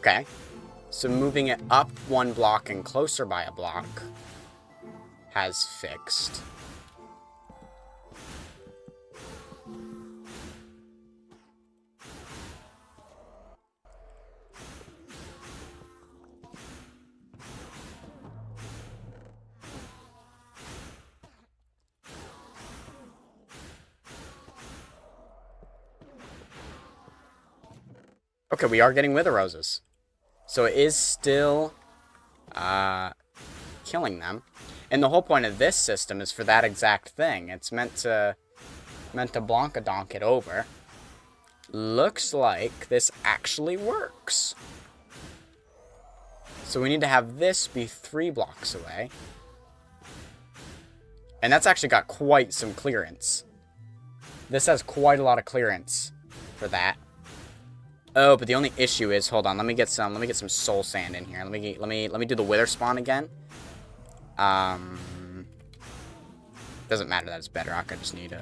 Okay. So moving it up one block and closer by a block has fixed. Okay, we are getting Wither Roses. So it is still killing them. And the whole point of this system is for that exact thing. It's meant to Blancadonk it over. Looks like this actually works. So we need to have this be 3 blocks away. And that's actually got quite some clearance. This has quite a lot of clearance for that. Oh, but the only issue is, hold on, let me get some soul sand in here. Let me do the wither spawn again. Doesn't matter that it's bedrock. I just need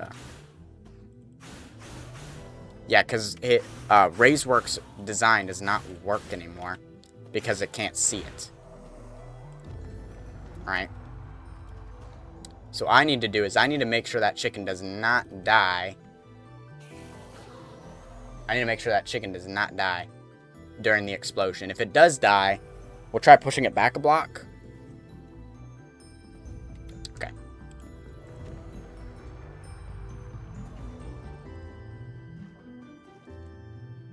yeah, because Raiseworks design does not work anymore because it can't see it. Alright. So I need to do is I need to make sure that chicken does not die. I need to make sure that chicken does not die during the explosion. If it does die, we'll try pushing it back a block. Okay.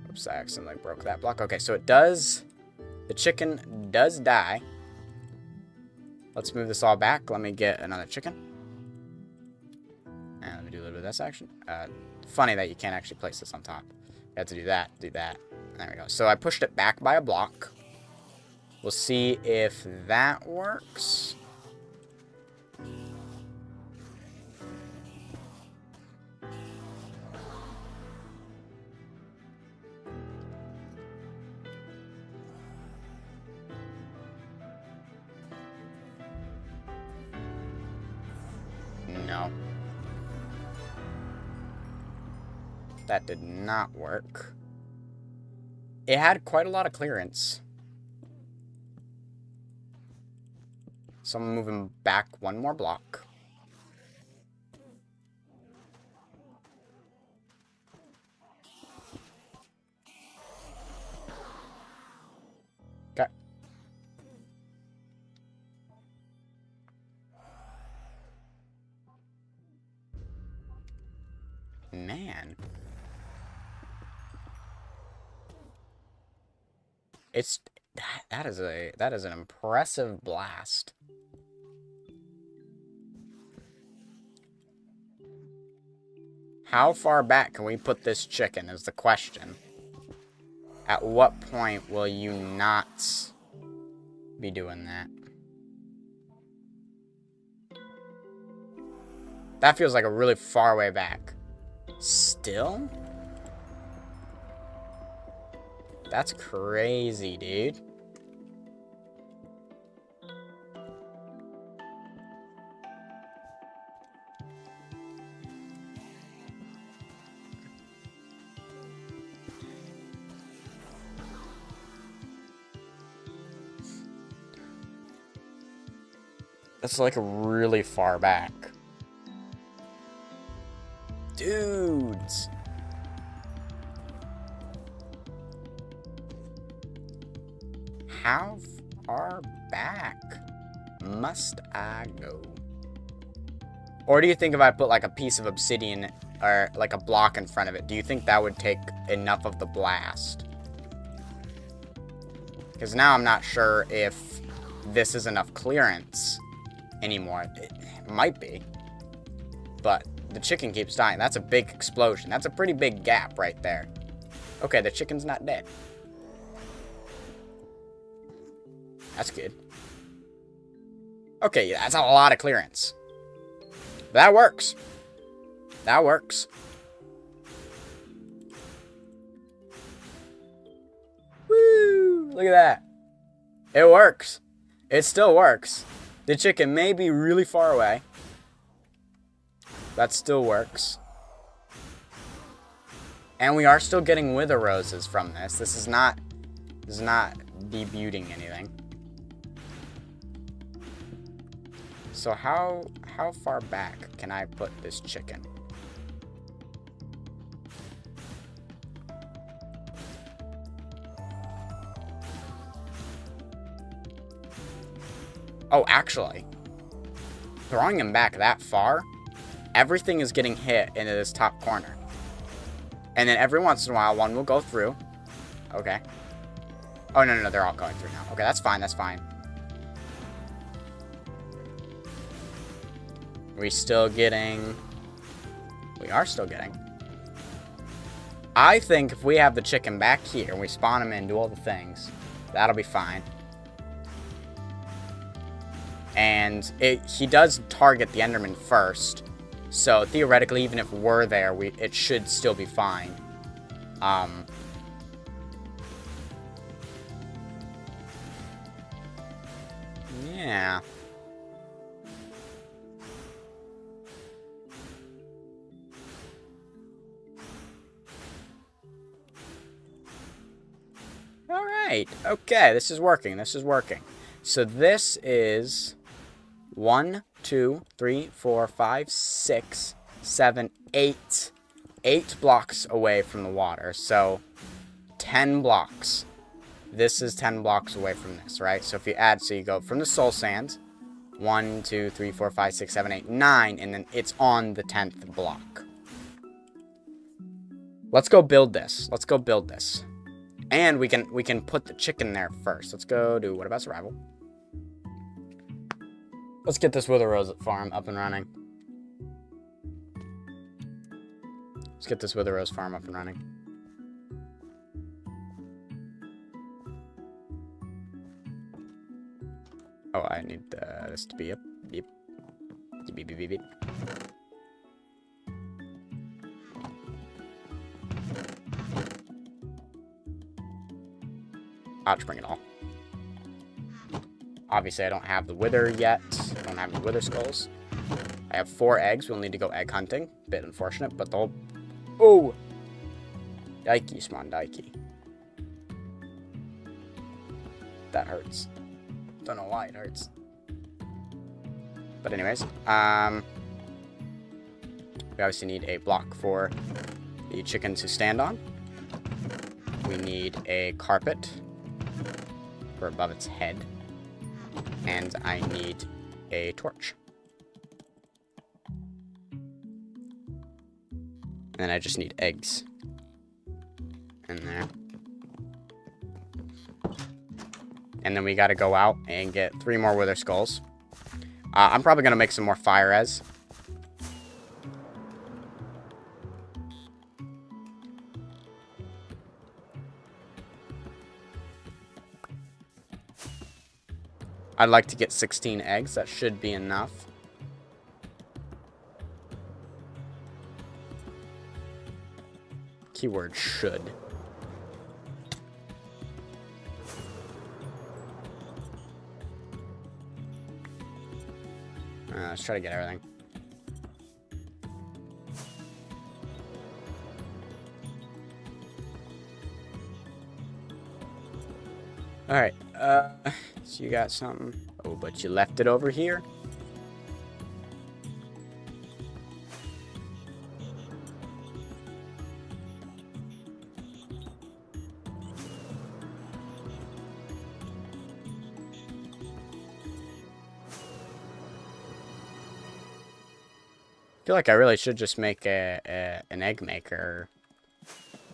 Oops, I accidentally broke that block. Okay, so it does... The chicken does die. Let's move this all back. Let me get another chicken. And let me do a little bit of this action. Funny that you can't actually place this on top. You have to do that, do that. There we go. So I pushed it back by a block. We'll see if that works. No. That did not work. It had quite a lot of clearance. So I'm moving back one more block. Okay. Man. It's that is an impressive blast. How far back can we put this chicken is the question. At what point will you not be doing that? That feels like a really far way back. Still? That's crazy, dude. That's like really far back. Dudes. How far back must I go? Or do you think if I put like a piece of obsidian or like a block in front of it, do you think that would take enough of the blast? Because now I'm not sure if this is enough clearance anymore. It might be. But the chicken keeps dying. That's a big explosion. That's a pretty big gap right there. Okay, the chicken's not dead. That's good. Okay, yeah, that's a lot of clearance. That works. That works. Woo! Look at that. It works. It still works. The chicken may be really far away. That still works. And we are still getting wither roses from this. This This is not debuting anything. So how far back can I put this chicken? Oh, actually, throwing him back that far, everything is getting hit into this top corner. And then every once in a while, one will go through. Okay. Oh, no, they're all going through now. Okay, that's fine, that's fine. We are still getting... I think if we have the chicken back here, and we spawn him in, do all the things, that'll be fine. And he does target the Enderman first. So theoretically, even if we're there, it should still be fine. Yeah. All right. Okay, this is working. So this is 1, 2, 3, 4, 5, 6, 7, 8. 8 blocks away from the water. So 10 blocks. This is 10 blocks away from this, right? So if you add, so you go from the soul sand, 1, 2, 3, 4, 5, 6, 7, 8, 9, and then it's on the 10th block. Let's go build this. And we can put the chicken there first. Let's go do, what about survival? Let's get this Wither Rose farm up and running. Oh, I need this to be up. Beep. Beep, beep, beep, beep. I'll just bring it all. Obviously, I don't have the Wither yet. I don't have any Wither Skulls. I have 4 eggs. We'll need to go egg hunting. Bit unfortunate, but they'll... Oh! Yikey, Smondikey. That hurts. Don't know why it hurts. But anyways, we obviously need a block for the chicken to stand on. We need a carpet for above its head. And I need a torch. And then I just need eggs in there. And then we gotta go out and get 3 more Wither Skulls. I'm probably gonna make some more fire res. I'd like to get 16 eggs. That should be enough. Keyword should. Let's try to get everything. Alright, so you got something. Oh, but you left it over here. I feel like I really should just make an egg maker,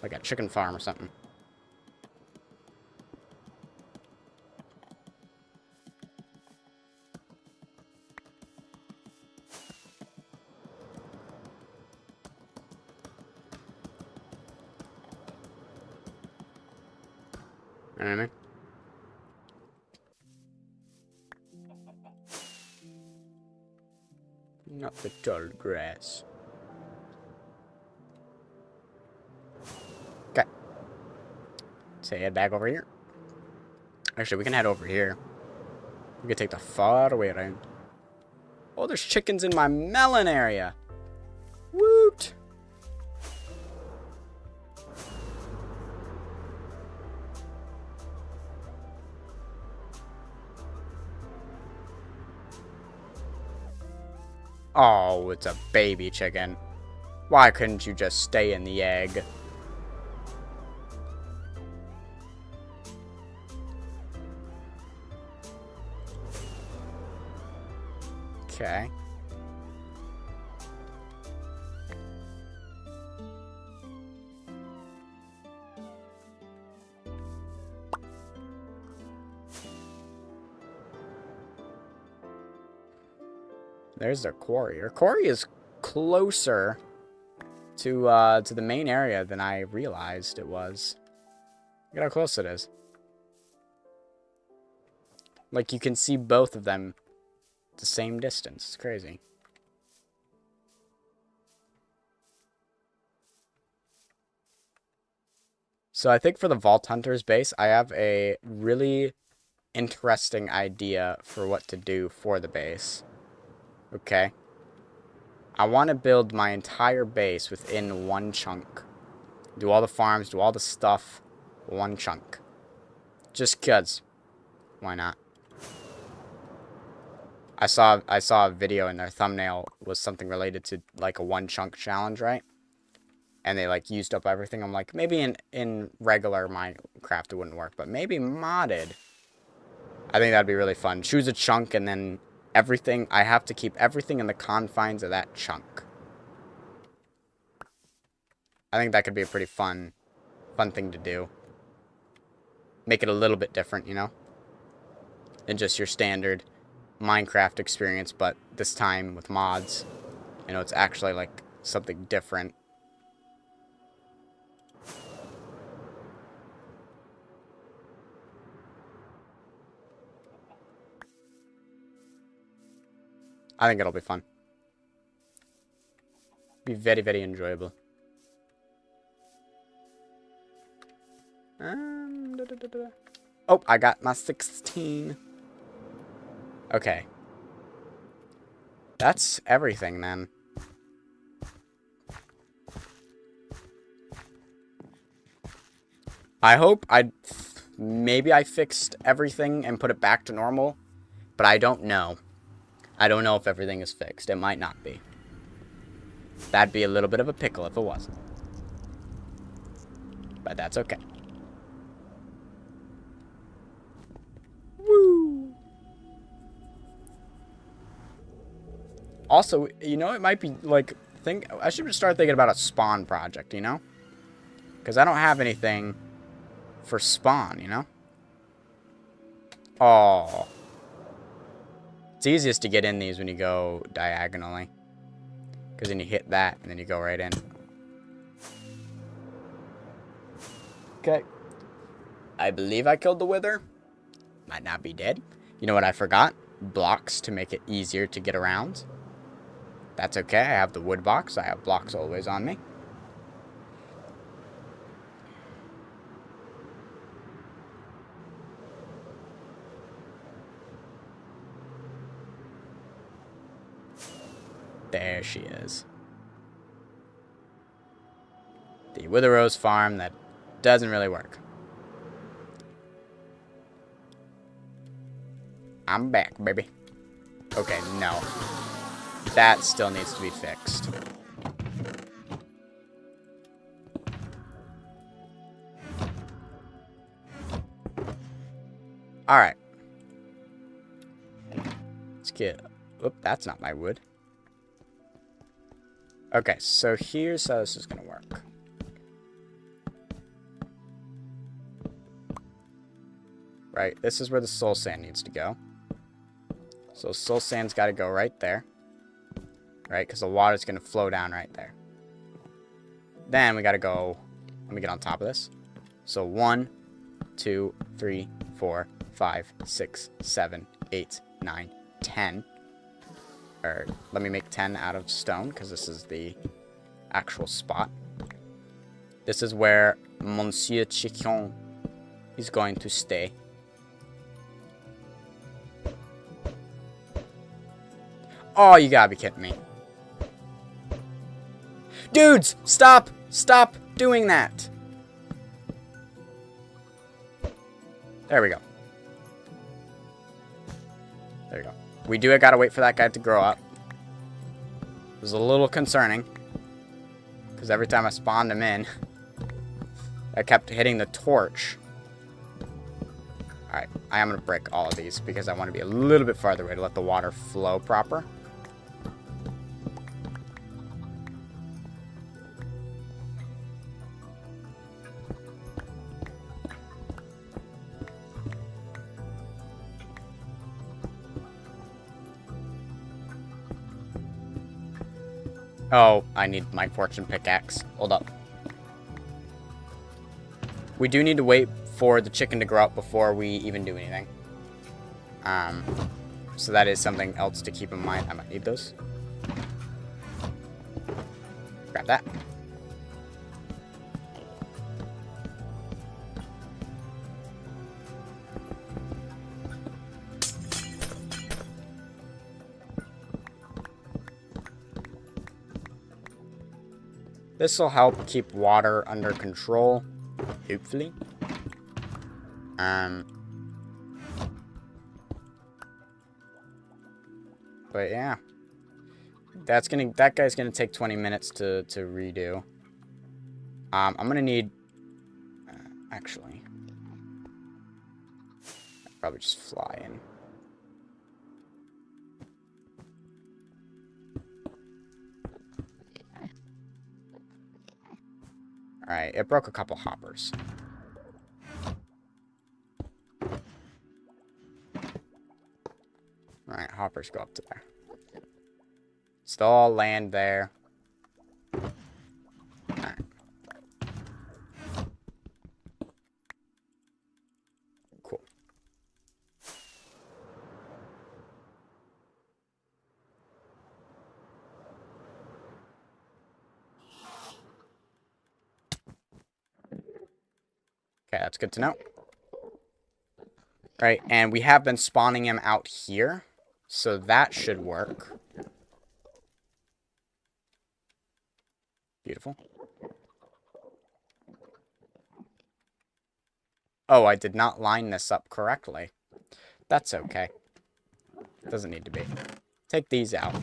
like a chicken farm or something. You know what I mean? Not the tall grass. Okay. So head back over here. Actually, we can head over here. We can take the far way around. Oh, there's chickens in my melon area. Woot! Oh, it's a baby chicken. Why couldn't you just stay in the egg? Okay. There's their quarry. Our quarry is closer to the main area than I realized it was. Look at how close it is. Like, you can see both of them at the same distance. It's crazy. So I think for the Vault Hunter's base, I have a really interesting idea for what to do for the base. Okay. I want to build my entire base within one chunk. Do all the farms, do all the stuff, one chunk. Just 'cause. Why not? I saw a video in their thumbnail was something related to like a one chunk challenge, right? And they like used up everything. I'm like, maybe in regular Minecraft it wouldn't work, but maybe modded. I think that'd be really fun. Choose a chunk and then everything, I have to keep everything in the confines of that chunk. I think that could be a pretty fun thing to do. Make it a little bit different, you know? Than just your standard Minecraft experience, but this time with mods. You know, it's actually like something different. I think it'll be fun. Be very, very enjoyable. Oh, I got my 16. Okay. That's everything then. I hope maybe I fixed everything and put it back to normal, but I don't know. I don't know if everything is fixed. It might not be. That'd be a little bit of a pickle if it wasn't. But that's okay. Woo! Also, you know, it might be like, I should start thinking about a spawn project, you know? Because I don't have anything for spawn, you know? Oh. It's easiest to get in these when you go diagonally. Because then you hit that, and then you go right in. Okay. I believe I killed the wither. Might not be dead. You know what I forgot? Blocks to make it easier to get around. That's okay. I have the wood box. I have blocks always on me. There she is. The Wither Rose farm that doesn't really work. I'm back, baby. Okay, no. That still needs to be fixed. Alright. Let's get... Oop, that's not my wood. Okay, so here's how this is going to work. Right, this is where the soul sand needs to go. So soul sand's got to go right there. Right, because the water's going to flow down right there. Then we got to go... Let me get on top of this. So 1, 2, 3, 4, 5, 6, 7, 8, 9, 10. Or let me make 10 out of stone, because this is the actual spot. This is where Monsieur Chicken is going to stay. Oh, you gotta be kidding me. Dudes, stop! Stop doing that! There we go. There you go. We do gotta wait for that guy to grow up. was a little concerning. Because every time I spawned them in, I kept hitting the torch. Alright, I am going to break all of these because I want to be a little bit farther away to let the water flow proper. Oh, I need my fortune pickaxe. Hold up. We do need to wait for the chicken to grow up before we even do anything. So that is something else to keep in mind. I might need those. Grab that. This will help keep water under control, hopefully. But yeah, that guy's gonna take 20 minutes to redo. I'm gonna need, actually, I'll probably just fly in. Alright, it broke a couple hoppers. Alright, hoppers go up to there. Still all land there. Alright. Cool. Okay, that's good to know. Right, and we have been spawning him out here, so that should work. Beautiful. Oh, I did not line this up correctly. That's okay. Doesn't need to be. Take these out.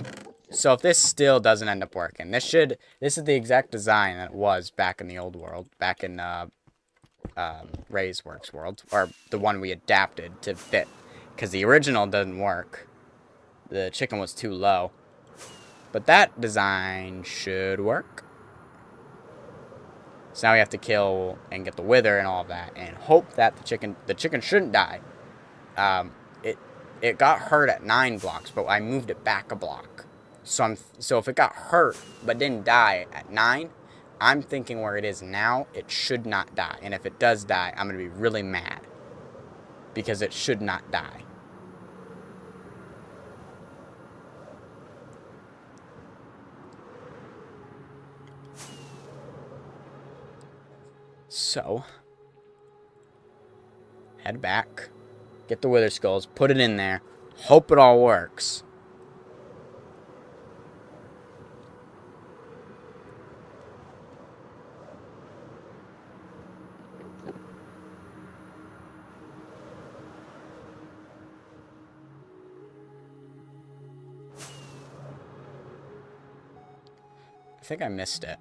So if this still doesn't end up working, this is the exact design that it was back in the old world, back in Ray's Works world, or the one we adapted to fit, because the original doesn't work. The chicken was too low, but that design should work. So now we have to kill and get the wither and all of that, and hope that the chicken shouldn't die. It got hurt at 9 blocks, but I moved it back a block. So if it got hurt but didn't die at 9. I'm thinking where it is now, it should not die. And if it does die, I'm going to be really mad. Because it should not die. So, head back. Get the wither skulls, put it in there. Hope it all works. I think I missed it.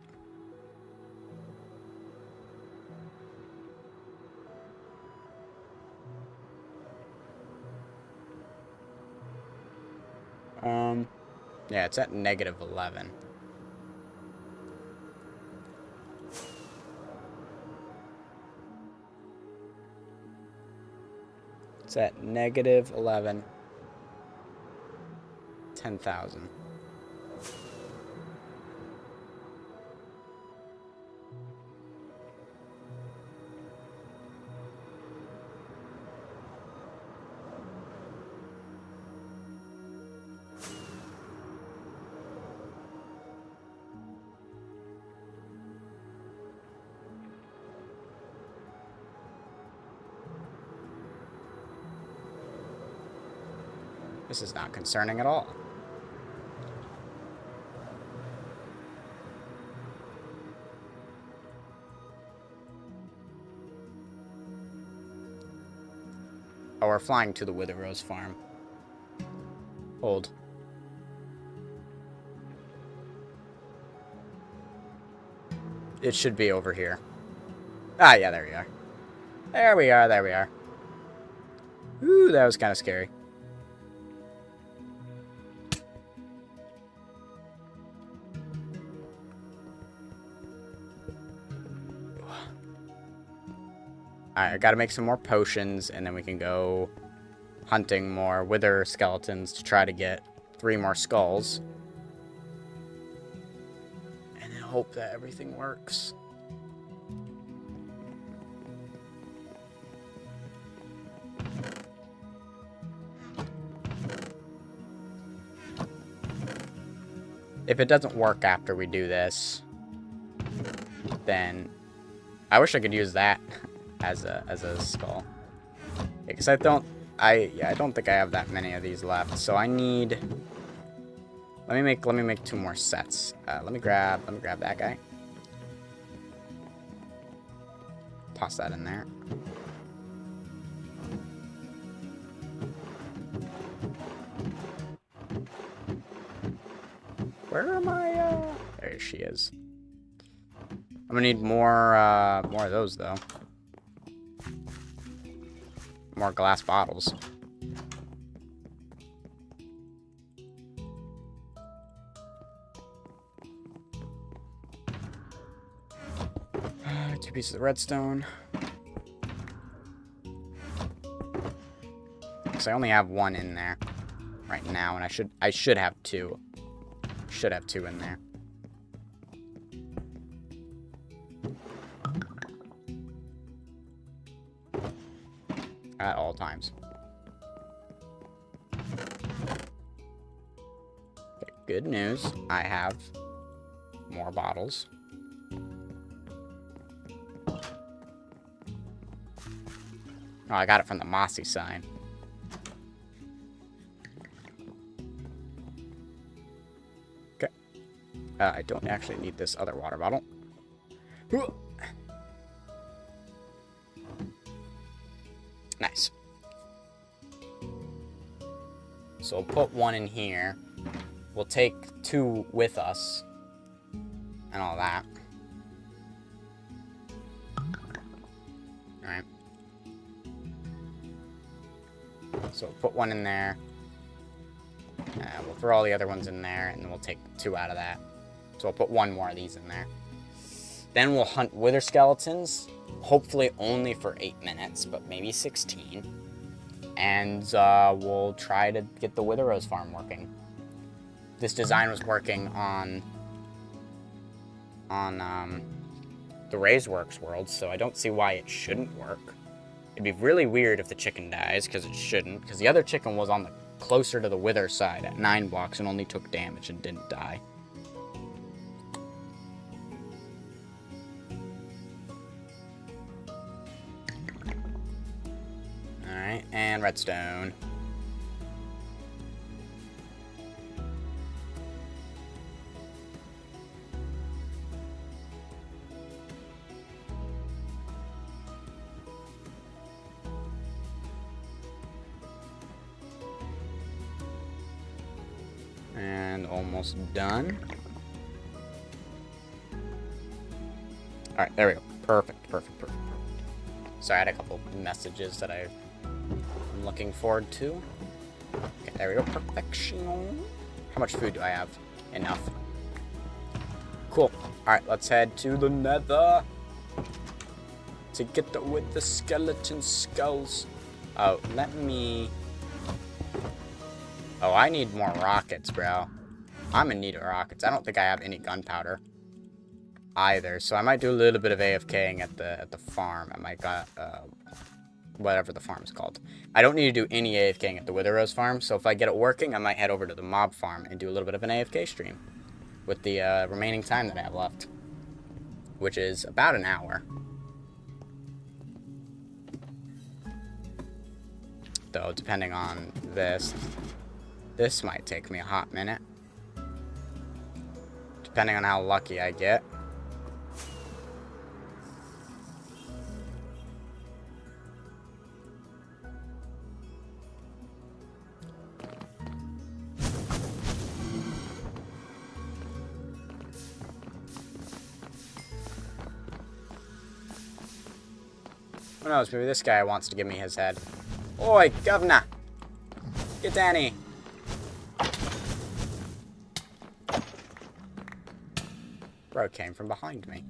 Yeah, it's at -11. It's at -11. 10,000. This is not concerning at all. Oh, we're flying to the Wither Rose farm. Hold. It should be over here. Ah, yeah, there we are. There we are, there we are. Ooh, that was kind of scary. Alright, I gotta make some more potions, and then we can go hunting more wither skeletons to try to get 3 more skulls. And then hope that everything works. If it doesn't work after we do this, then I wish I could use that as a skull. Because I don't think I have that many of these left. So I need. Let me make 2 more sets. Let me grab that guy. Toss that in there. Where am I? There she is. I'm gonna need more of those though. More glass bottles. Two pieces of redstone. Because I only have 1 in there right now, and I should have 2. Should have 2 in there. At all times. Okay, good news. I have more bottles. Oh, I got it from the Mossy sign. Okay. I don't actually need this other water bottle. Nice. So we'll put 1 in here. We'll take 2 with us. And all that. Alright. So we'll put 1 in there. We'll throw all the other ones in there, and then we'll take 2 out of that. So we'll put 1 more of these in there. Then we'll hunt wither skeletons. Hopefully only for 8 minutes, but maybe 16. And we'll try to get the Wither Rose farm working. This design was working on the Razeworks world, so I don't see why it shouldn't work. It'd be really weird if the chicken dies, because it shouldn't. Because the other chicken was on the closer to the Wither side at 9 blocks and only took damage and didn't die. Alright, and redstone. And almost done. Alright, there we go. Perfect, perfect, perfect, perfect. Sorry, I had a couple messages that I'm looking forward to. Okay, there we go. Perfection. How much food do I have? Enough. Cool. Alright, let's head to the Nether to get with the skeleton skulls. Oh, let me... Oh, I need more rockets, bro. I'm in need of rockets. I don't think I have any gunpowder either, so I might do a little bit of AFKing at the farm. I might got whatever the farm is called. I don't need to do any AFKing at the Wither Rose farm, so if I get it working, I might head over to the mob farm and do a little bit of an AFK stream with the remaining time that I have left, which is about an hour. Though, depending on this might take me a hot minute. Depending on how lucky I get. Who knows, maybe this guy wants to give me his head. Oi, governor! Get Danny! Bro came from behind me.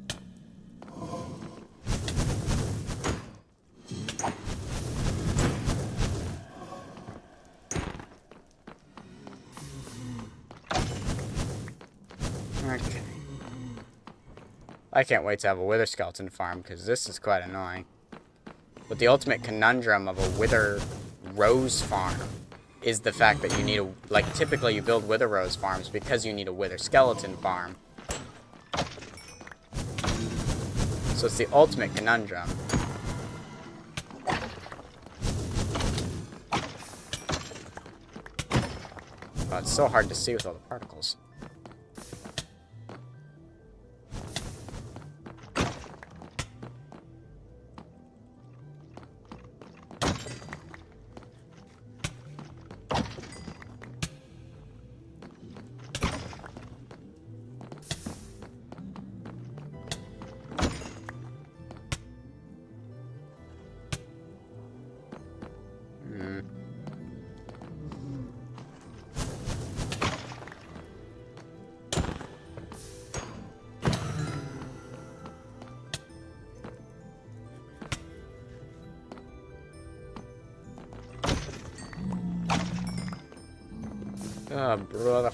Okay. I can't wait to have a wither skeleton farm, because this is quite annoying. But the ultimate conundrum of a wither rose farm is the fact that you need a... Like, typically you build wither rose farms because you need a wither skeleton farm. So it's the ultimate conundrum. Oh, it's so hard to see with all the particles. Oh, brother.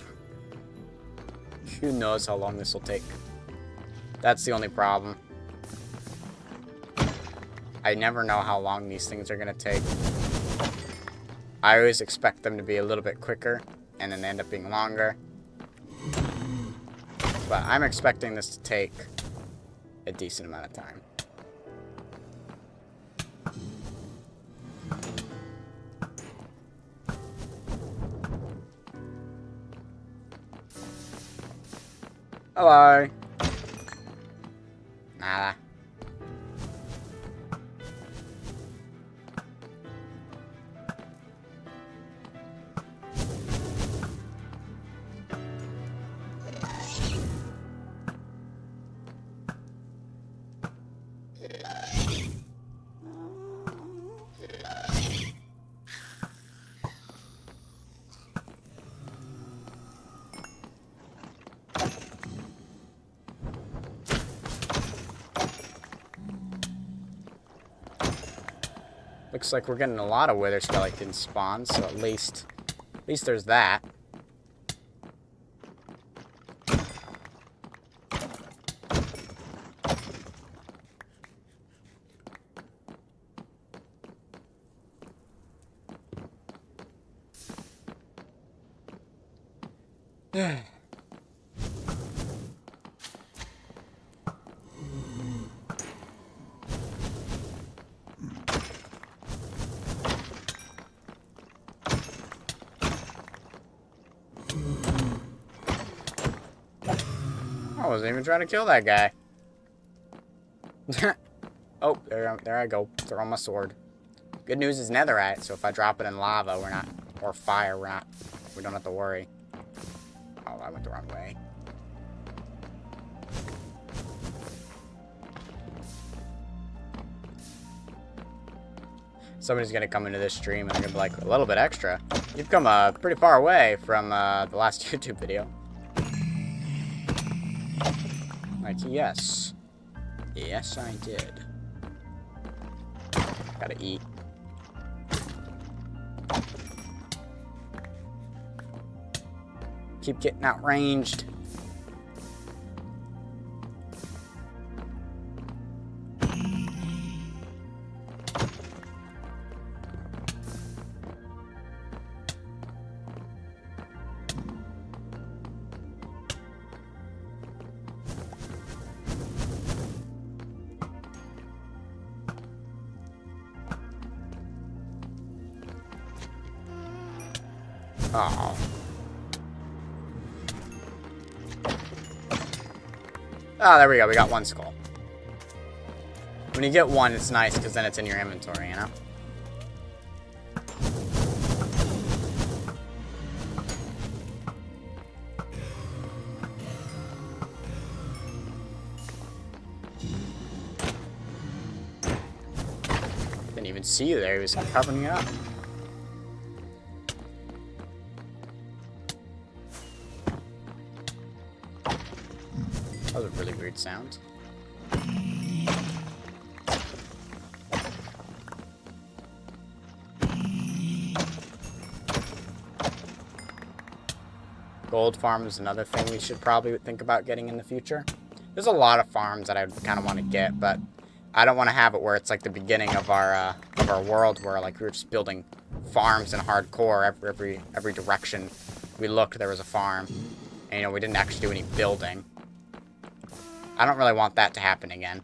Who knows how long this will take? That's the only problem. I never know how long these things are going to take. I always expect them to be a little bit quicker, and then they end up being longer. But I'm expecting this to take a decent amount of time. Hello. Nada. Looks like we're getting a lot of wither skeletons spawn, so at least there's that. I wasn't even trying to kill that guy. Oh, there I go. Throwing my sword. Good news is netherite, so if I drop it in lava, we're not, or fire, we don't have to worry. Oh, I went the wrong way. Somebody's gonna come into this stream and they're gonna be like, a little bit extra. You've come pretty far away from the last YouTube video. Like, yes. Yes, I did. Gotta eat. Keep getting outranged. Oh. Oh, there we go. We got one skull. When you get one, it's nice because then it's in your inventory, you know? even see you there. He was covering you up. That was a really weird sound. Gold farm is another thing we should probably think about getting in the future. There's a lot of farms that I kind of want to get, but I don't want to have it where it's like the beginning of our world, where like we were just building farms in hardcore. Every direction we looked, there was a farm, and you know, we didn't actually do any building. I don't really want that to happen again.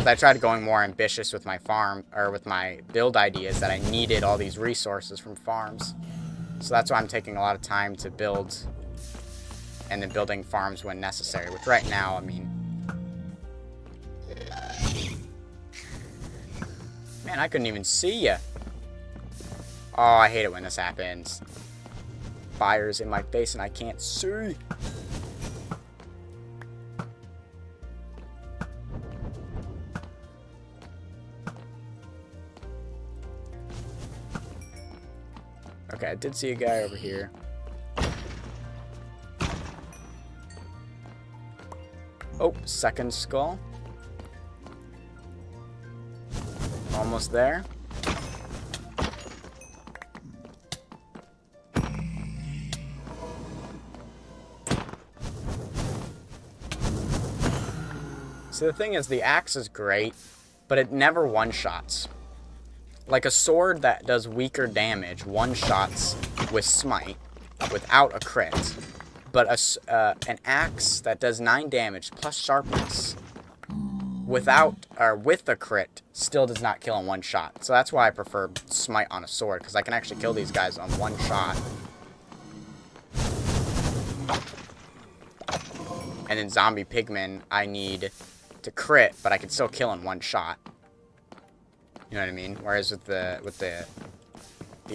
I tried going more ambitious with my farm, or with my build ideas, that I needed all these resources from farms. So that's why I'm taking a lot of time to build, and then building farms when necessary, which right now, I mean... Man, I couldn't even see ya. Oh, I hate it when this happens. Fire's in my face and I can't see. Okay, I did see a guy over here. Oh, second skull. Almost there. So the thing is, the axe is great, but it never one-shots. Like a sword that does weaker damage one-shots with smite without a crit. But an axe that does 9 damage plus sharpness without, or with a crit, still does not kill in one shot. So that's why I prefer smite on a sword, because I can actually kill these guys on one shot. And then zombie pigmen, I need to crit, but I can still kill in one shot. You know what I mean? Whereas with the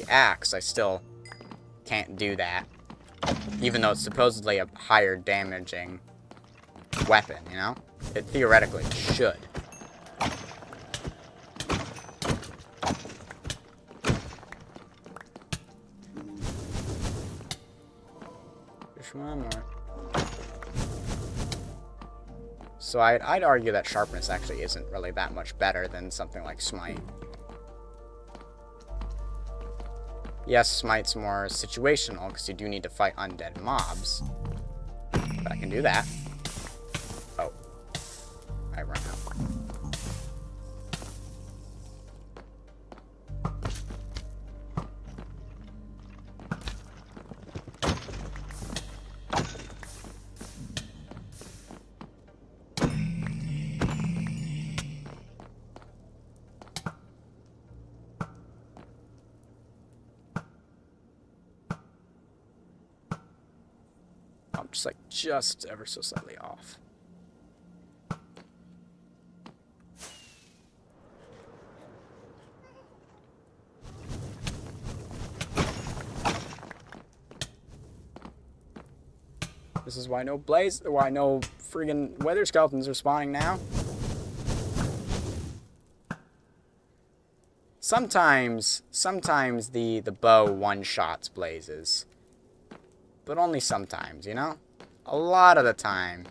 axe, I still can't do that. Even though it's supposedly a higher damaging weapon, you know? It theoretically should. Just one more. So I'd argue that sharpness actually isn't really that much better than something like smite. Yes, smite's more situational, because you do need to fight undead mobs. But I can do that. Oh. I run out. I'm just ever so slightly off. This is why no friggin' weather skeletons are spawning now. Sometimes the bow one-shots blazes. But only sometimes, you know? A lot of the time,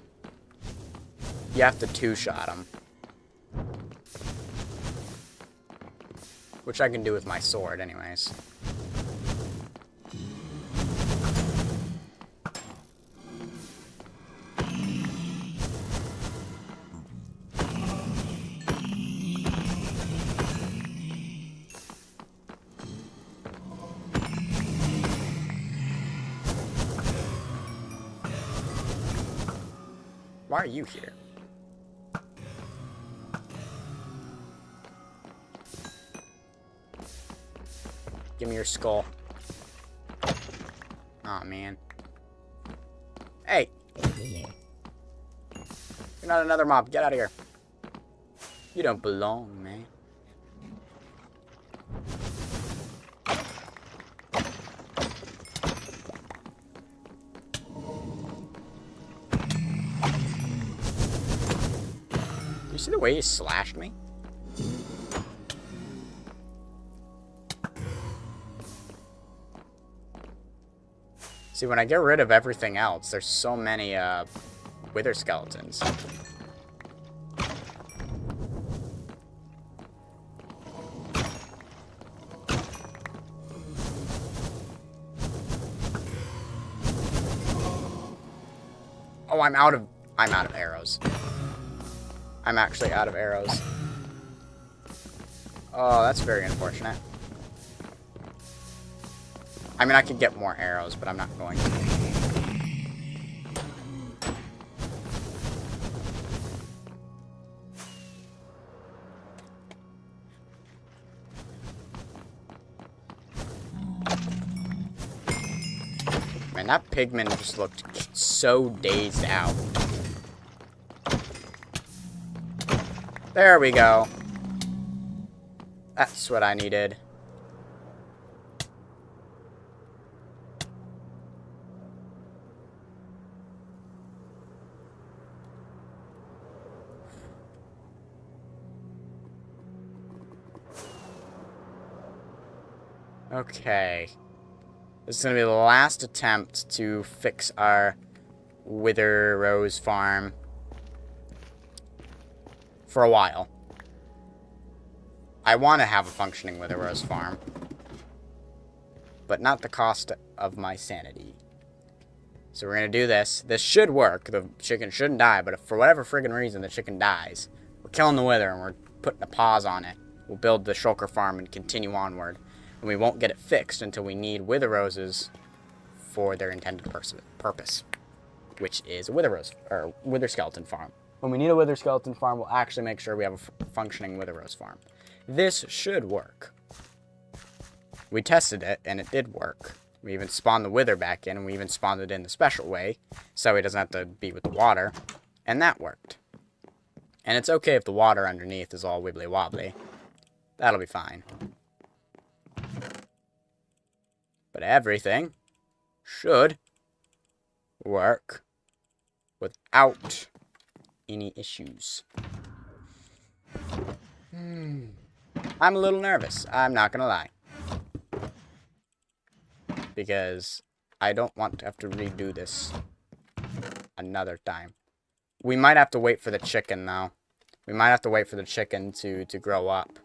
you have to two-shot them. Which I can do with my sword, anyways. Why are you here? Give me your skull. Aw, man. Hey! You're not another mob. Get out of here. You don't belong, man. You see the way he slashed me? See, when I get rid of everything else, there's so many, wither skeletons. Oh, I'm out of arrows. I'm actually out of arrows. Oh, that's very unfortunate. I mean, I could get more arrows, but I'm not going to. Man, that pigman just looked so dazed out. There we go. That's what I needed. Okay. This is going to be the last attempt to fix our Wither Rose farm for a while. I want to have a functioning Wither Rose farm, but not the cost of my sanity. So we're going to do this. This should work. The chicken shouldn't die, but if for whatever friggin' reason the chicken dies, we're killing the Wither and we're putting a pause on it. We'll build the Shulker farm and continue onward. And we won't get it fixed until we need Wither Roses for their intended purpose, which is a Wither Rose, or Wither Skeleton farm. When we need a Wither Skeleton farm, we'll actually make sure we have a functioning Wither Rose farm. This should work. We tested it, and it did work. We even spawned the Wither back in, and we even spawned it in the special way, so he doesn't have to be with the water, and that worked. And it's okay if the water underneath is all wibbly-wobbly. That'll be fine. But everything should work without any issues. I'm a little nervous, I'm not gonna lie. Because I don't want to have to redo this another time. We might have to wait for the chicken, though. We might have to wait for the chicken to grow up.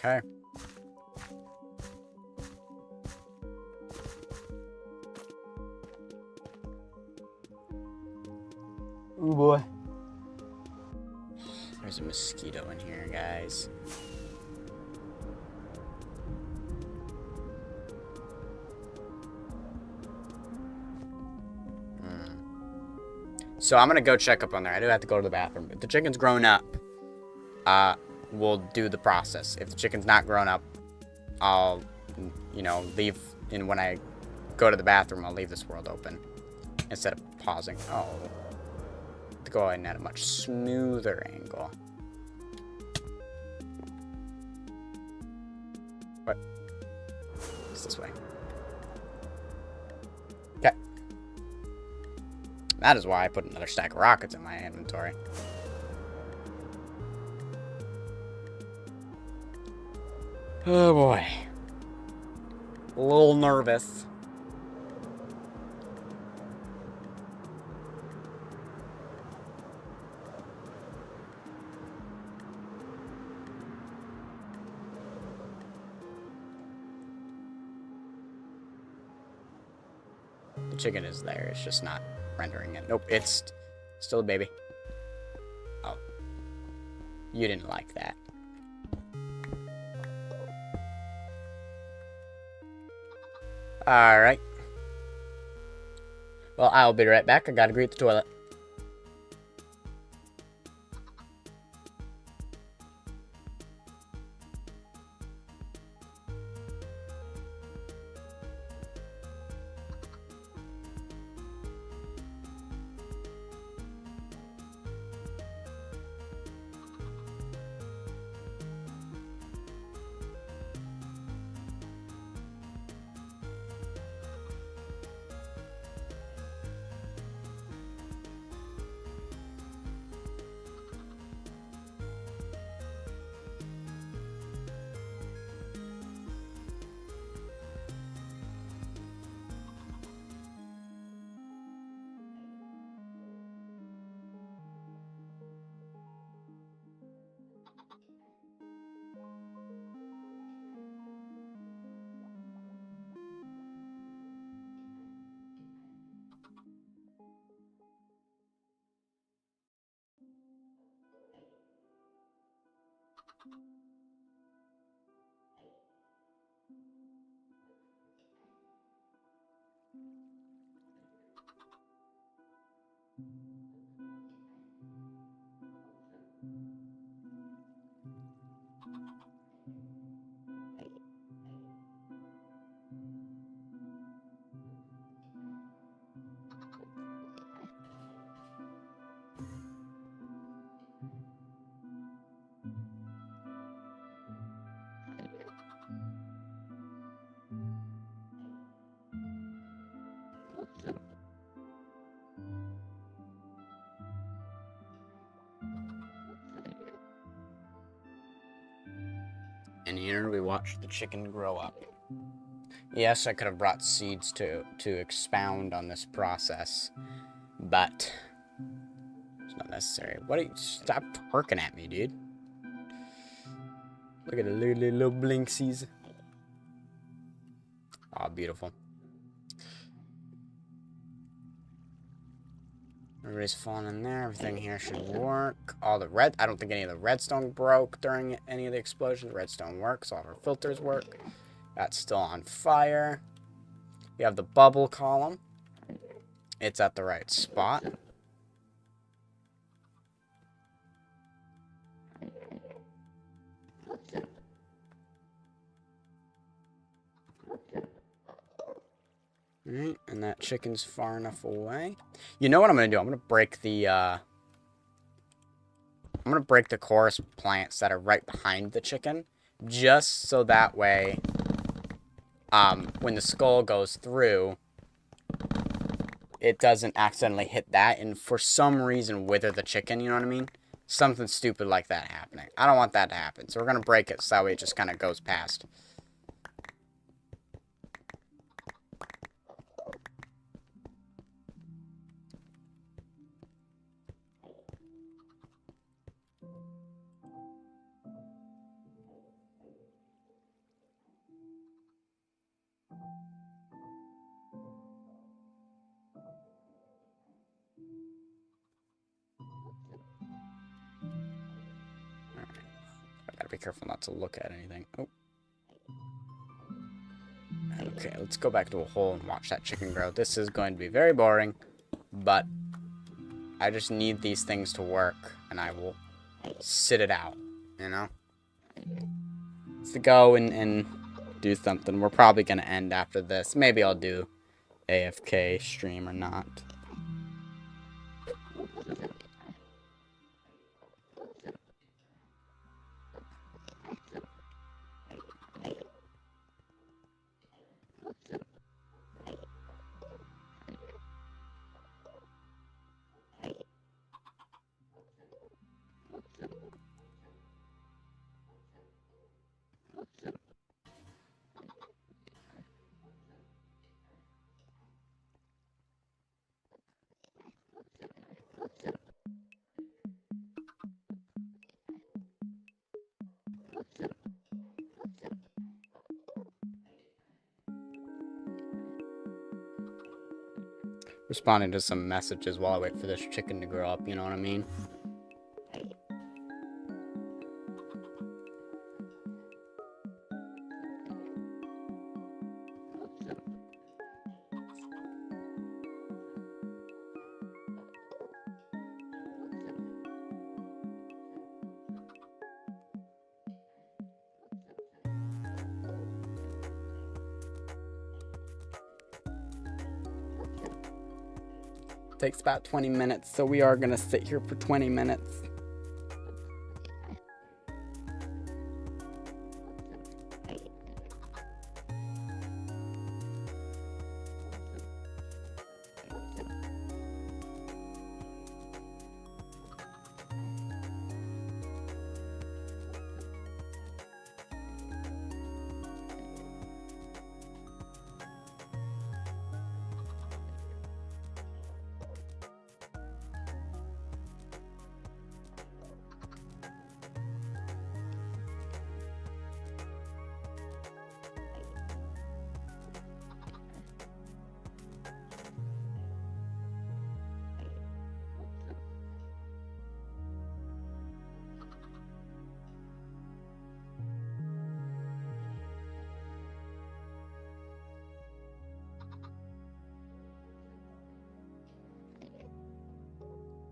Okay. Oh boy. There's a mosquito in here, guys. So I'm gonna go check up on there. I do have to go to the bathroom. If the chicken's grown up, we'll do the process. If the chicken's not grown up, I'll, you know, leave. And when I go to the bathroom, I'll leave this world open instead of pausing. Oh, to go in at a much smoother angle. What? It's this way. Okay. That is why I put another stack of rockets in my inventory. Oh boy. A little nervous. The chicken is there, it's just not rendering it. Nope, it's still a baby. Oh. You didn't like that. Alright. Well, I'll be right back. I gotta greet the toilet. And here we watch the chicken grow up. Yes, I could have brought seeds to expound on this process, but it's not necessary. What? Stop twerking at me, dude. Look at the little blinksies. Oh, beautiful. Everybody's falling in there. Everything here should work. All the red... I don't think any of the redstone broke during any of the explosions. Redstone works. All of our filters work. That's still on fire. We have the bubble column. It's at the right spot. Alright, and that chicken's far enough away. You know what I'm gonna do? I'm gonna break the chorus plants that are right behind the chicken, just so that way, when the skull goes through, it doesn't accidentally hit that and for some reason wither the chicken. You know what I mean? Something stupid like that happening. I don't want that to happen, so we're gonna break it so that way it just kind of goes past. Gotta be careful not to look at anything. Oh. Okay, let's go back to a hole and watch that chicken grow. This is going to be very boring, but I just need these things to work, and I will sit it out, you know? Let's go and do something. We're probably going to end after this. Maybe I'll do AFK stream or not. Responding to some messages while I wait for this chicken to grow up, you know what I mean? Takes about 20 minutes, so we are gonna sit here for 20 minutes.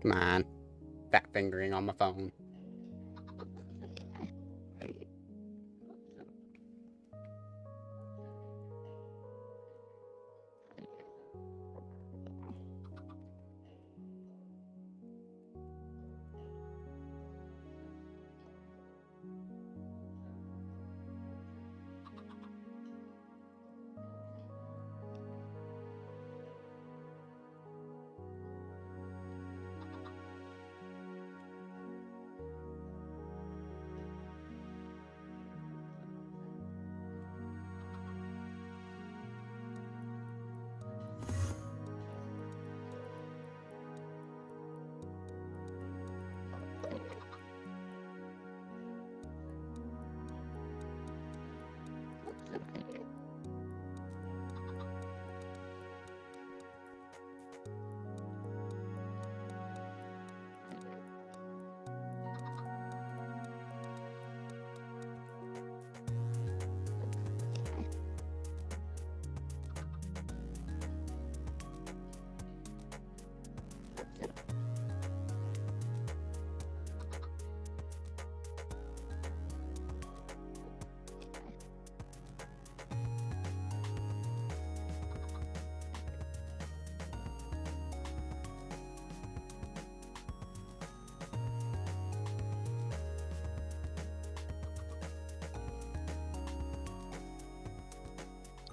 Come on. Fat fingering on my phone.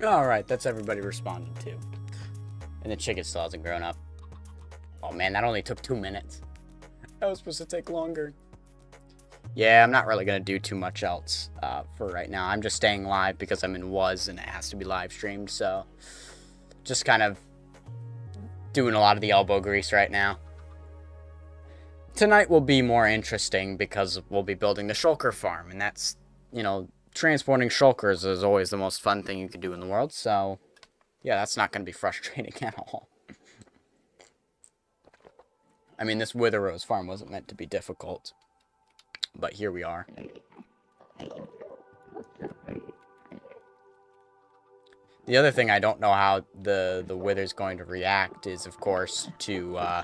Alright, that's everybody responded to. And the chicken still hasn't grown up. Oh man, that only took 2 minutes. That was supposed to take longer. Yeah, I'm not really going to do too much else for right now. I'm just staying live because I'm in WUS and it has to be live streamed. So, just kind of doing a lot of the elbow grease right now. Tonight will be more interesting because we'll be building the shulker farm. And that's, you know, transporting shulkers is always the most fun thing you can do in the world. So, yeah, that's not going to be frustrating at all. I mean, this Wither Rose farm wasn't meant to be difficult. But here we are. The other thing I don't know how the Wither's going to react is, of course, to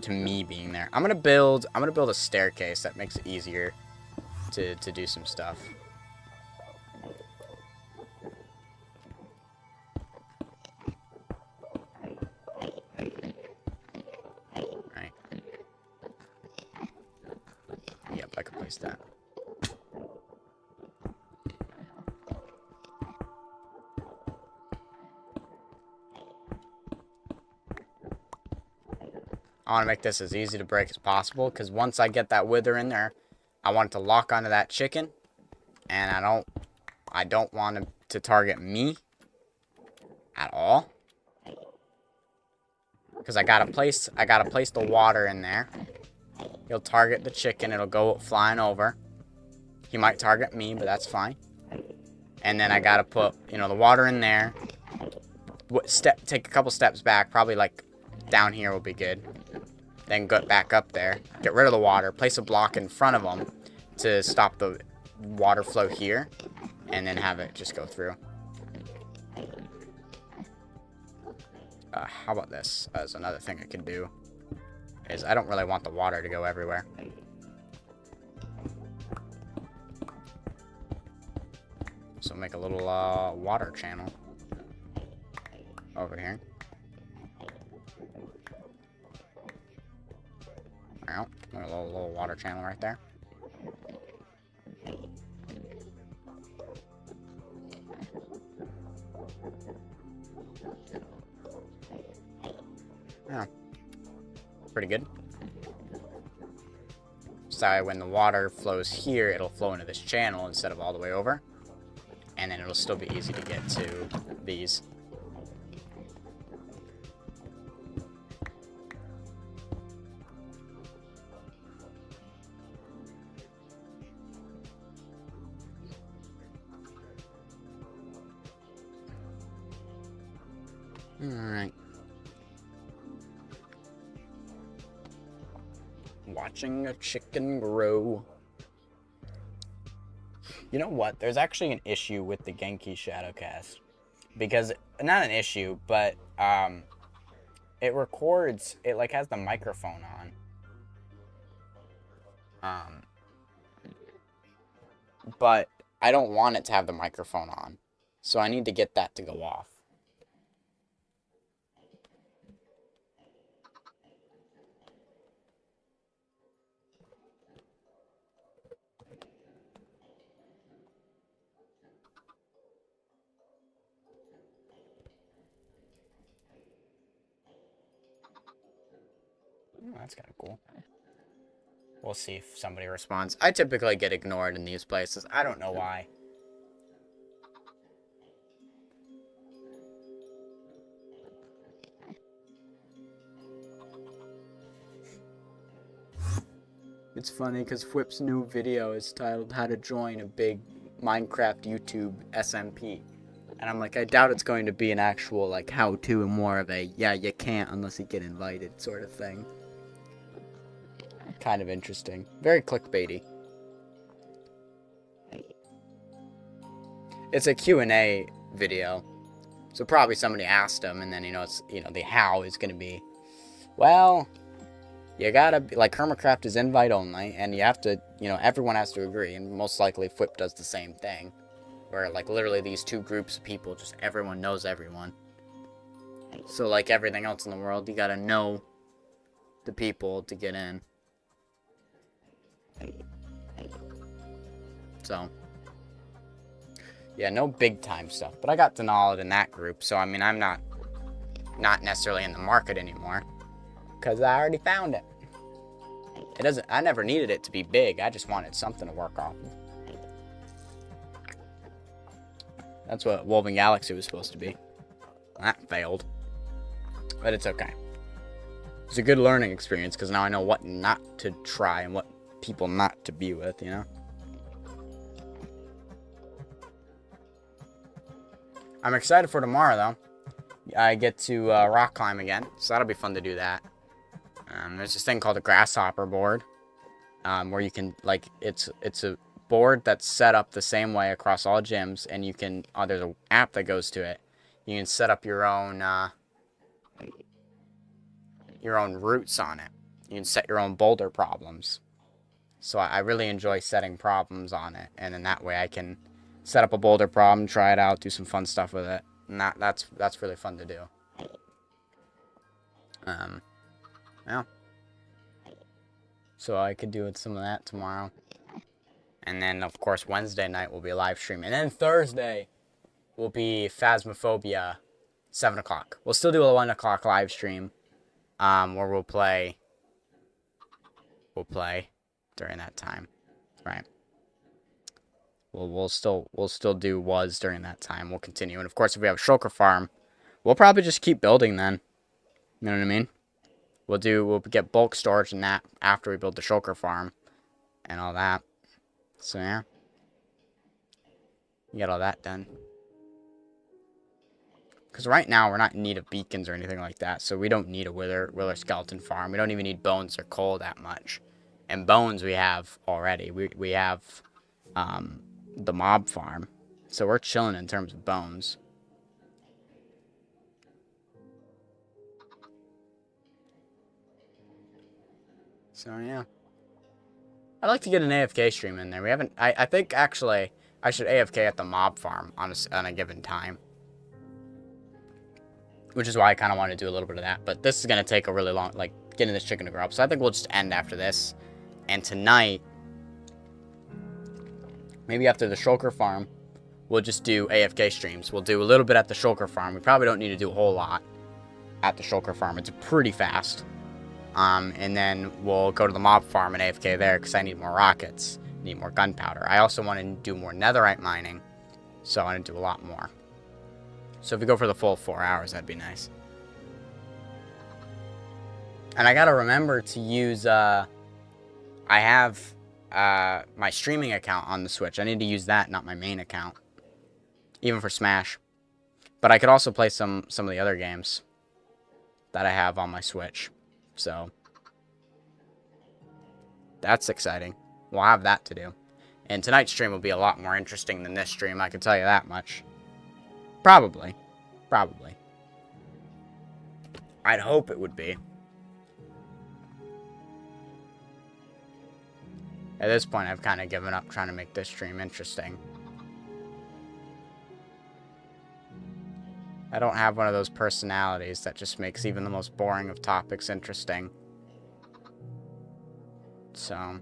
me being there. I'm gonna build a staircase that makes it easier to do some stuff. Right. Yep, I can place that. I want to make this as easy to break as possible, because once I get that Wither in there, I want it to lock onto that chicken, and I don't want him to target me at all, because I gotta place the water in there. He'll target the chicken, it'll go flying over. He might target me, but that's fine. And then I gotta put, you know, the water in there. Take a couple steps back, probably like down here will be good. Then get back up there, get rid of the water, place a block in front of them to stop the water flow here, and then have it just go through. How about this as another thing I could do, is I don't really want the water to go everywhere. So make a little water channel over here. Well, a little water channel right there. Yeah, pretty good. So when the water flows here, it'll flow into this channel instead of all the way over. And then it'll still be easy to get to these. Alright. Watching a chicken grow. You know what? There's actually an issue with the Genki Shadowcast. Because, not an issue, but it records, it like has the microphone on. But I don't want it to have the microphone on. So I need to get that to go off. Oh, that's kind of cool. We'll see if somebody responds. I typically get ignored in these places. I don't know why. It's funny because Fwip's new video is titled How to Join a Big Minecraft YouTube SMP. And I'm like, I doubt it's going to be an actual like how-to and more of a, yeah, you can't unless you get invited sort of thing. Kind of interesting. Very clickbaity. It's a Q&A video. So probably somebody asked him, and then, it's, the how is going to be, well, you gotta be, like, Hermitcraft is invite only, and you have to, everyone has to agree, and most likely Fwip does the same thing. Where, like, literally these two groups of people, just everyone knows everyone. So, like everything else in the world, you gotta know the people to get in. So, yeah, no big time stuff. But I got Denali in that group, so, I mean, I'm not necessarily in the market anymore. Because I already found it. I never needed it to be big. I just wanted something to work off of. That's what Woven Galaxy was supposed to be. That failed. But it's okay. It's a good learning experience because now I know what not to try and what people not to be with, I'm excited for tomorrow, though. I get to rock climb again, so that'll be fun to do that. There's this thing called a grasshopper board, where you can, like, it's a board that's set up the same way across all gyms, and you can, there's an app that goes to it. You can set up your own routes on it. You can set your own boulder problems. So I really enjoy setting problems on it, and in that way I can set up a boulder problem, try it out, do some fun stuff with it, and that's really fun to do. Yeah. So I could do some of that tomorrow. And then, of course, Wednesday night will be a live stream. And then Thursday will be Phasmophobia, 7 o'clock. We'll still do a 1 o'clock live stream, where we'll play during that time, right? We'll still do was during that time. We'll continue. And, of course, if we have a shulker farm, we'll probably just keep building then. You know what I mean? We'll get bulk storage in that after we build the shulker farm and all that. So, yeah. We get all that done. Because right now, we're not in need of beacons or anything like that. So, we don't need a wither skeleton farm. We don't even need bones or coal that much. And bones we have already. We have the mob farm. So, we're chilling in terms of bones. So, yeah. I'd like to get an AFK stream in there. We haven't... I think, actually, I should AFK at the mob farm on a given time. Which is why I kind of want to do a little bit of that. But this is going to take a really long... Like, getting this chicken to grow up. So I think we'll just end after this. And tonight... Maybe after the shulker farm, we'll just do AFK streams. We'll do a little bit at the shulker farm. We probably don't need to do a whole lot at the shulker farm. It's pretty fast. And then we'll go to the mob farm and AFK there because I need more rockets, need more gunpowder. I also want to do more netherite mining, so I want to do a lot more. So if we go for the full 4 hours, that'd be nice. And I gotta remember to use, I have my streaming account on the Switch. I need to use that, not my main account, even for Smash. But I could also play some of the other games that I have on my Switch. So, that's exciting. We'll have that to do. And tonight's stream will be a lot more interesting than this stream, I can tell you that much. Probably. I'd hope it would be. At this point, I've kind of given up trying to make this stream interesting. I don't have one of those personalities that just makes even the most boring of topics interesting. So, I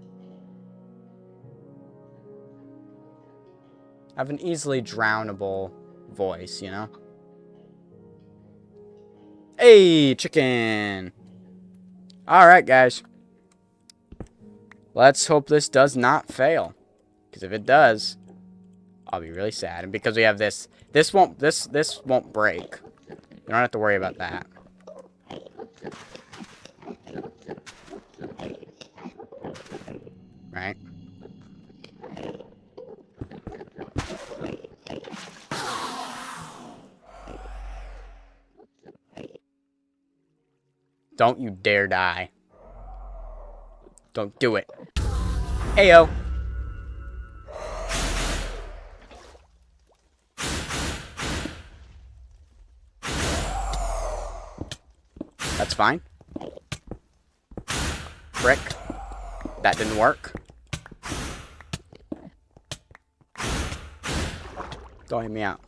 have an easily drownable voice, you know? Hey, chicken! Alright, guys. Let's hope this does not fail. Because if it does, I'll be really sad. And because we have this, this won't break. You don't have to worry about that. Right? Don't you dare die. Don't do it. Ayo. That's fine. Frick. That didn't work. Don't hit me out.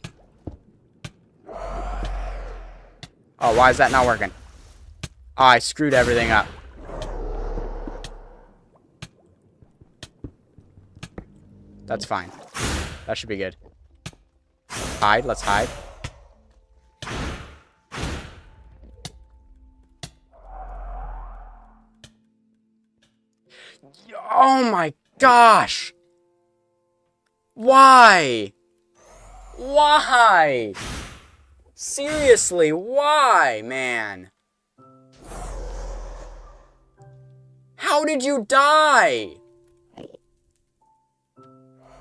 Oh, why is that not working? Oh, I screwed everything up. That's fine. That should be good. Hide. Let's hide. Oh my gosh! Why? Why? Seriously, why, man? How did you die?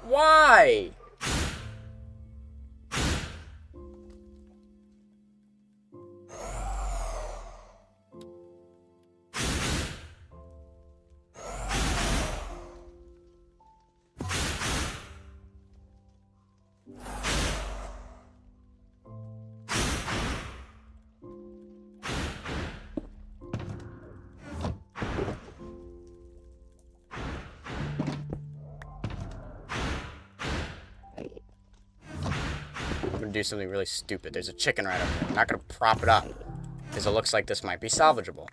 Why? I'm gonna do something really stupid. There's a chicken right up there. I'm not gonna prop it up, because it looks like this might be salvageable.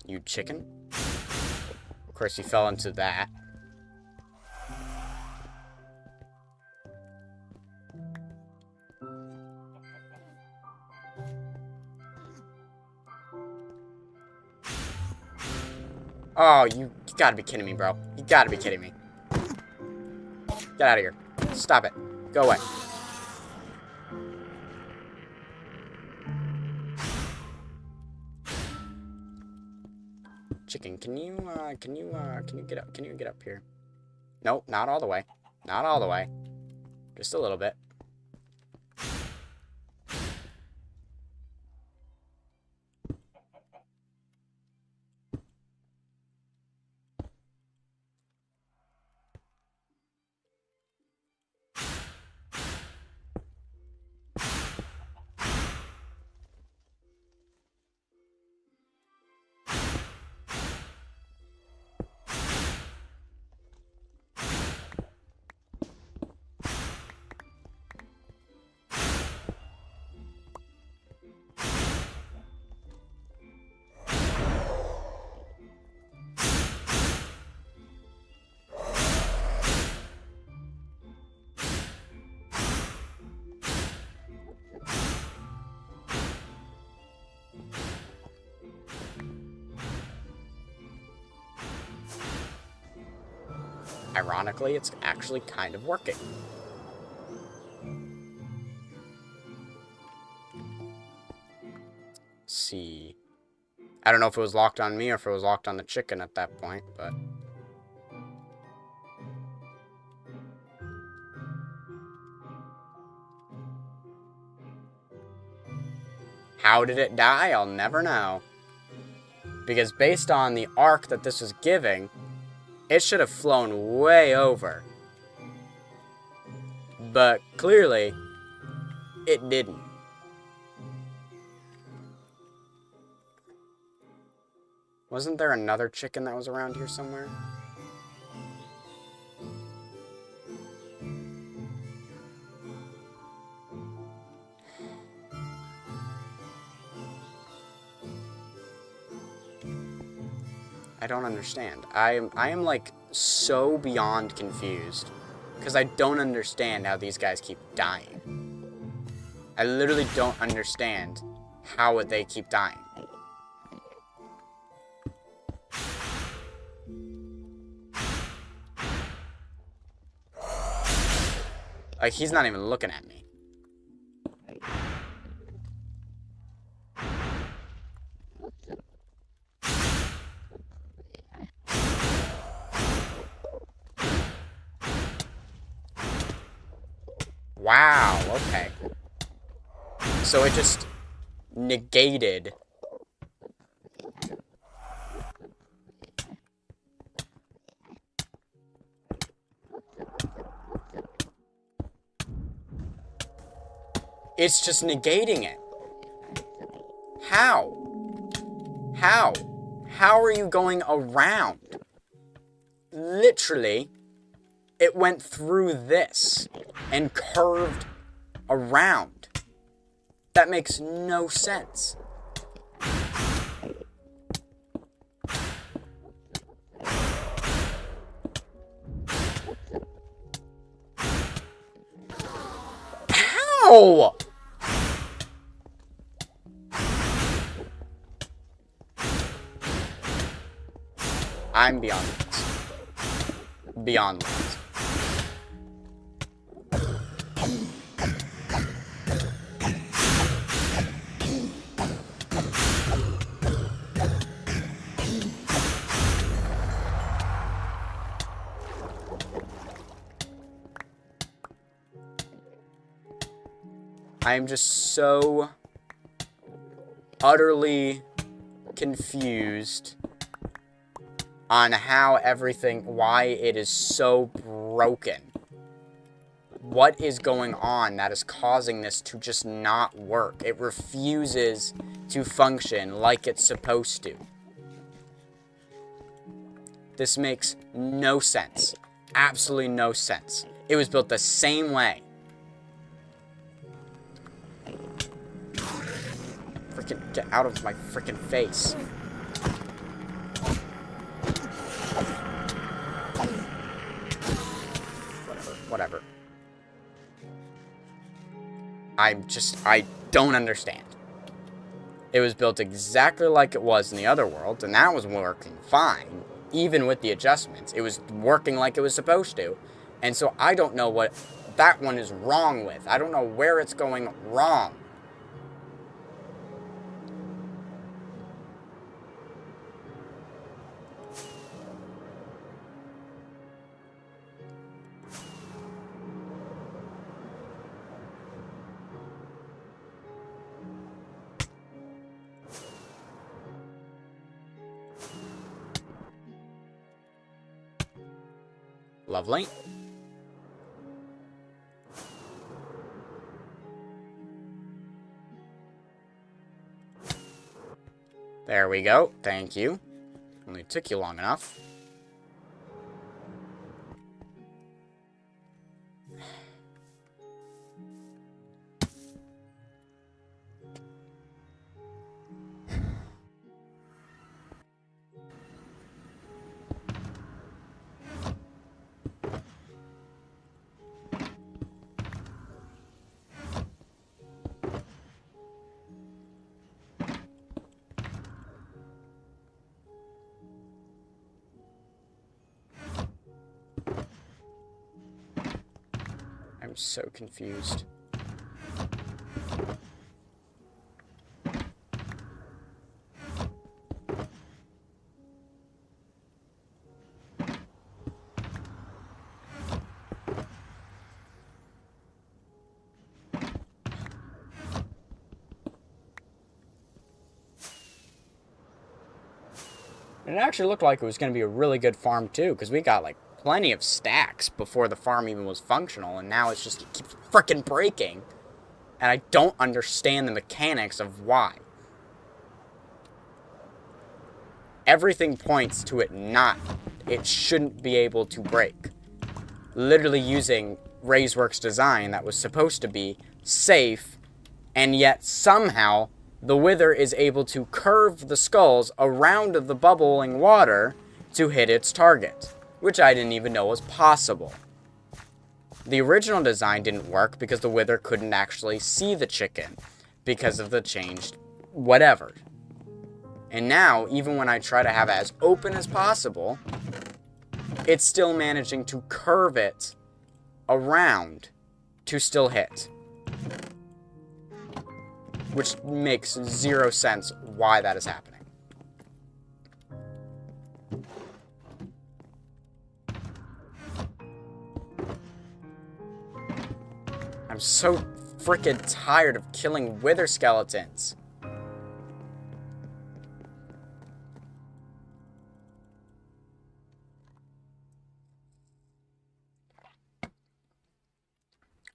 You chicken? Of course, he fell into that. Oh, you gotta be kidding me, bro. You gotta be kidding me. Get out of here. Stop it. Go away. Chicken, can you get up? Can you get up here? Nope, not all the way. Not all the way. Just a little bit. Ironically, it's actually kind of working. Let's see. I don't know if it was locked on me or if it was locked on the chicken at that point, but... How did it die? I'll never know. Because based on the arc that this was giving, it should have flown way over. But clearly, it didn't. Wasn't there another chicken that was around here somewhere? I don't understand. I am like so beyond confused because I don't understand how these guys keep dying. I literally don't understand how they keep dying. Like, he's not even looking at me. Wow, okay. So it just negated. It's just negating it. How? How? How are you going around? Literally, it went through this and curved around. That makes no sense. How? I'm beyond this. Beyond this. I am just so utterly confused on how everything, why it is so broken. What is going on that is causing this to just not work? It refuses to function like it's supposed to. This makes no sense. Absolutely no sense. It was built the same way. Freaking get out of my freaking face. Whatever. I don't understand. It was built exactly like it was in the other world, and that was working fine, even with the adjustments. It was working like it was supposed to. And so I don't know what that one is wrong with. I don't know where it's going wrong. Lovely. There we go. Thank you. Only took you long enough. I'm so confused. It actually looked like it was going to be a really good farm too, because we got like plenty of stacks before the farm even was functional, and now it's just, it keeps frickin' breaking. And I don't understand the mechanics of why. Everything points to it shouldn't be able to break. Literally using RaiseWorks design that was supposed to be safe, and yet somehow the Wither is able to curve the skulls around the bubbling water to hit its target, which I didn't even know was possible. The original design didn't work because the Wither couldn't actually see the chicken because of the changed whatever. And now, even when I try to have it as open as possible, it's still managing to curve it around to still hit. Which makes zero sense why that is happening. I'm so freaking tired of killing Wither skeletons.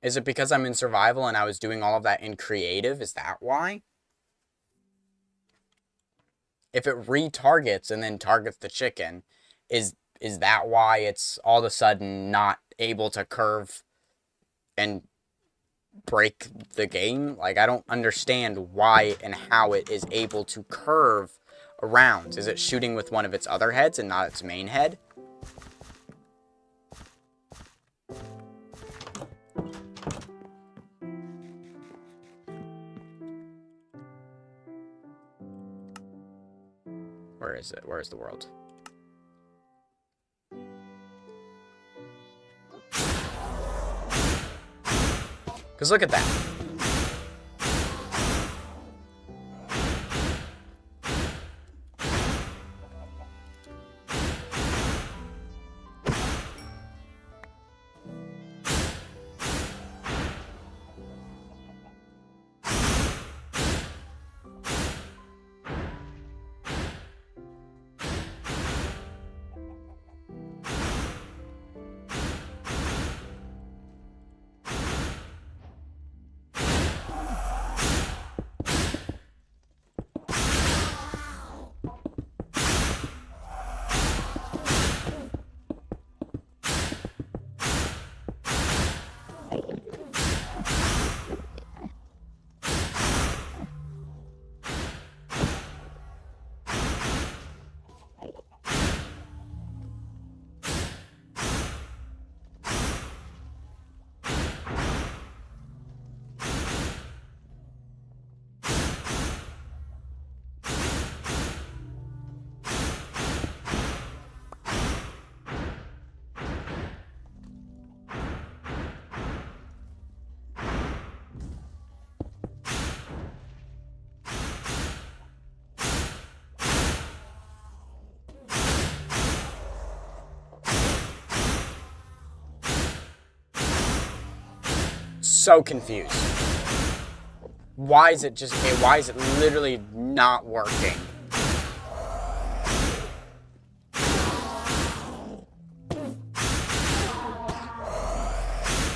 Is it because I'm in survival and I was doing all of that in creative? Is that why? If it retargets and then targets the chicken, is that why it's all of a sudden not able to curve and break the game? Like, I don't understand why and how it is able to curve around. Is it shooting with one of its other heads and not its main head? Where is it? Where is the world? Because look at that. So confused. Why is it why is it literally not working?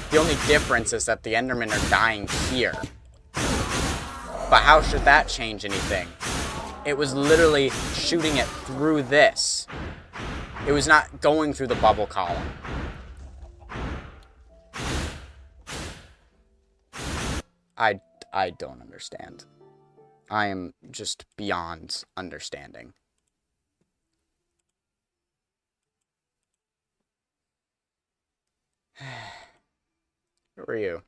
The only difference is that the Endermen are dying here. But how should that change anything? It was literally shooting it through this. It was not going through the bubble column. I don't understand. I am just beyond understanding. Who are you?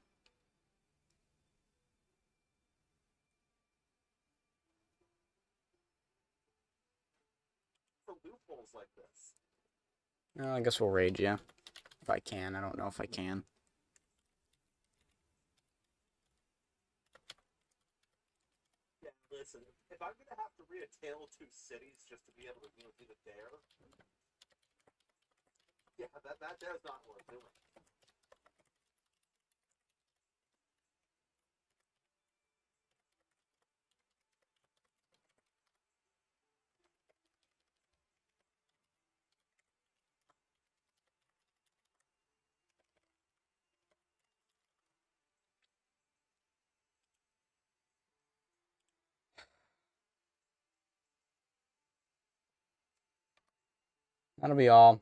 For loopholes like this. Well, I guess we'll raid you. If I can. I don't know if I can. Yeah, listen, if I'm gonna have to read A Tale of Two Cities just to be able to do the dare, yeah, that dare's not worth doing. That'll be all.